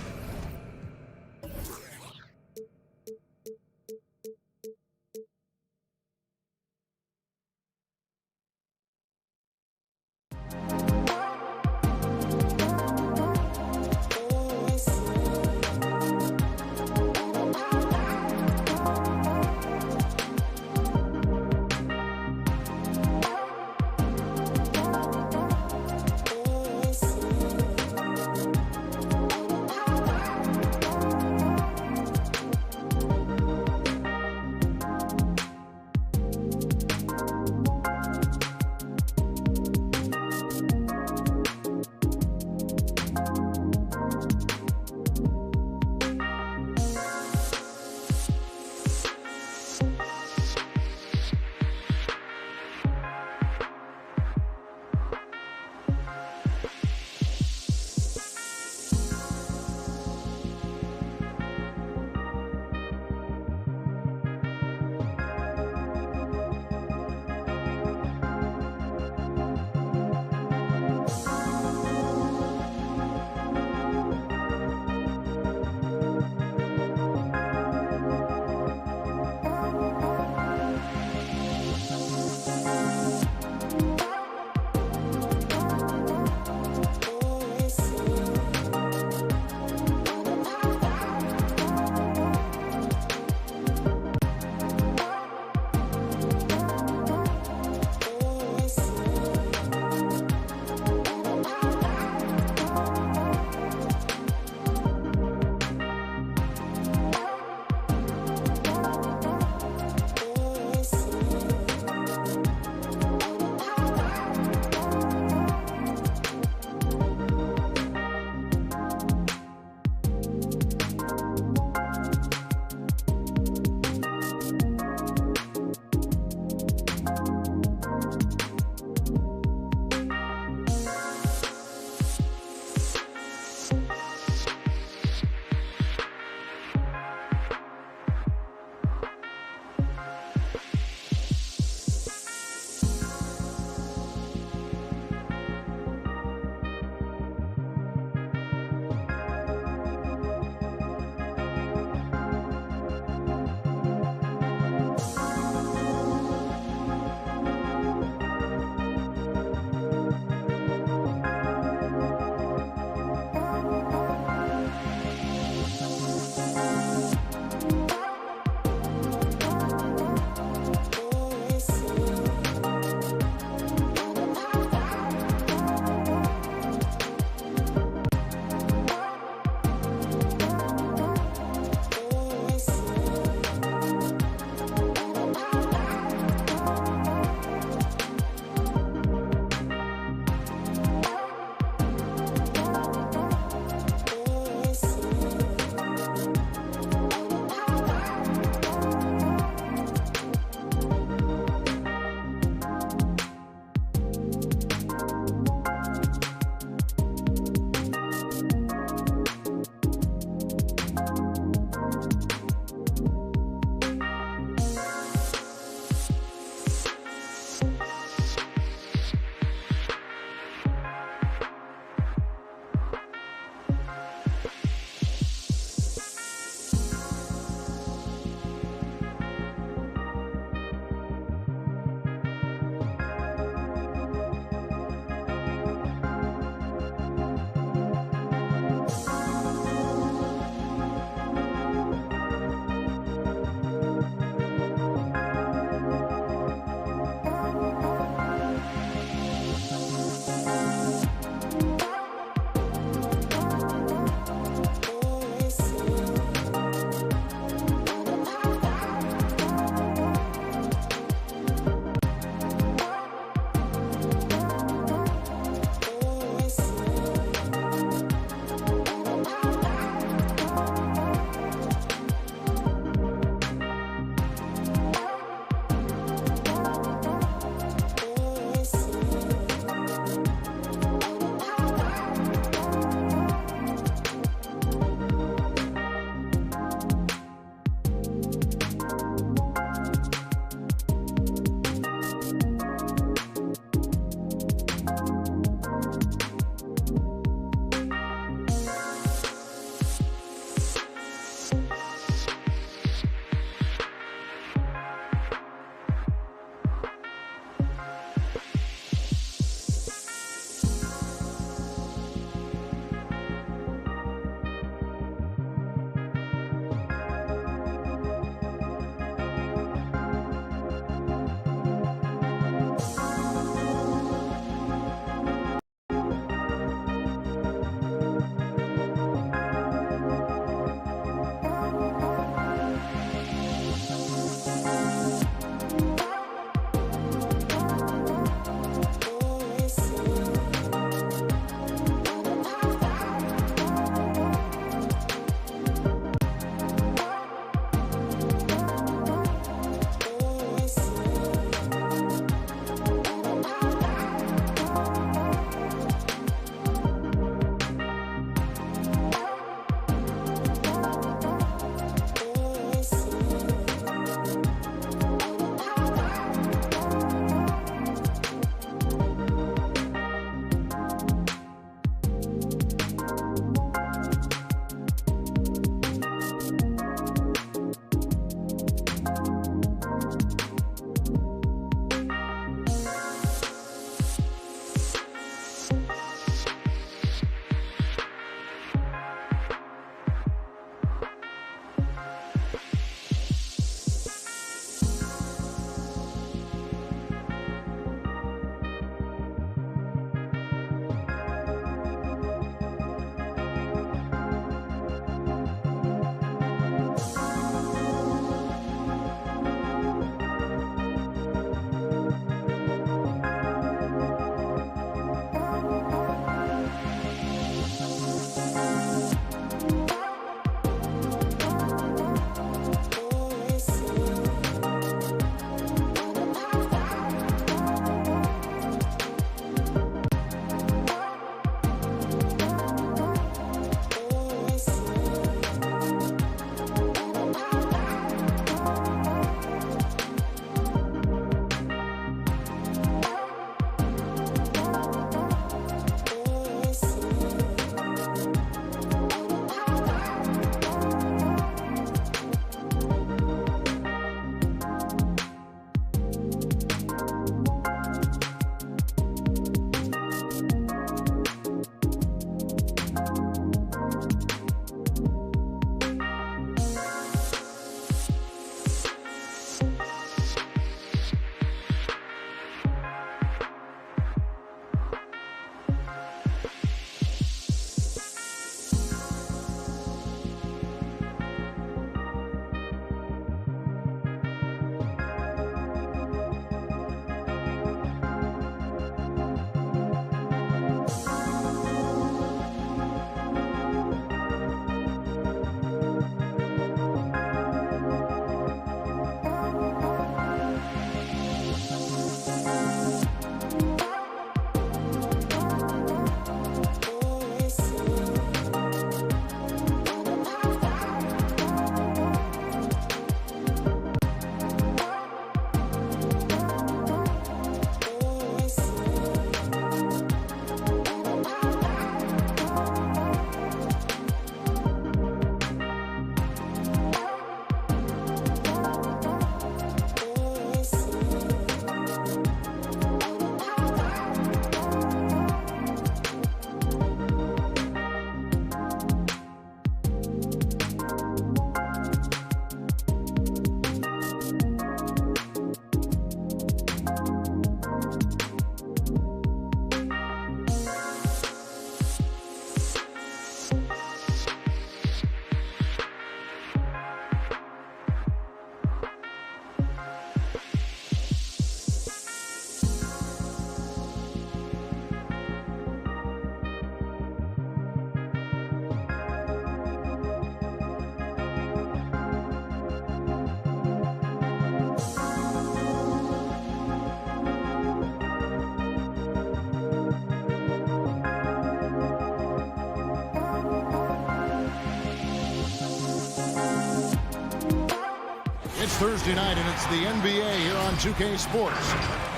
It's Thursday night, and it's the NBA here on 2K Sports.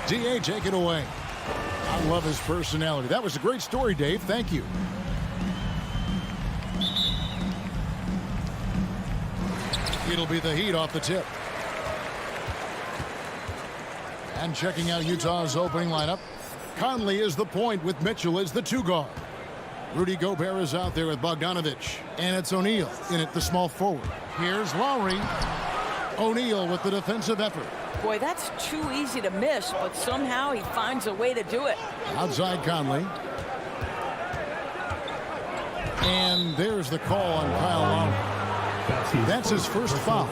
DA, take it away. I love his personality. That was a great story, Dave. Thank you. It'll be the Heat off the tip. And checking out Utah's opening lineup, Conley is the point with Mitchell as the 2 guard. Rudy Gobert is out there with Bogdanovic. And it's O'Neal in at the small forward. Here's Lowry. O'Neal with the defensive effort. Boy, that's too easy to miss, but somehow he finds a way to do it. Outside Conley. And there's the call on Kyle Lowry. That's his first foul.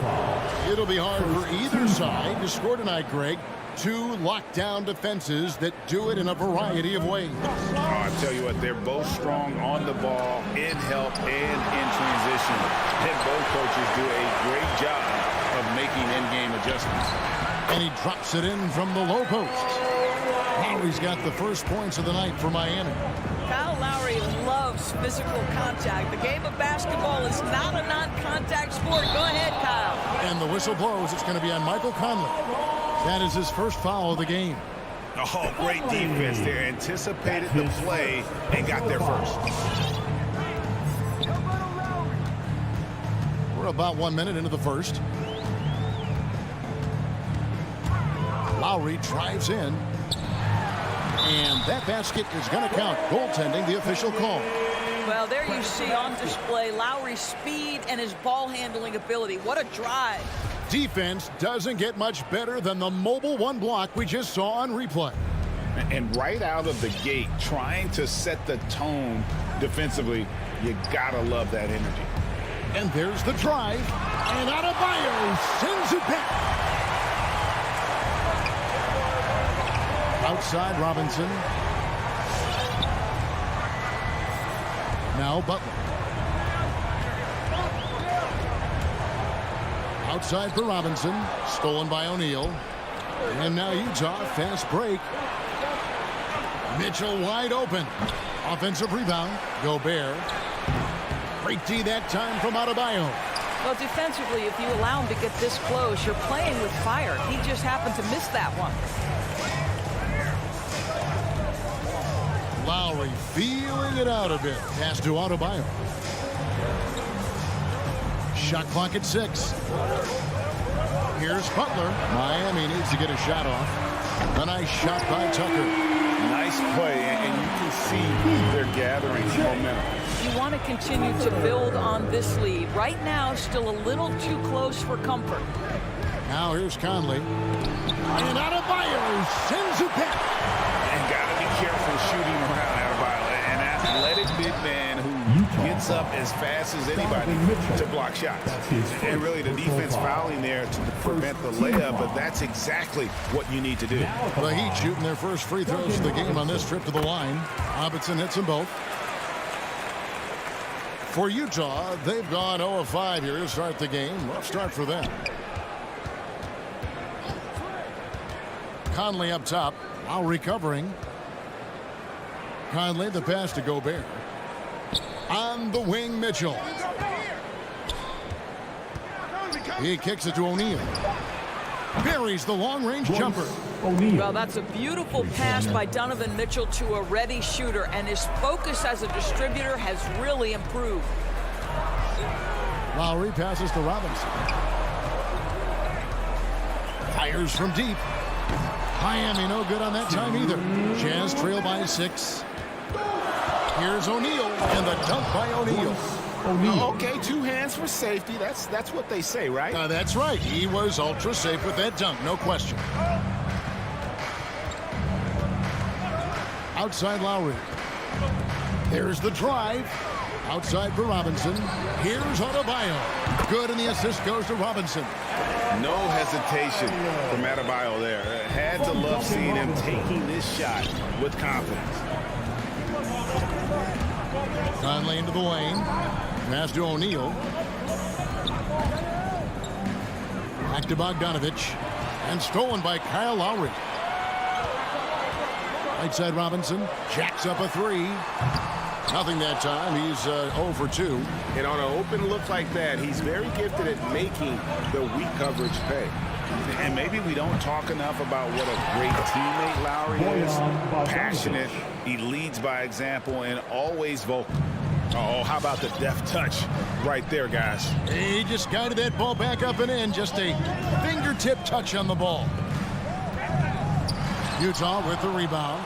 It'll be hard for either side to score tonight, Greg. 2 lockdown defenses that do it in a variety of ways. Oh, I tell you what, they're both strong on the ball, in help, and in transition. And both coaches do a great job of making in-game adjustments. And he drops it in from the low post. Lowry's got the first points of the night for Miami. Kyle Lowry loves physical contact. The game of basketball is not a non-contact sport. Go ahead, Kyle. And the whistle blows. It's going to be on Michael Conley. That is his first foul of the game. Oh, great defense there. Anticipated the play and got there first. We're about 1 minute into the first. Lowry drives in. And that basket is going to count. Goaltending, the official call. Well, there you see on display Lowry's speed and his ball handling ability. What a drive. Defense doesn't get much better than the mobile 1 block we just saw on replay. And right out of the gate, trying to set the tone defensively, you gotta love that energy. And there's the drive. And Adebayo sends it back. Outside Robinson. Now Butler. Outside for Robinson. Stolen by O'Neal. And now Utah, fast break. Mitchell wide open. Offensive rebound. Gobert. Great D that time from Adebayo. Well, defensively, if you allow him to get this close, you're playing with fire. He just happened to miss that one. Lowry feeling it out a bit. Pass to Adebayo. Shot clock at 6. Here's Butler. Miami needs to get a shot off. A nice shot by Tucker. Nice play, and you can see they're gathering momentum. You want to continue to build on this lead. Right now, still a little too close for comfort. Now here's Conley. And Adebayo sends it back. And got to be careful shooting around Adebayo. An athletic big man who gets up as fast as anybody to block shots. And really the defense fouling there to prevent the layup, but that's exactly what you need to do. The Heat shooting their first free throws of the game on this trip to the line. Robinson hits them both. For Utah, they've gone 0 of 5 here to start the game. Rough start for them. Conley up top. Now recovering. Conley, the pass to Gobert. On the wing, Mitchell. He kicks it to O'Neal. Buries the long-range jumper. Well, that's a beautiful pass by Donovan Mitchell to a ready shooter, and his focus as a distributor has really improved. Lowry passes to Robinson. Fires from deep. Miami no good on that time either. Jazz trail by 6. Here's O'Neal, and the dunk by O'Neal. Okay, 2 hands for safety. That's what they say, right? That's right. He was ultra safe with that dunk, no question. Outside Lowry. There's the drive. Outside for Robinson. Here's Adebayo. Good, and the assist goes to Robinson. No hesitation from Adebayo there. Had to love seeing him taking this shot with confidence. Conley into the lane. Pass to O'Neal. Back to Bogdanovic. And stolen by Kyle Lowry. Right side Robinson. Jacks up a 3. Nothing that time. He's 0 for 2. And on an open look like that, he's very gifted at making the weak coverage pay. And maybe we don't talk enough about what a great teammate Lowry is. Passionate, he leads by example, and always vocal. Oh, how about the deft touch right there, guys? He just guided that ball back up and in. Just a fingertip touch on the ball. Utah with the rebound.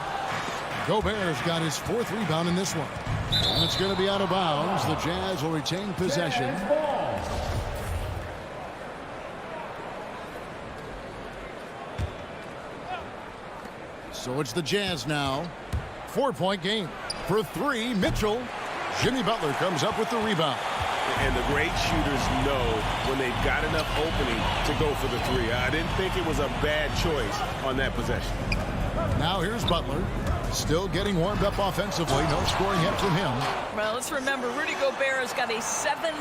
Gobert's got his 4th rebound in this one. And it's going to be out of bounds. The Jazz will retain possession. So it's the Jazz now. 4-point game. For 3, Mitchell. Jimmy Butler comes up with the rebound. And the great shooters know when they've got enough opening to go for the 3. I didn't think it was a bad choice on that possession. Now here's Butler. Still getting warmed up offensively. No scoring hit from him. Well, let's remember, Rudy Gobert has got a 7'9"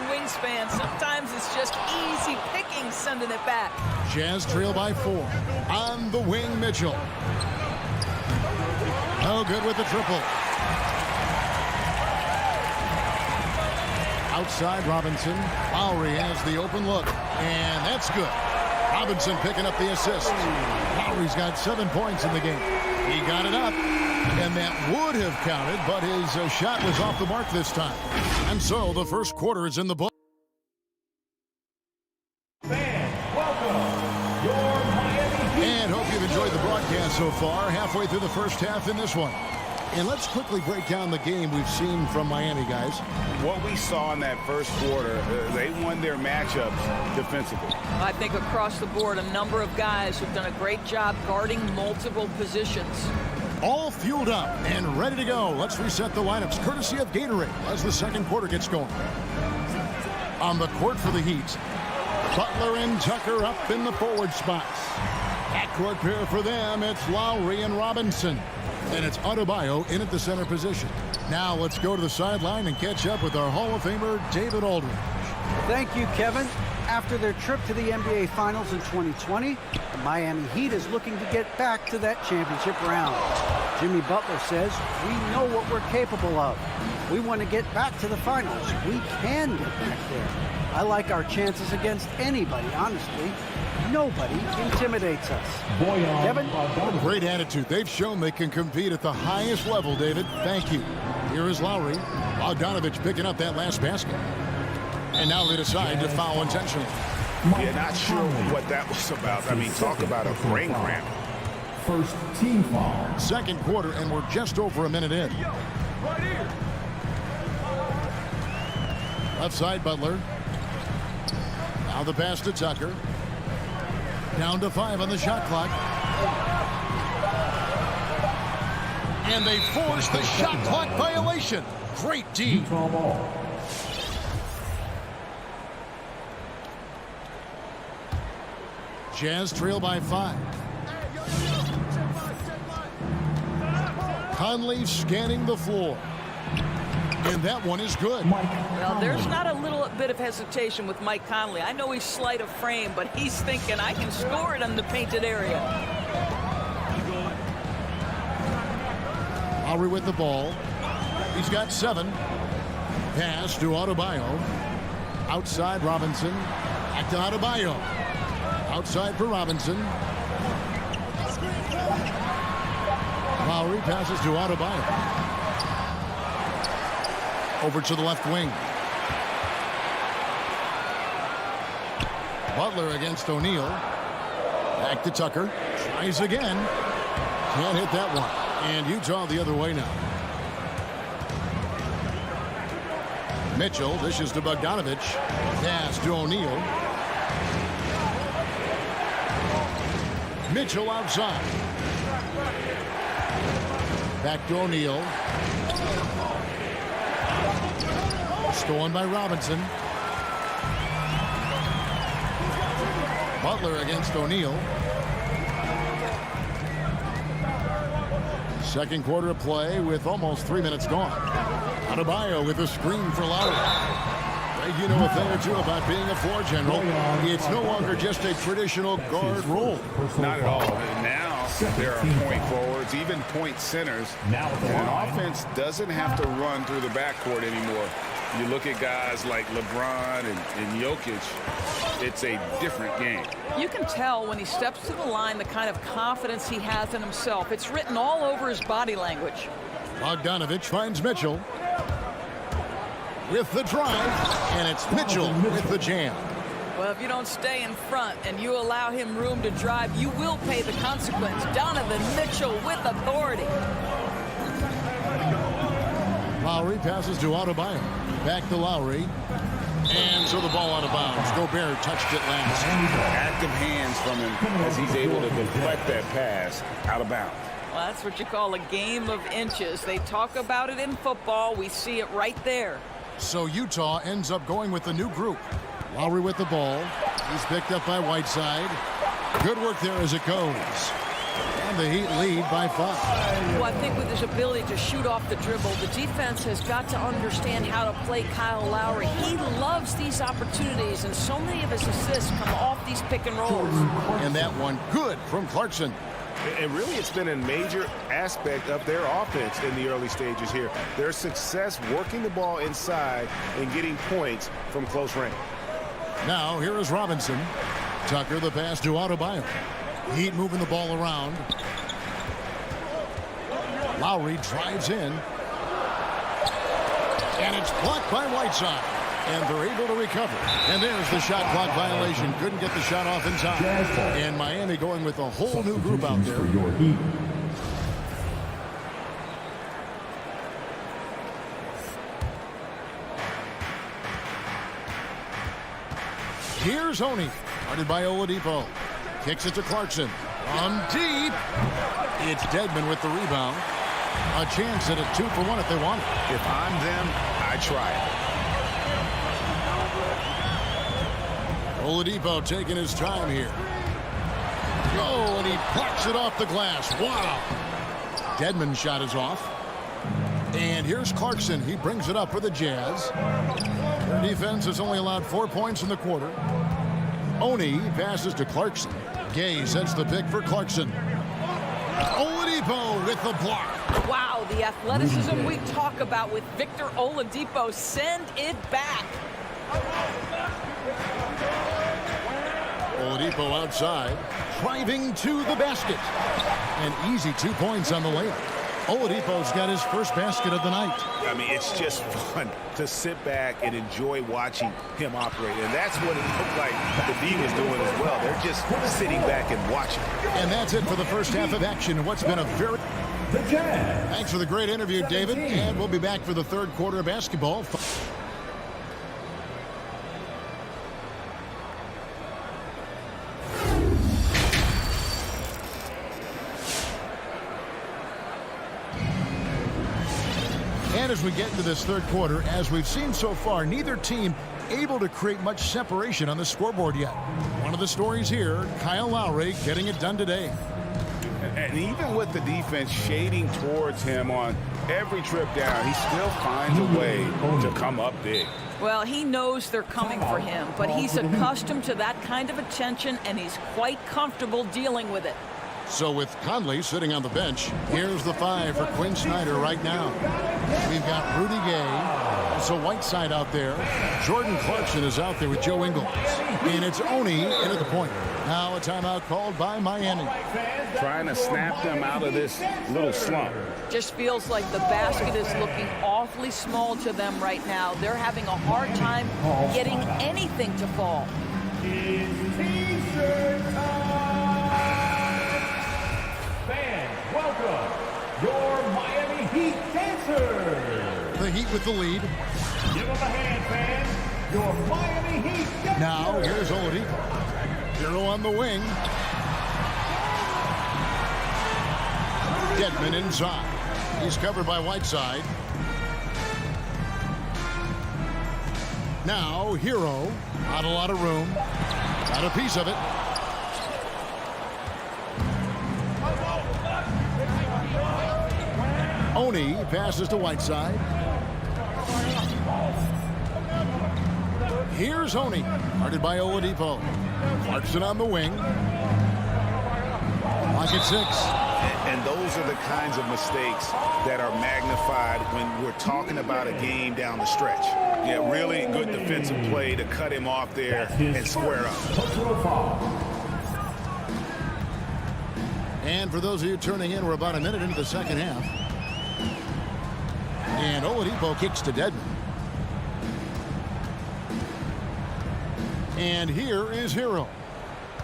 wingspan. Sometimes it's just easy picking sending it back. Jazz trail by 4. On the wing, Mitchell. No good with the triple. Outside Robinson. Lowry has the open look. And that's good. Robinson picking up the assist. Lowry's got 7 points in the game. He got it up. And that would have counted, but his shot was off the mark this time. And so the first quarter is in the book. And hope you've enjoyed the broadcast so far. Halfway through the first half in this one. And let's quickly break down the game we've seen from Miami, guys. What we saw in that first quarter, they won their matchups defensively. I think across the board, a number of guys have done a great job guarding multiple positions. All fueled up and ready to go. Let's reset the lineups, courtesy of Gatorade, as the second quarter gets going. On the court for the Heat, Butler and Tucker up in the forward spots. Backcourt pair for them, it's Lowry and Robinson. And it's Adebayo in at the center position. Now let's go to the sideline and catch up with our Hall of Famer, David Aldridge. Thank you, Kevin. After their trip to the NBA Finals in 2020, the Miami Heat is looking to get back to that championship round. Jimmy Butler says, we know what we're capable of. We want to get back to the finals. We can get back there. I like our chances against anybody, honestly. Nobody intimidates us. Kevin? Great attitude. They've shown they can compete at the highest level, David. Thank you. Here is Lowry. Bogdanovich picking up that last basket. And now they decide to foul intentionally. Yeah, not sure what that was about. I mean, talk about a brain cramp. First team foul. Second quarter, and we're just over a minute in. Left side, Butler. Now the pass to Tucker. Down to 5 on the shot clock. And they force the shot clock violation. Great D. Jazz trail by 5. Conley scanning the floor. And that one is good. Well, there's not a little bit of hesitation with Mike Conley. I know he's slight of frame, but he's thinking I can score it in the painted area. Lowry with the ball. He's got 7. Pass to Adebayo. Outside Robinson. Back to Adebayo. Outside for Robinson. Lowry passes to Adebayo. Over to the left wing. Butler against O'Neal. Back to Tucker. Tries again. Can't hit that one. And Utah the other way now. Mitchell dishes to Bogdanovich. Pass to O'Neal. Mitchell outside. Back to O'Neal. Stolen by Robinson. Butler against O'Neal. Second quarter of play with almost 3 minutes gone. Adebayo with a screen for Lowry. You know a thing or two about being a floor general. It's no longer just a traditional guard role. Not at all. Now there are point forwards, even point centers. And an offense doesn't have to run through the backcourt anymore. You look at guys like LeBron and Jokic, it's a different game. You can tell when he steps to the line the kind of confidence he has in himself. It's written all over his body language. Bogdanovich finds Mitchell with the drive, and it's Mitchell with the jam. Well, if you don't stay in front and you allow him room to drive, you will pay the consequence. Donovan Mitchell with authority. Lowry passes to Adebayo. Back to Lowry. And so the ball out of bounds. Gobert touched it last. Active hands from him as he's able to deflect that pass out of bounds. Well, that's what you call a game of inches. They talk about it in football. We see it right there. So Utah ends up going with the new group. Lowry with the ball. He's picked up by Whiteside. Good work there as it goes. And the Heat lead by 5. Well, I think with his ability to shoot off the dribble, the defense has got to understand how to play Kyle Lowry. He loves these opportunities, and so many of his assists come off these pick and rolls. And that one good from Clarkson. And really, it's been a major aspect of their offense in the early stages here. Their success working the ball inside and getting points from close range. Now, here is Robinson. Tucker the pass to Adebayo. Heat moving the ball around. Lowry drives in. And it's blocked by Whiteside. And they're able to recover. And there's the shot clock violation. Couldn't get the shot off in time. And Miami going with a whole new group out there. Here's Honey. Guarded by Oladipo. Kicks it to Clarkson. From deep. It's Dedmon with the rebound. A chance at a 2-for-1 if they want it. If I'm them, I try it. Oladipo taking his time here. Oh, and he plucks it off the glass. Wow. Dedmon's shot is off. And here's Clarkson. He brings it up for the Jazz. Their defense has only allowed 4 points in the quarter. Oni passes to Clarkson. Gay sets the pick for Clarkson. Oladipo with the block. Wow, the athleticism we talk about with Victor Oladipo. Send it back. Oladipo outside, driving to the basket. An easy 2 points on the layup. Oladipo's got his first basket of the night. I mean, it's just fun to sit back and enjoy watching him operate. And that's what it looked like the team is doing as well. They're just sitting back and watching. And that's it for the first half of action. What's been a very... Thanks for the great interview, David. And we'll be back for the third quarter of basketball. And as we get into this third quarter, as we've seen so far, neither team able to create much separation on the scoreboard yet. One of the stories here, Kyle Lowry getting it done today. And even with the defense shading towards him on every trip down, he still finds a way to come up big. Well, he knows they're coming for him, but he's accustomed to that kind of attention, and he's quite comfortable dealing with it. So with Conley sitting on the bench, here's the 5 for Quinn Snyder right now. We've got Rudy Gay, also Whiteside out there. Jordan Clarkson is out there with Joe Ingles. And it's Oni in at the point. Now a timeout called by Miami. Trying to snap them out of this little slump. Just feels like the basket is looking awfully small to them right now. They're having a hard time getting anything to fall. It's T-shirt time! Fans, welcome your Miami Heat dancers! The Heat with the lead. Give them a hand, fans! Your Miami Heat dancers! Now here's Oladipo. Hero on the wing. Dedmon inside. He's covered by Whiteside. Now Hero. Not a lot of room. Got a piece of it. Oni passes to Whiteside. Here's Oney, guarded by Oladipo. Clarkson on the wing. Lock at 6. And those are the kinds of mistakes that are magnified when we're talking about a game down the stretch. Yeah, really good defensive play to cut him off there and square up. And for those of you turning in, we're about a minute into the second half. And Oladipo kicks to Dedmon. And here is Hero.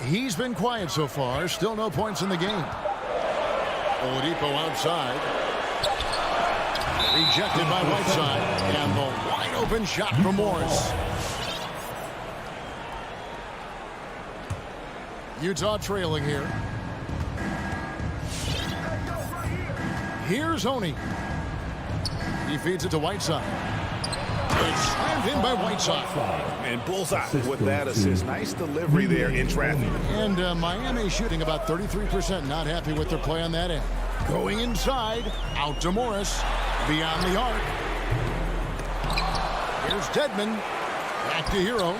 He's been quiet so far. Still no points in the game. Oladipo outside. Rejected by Whiteside. And the wide open shot from Morris. Utah trailing here. Here's Oney. He feeds it to Whiteside. It's slammed in by Whiteside. And bullseye with that assist. Nice delivery there in traffic. And Miami shooting about 33%. Not happy with their play on that end. Going inside. Out to Morris. Beyond the arc. Here's Dedmon. Back to Hero.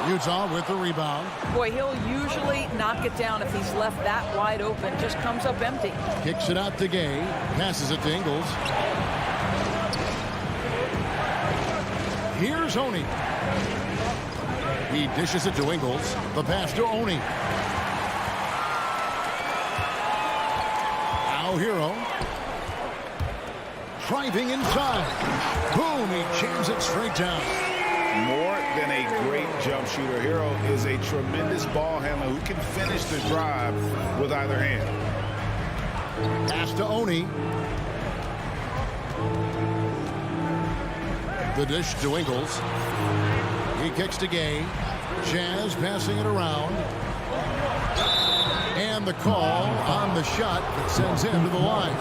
Utah with the rebound. Boy, he'll usually knock it down if he's left that wide open. Just comes up empty. Kicks it out to Gay. Passes it to Ingles. Here's Oney. He dishes it to Ingles. The pass to Oney. Now Hero. Driving inside. Boom, he jams it straight down. More than a great jump shooter, Hero is a tremendous ball handler who can finish the drive with either hand. Pass to Oney. The dish to Ingles. He kicks to Gay. Jazz passing it around. And the call on the shot that sends him to the line.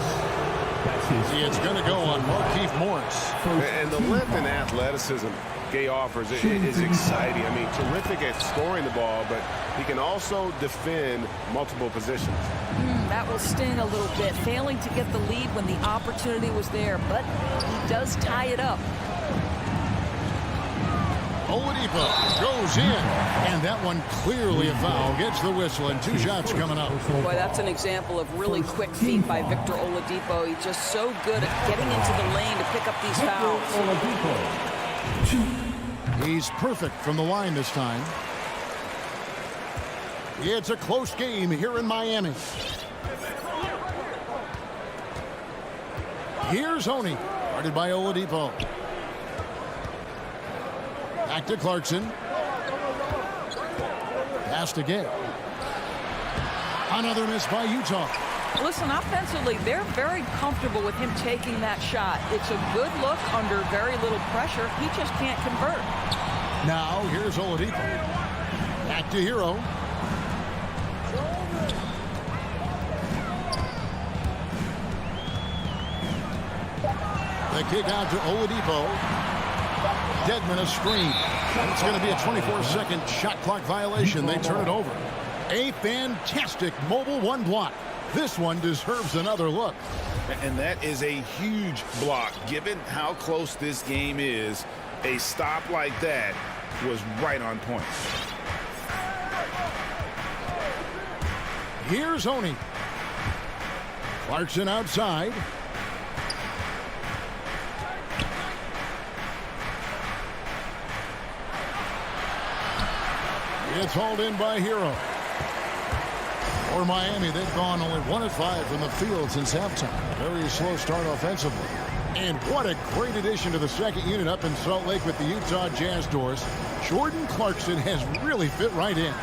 It's going to go on Markieff Morris. And the length and athleticism Gay offers is exciting. I mean, terrific at scoring the ball, but he can also defend multiple positions. That will sting a little bit. Failing to get the lead when the opportunity was there, but he does tie it up. Oladipo goes in, and that one clearly a foul. Gets the whistle, and 2 shots coming up. Boy, that's an example of really quick feet by Victor Oladipo. He's just so good at getting into the lane to pick up these fouls. He's perfect from the line this time. It's a close game here in Miami. Here's Oney, guarded by Oladipo. Back to Clarkson. Pass to Gay. Another miss by Utah. Listen, offensively, they're very comfortable with him taking that shot. It's a good look under very little pressure. He just can't convert. Now, here's Oladipo. Back to Hero. The kick out to Oladipo. Dedmon a screen. It's going to be a 24-second shot clock violation. They turn it over. A fantastic mobile one block. This one deserves another look. And that is a huge block. Given how close this game is, a stop like that was right on point. Here's Oney. Clarkson outside. It's hauled in by Hero. For Miami, they've gone only 1 of 5 from the field since halftime. Very slow start offensively. And what a great addition to the second unit up in Salt Lake with the Utah Jazz doors. Jordan Clarkson has really fit right in.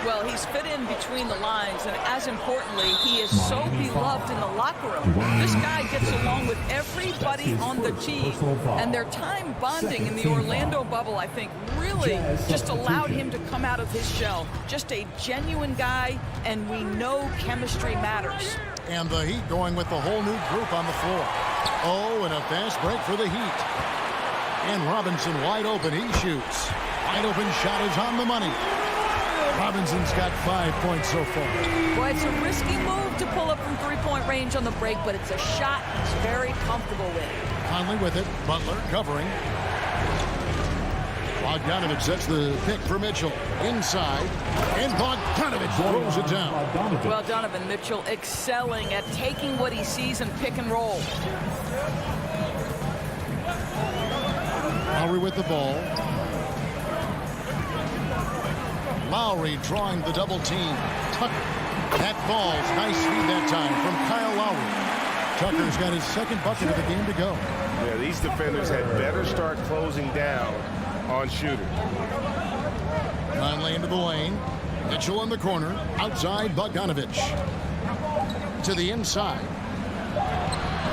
Well, he's fit in between the lines, and as importantly, he is so beloved in the locker room. This guy gets along with everybody on the team, and their time bonding in the Orlando bubble, I think, really just allowed him to come out of his shell. Just a genuine guy, and we know chemistry matters. And the Heat going with the whole new group on the floor. Oh, and a fast break for the Heat. And Robinson wide open, he shoots. Wide open shot is on the money. Robinson's got 5 points so far. Boy, it's a risky move to pull up from three-point range on the break, but it's a shot he's very comfortable with. Conley with it. Butler covering. Bogdanovich sets the pick for Mitchell. Inside. And Bogdanovich throws it down. Well, Donovan Mitchell excelling at taking what he sees and pick and roll. Lowry with the ball. Lowry drawing the double team. Tucker. That falls. Nice feed that time from Kyle Lowry. Tucker's got his second bucket of the game to go. Yeah, these defenders had better start closing down on shooters. Conley into the lane. Mitchell in the corner. Outside Bogdanovich. To the inside.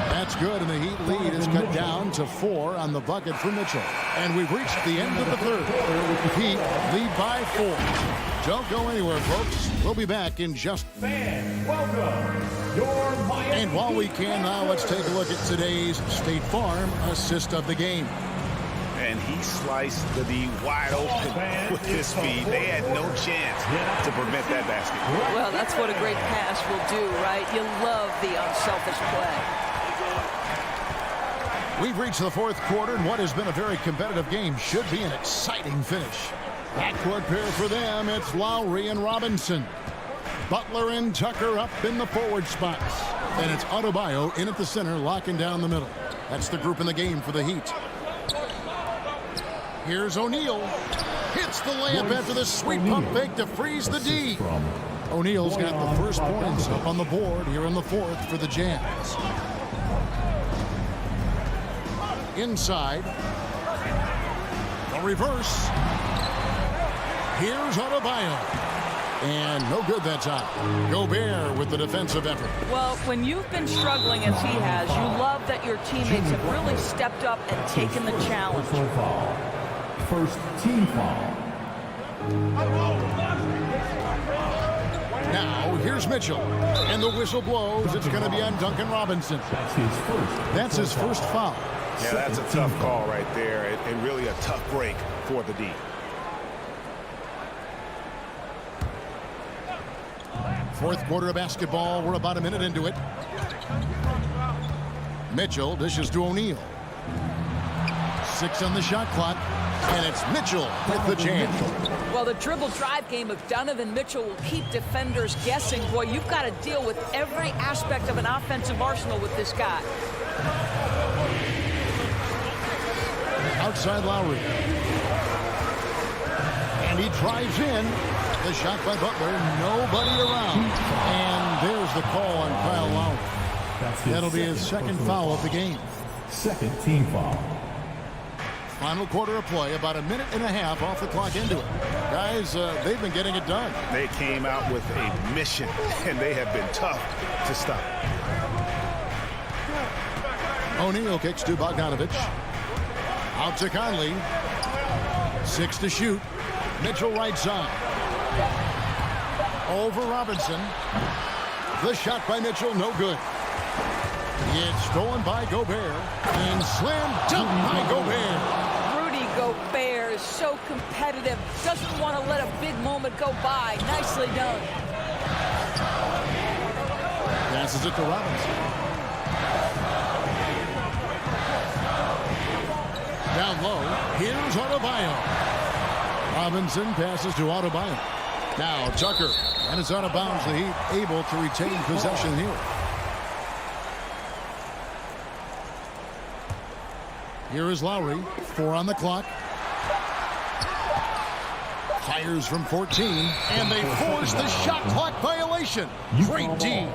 That's good, and the Heat lead is cut down to 4 on the bucket for Mitchell. And we've reached the end of the third. Heat lead by 4. Don't go anywhere, folks. We'll be back in just... And while we can now, let's take a look at today's State Farm assist of the game. And he sliced the D wide open with his speed. They had no chance to prevent that basket. Well, that's what a great pass will do, right? You love the unselfish play. We've reached the fourth quarter, and what has been a very competitive game should be an exciting finish. Backcourt pair for them, it's Lowry and Robinson. Butler and Tucker up in the forward spots. And it's Adebayo in at the center, locking down the middle. That's the group in the game for the Heat. Here's O'Neal. Hits the layup after the sweet pump fake to freeze the D. O'Neal's got the first points up on the board here in the fourth for the Jazz. Inside. The reverse. Here's Adebayo. And no good that time. Gobert with the defensive effort. Well, when you've been struggling as he has, you love that your teammates have really stepped up and taken the challenge. First team foul. Now, here's Mitchell. And the whistle blows. It's going to be on Duncan Robinson. That's his first foul. Yeah, that's a tough call right there, and really a tough break for the D. Fourth quarter of basketball. We're about a minute into it. Mitchell dishes to O'Neal. 6 on the shot clock. And it's Mitchell with the jam. Well, the dribble drive game of Donovan Mitchell will keep defenders guessing. Boy, you've got to deal with every aspect of an offensive arsenal with this guy. Outside Lowry. And he drives in. The shot by Butler. Nobody around. And there's the call on Kyle Lowry. That'll be his second foul of the game. Second team foul. Final quarter of play. About a minute and a half off the clock into it. Guys, they've been getting it done. They came out with a mission, and they have been tough to stop. O'Neal kicks to Bogdanovich. Out to Conley. 6 to shoot. Mitchell right side. Over Robinson. The shot by Mitchell, no good. It's stolen by Gobert. And slam dunk by Gobert. Rudy Gobert is so competitive. Doesn't want to let a big moment go by. Nicely done. Passes it to Robinson. Down low, here's Adebayo. Robinson passes to Adebayo. Now Tucker, and it's out of bounds. The Heat able to retain possession here. Here is Lowry, 4 on the clock. Fires from 14, and they force the shot clock violation. Great D.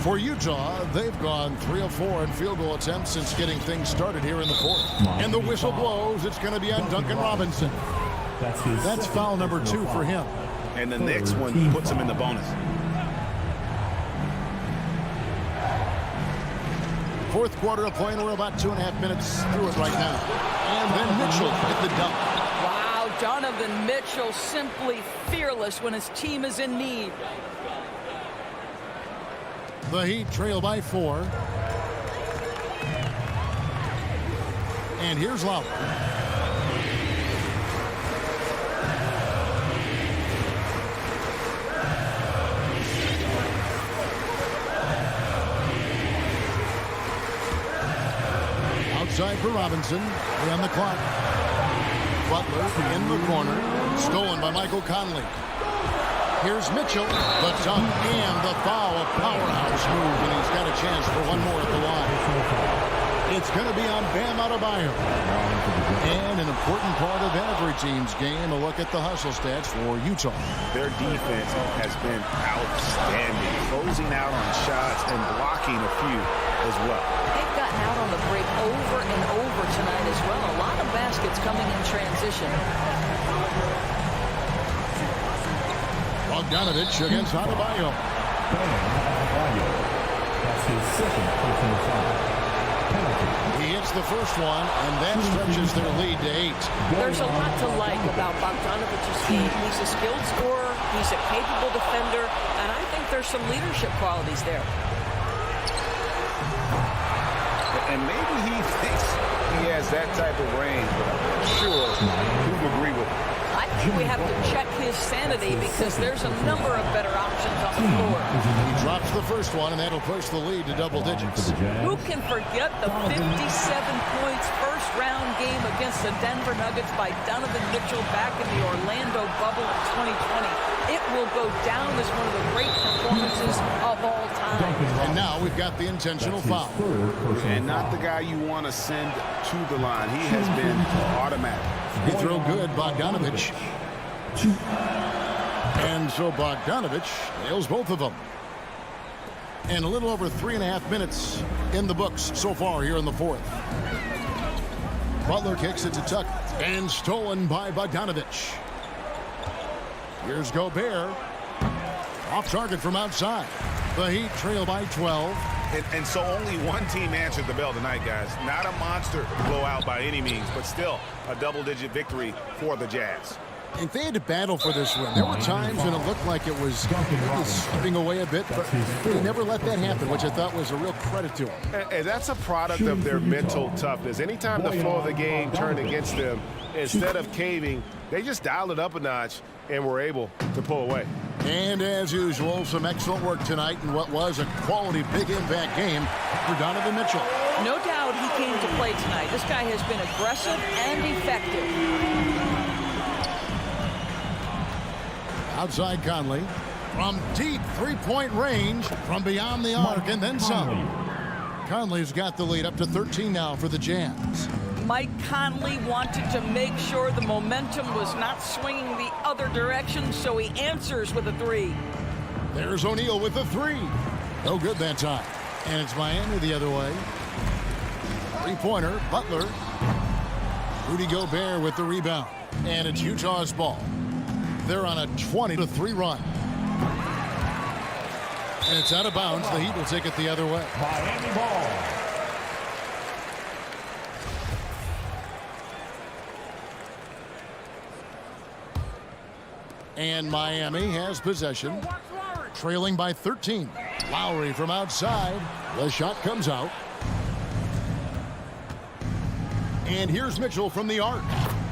For Utah, they've gone 3 of 4 in field goal attempts since getting things started here in the fourth. And the whistle blows. It's going to be on Duncan Robinson. That's foul number 2 for him. And the next one puts him in the bonus. Fourth quarter of play, and we're about 2.5 minutes through it right now. And then Mitchell with the dunk. Wow, Donovan Mitchell simply fearless when his team is in need. The Heat trail by 4. And here's Lowry. outside for Robinson. 3 on the clock. Butler in the corner. Stolen by Michael Conley. Here's Mitchell. The dunk and the foul. A powerhouse move, and he's got a chance for one more at the line. It's going to be on Bam Adebayo. And an important part of every team's game, a look at the hustle stats for Utah. Their defense has been outstanding, closing out on shots and blocking a few as well. They've gotten out on the break over and over tonight as well. A lot of baskets coming in transition. Bogdanovich against Adebayo. That's his second personal foul. He hits the first one, and that stretches their lead to 8. There's a lot to like about Bogdanovich's game. He's a skilled scorer, he's a capable defender, and I think there's some leadership qualities there. And maybe he thinks he has that type of range, but I'm sure you agree with him. I think we have to check his sanity because there's a number of better options on the floor. He drops the first one, and that'll push the lead to double digits. Who can forget the 57 points first round game against the Denver Nuggets by Donovan Mitchell back in the Orlando bubble in 2020? It will go down as one of the great performances of all time. And now we've got the intentional foul. And not the guy you want to send to the line. He has been automatic. Free throw good, Bogdanovich. And so Bogdanovich nails both of them. And a little over 3.5 minutes in the books so far here in the fourth. Butler kicks it to Tucker. And stolen by Bogdanovich. Here's Gobert. Off target from outside. The Heat trail by 12. And so only one team answered the bell tonight, guys. Not a monster blowout by any means, but still a double-digit victory for the Jazz. If they had to battle for this win, there were times when it looked like it was slipping away a bit, but they never let that happen, which I thought was a real credit to them. And that's a product of their mental toughness. Anytime the flow of the game turned against them, instead of caving, they just dialed it up a notch and were able to pull away. And as usual, some excellent work tonight in what was a quality big impact game for Donovan Mitchell. No doubt he came to play tonight. This guy has been aggressive and effective. Outside Conley. From deep three-point range, from beyond the arc, and then some. Conley's got the lead up to 13 now for the Jazz. Mike Conley wanted to make sure the momentum was not swinging the other direction, so he answers with a 3. There's O'Neal with the 3. No good that time. And it's Miami the other way. Three-pointer, Butler. Rudy Gobert with the rebound. And it's Utah's ball. They're on a 20-3 run. And it's out of bounds. The Heat will take it the other way. Miami ball. And Miami has possession, trailing by 13. Lowry from outside. The shot comes out. And here's Mitchell from the arc.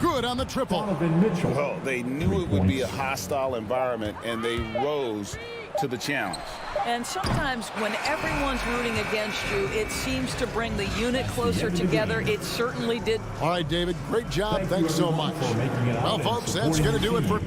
Good on the triple. Well, they knew it would be a hostile environment, and they rose to the challenge. And sometimes when everyone's rooting against you, it seems to bring the unit closer together. It certainly did. All right, David, great job. Thanks so much. Well, folks, that's going to do it for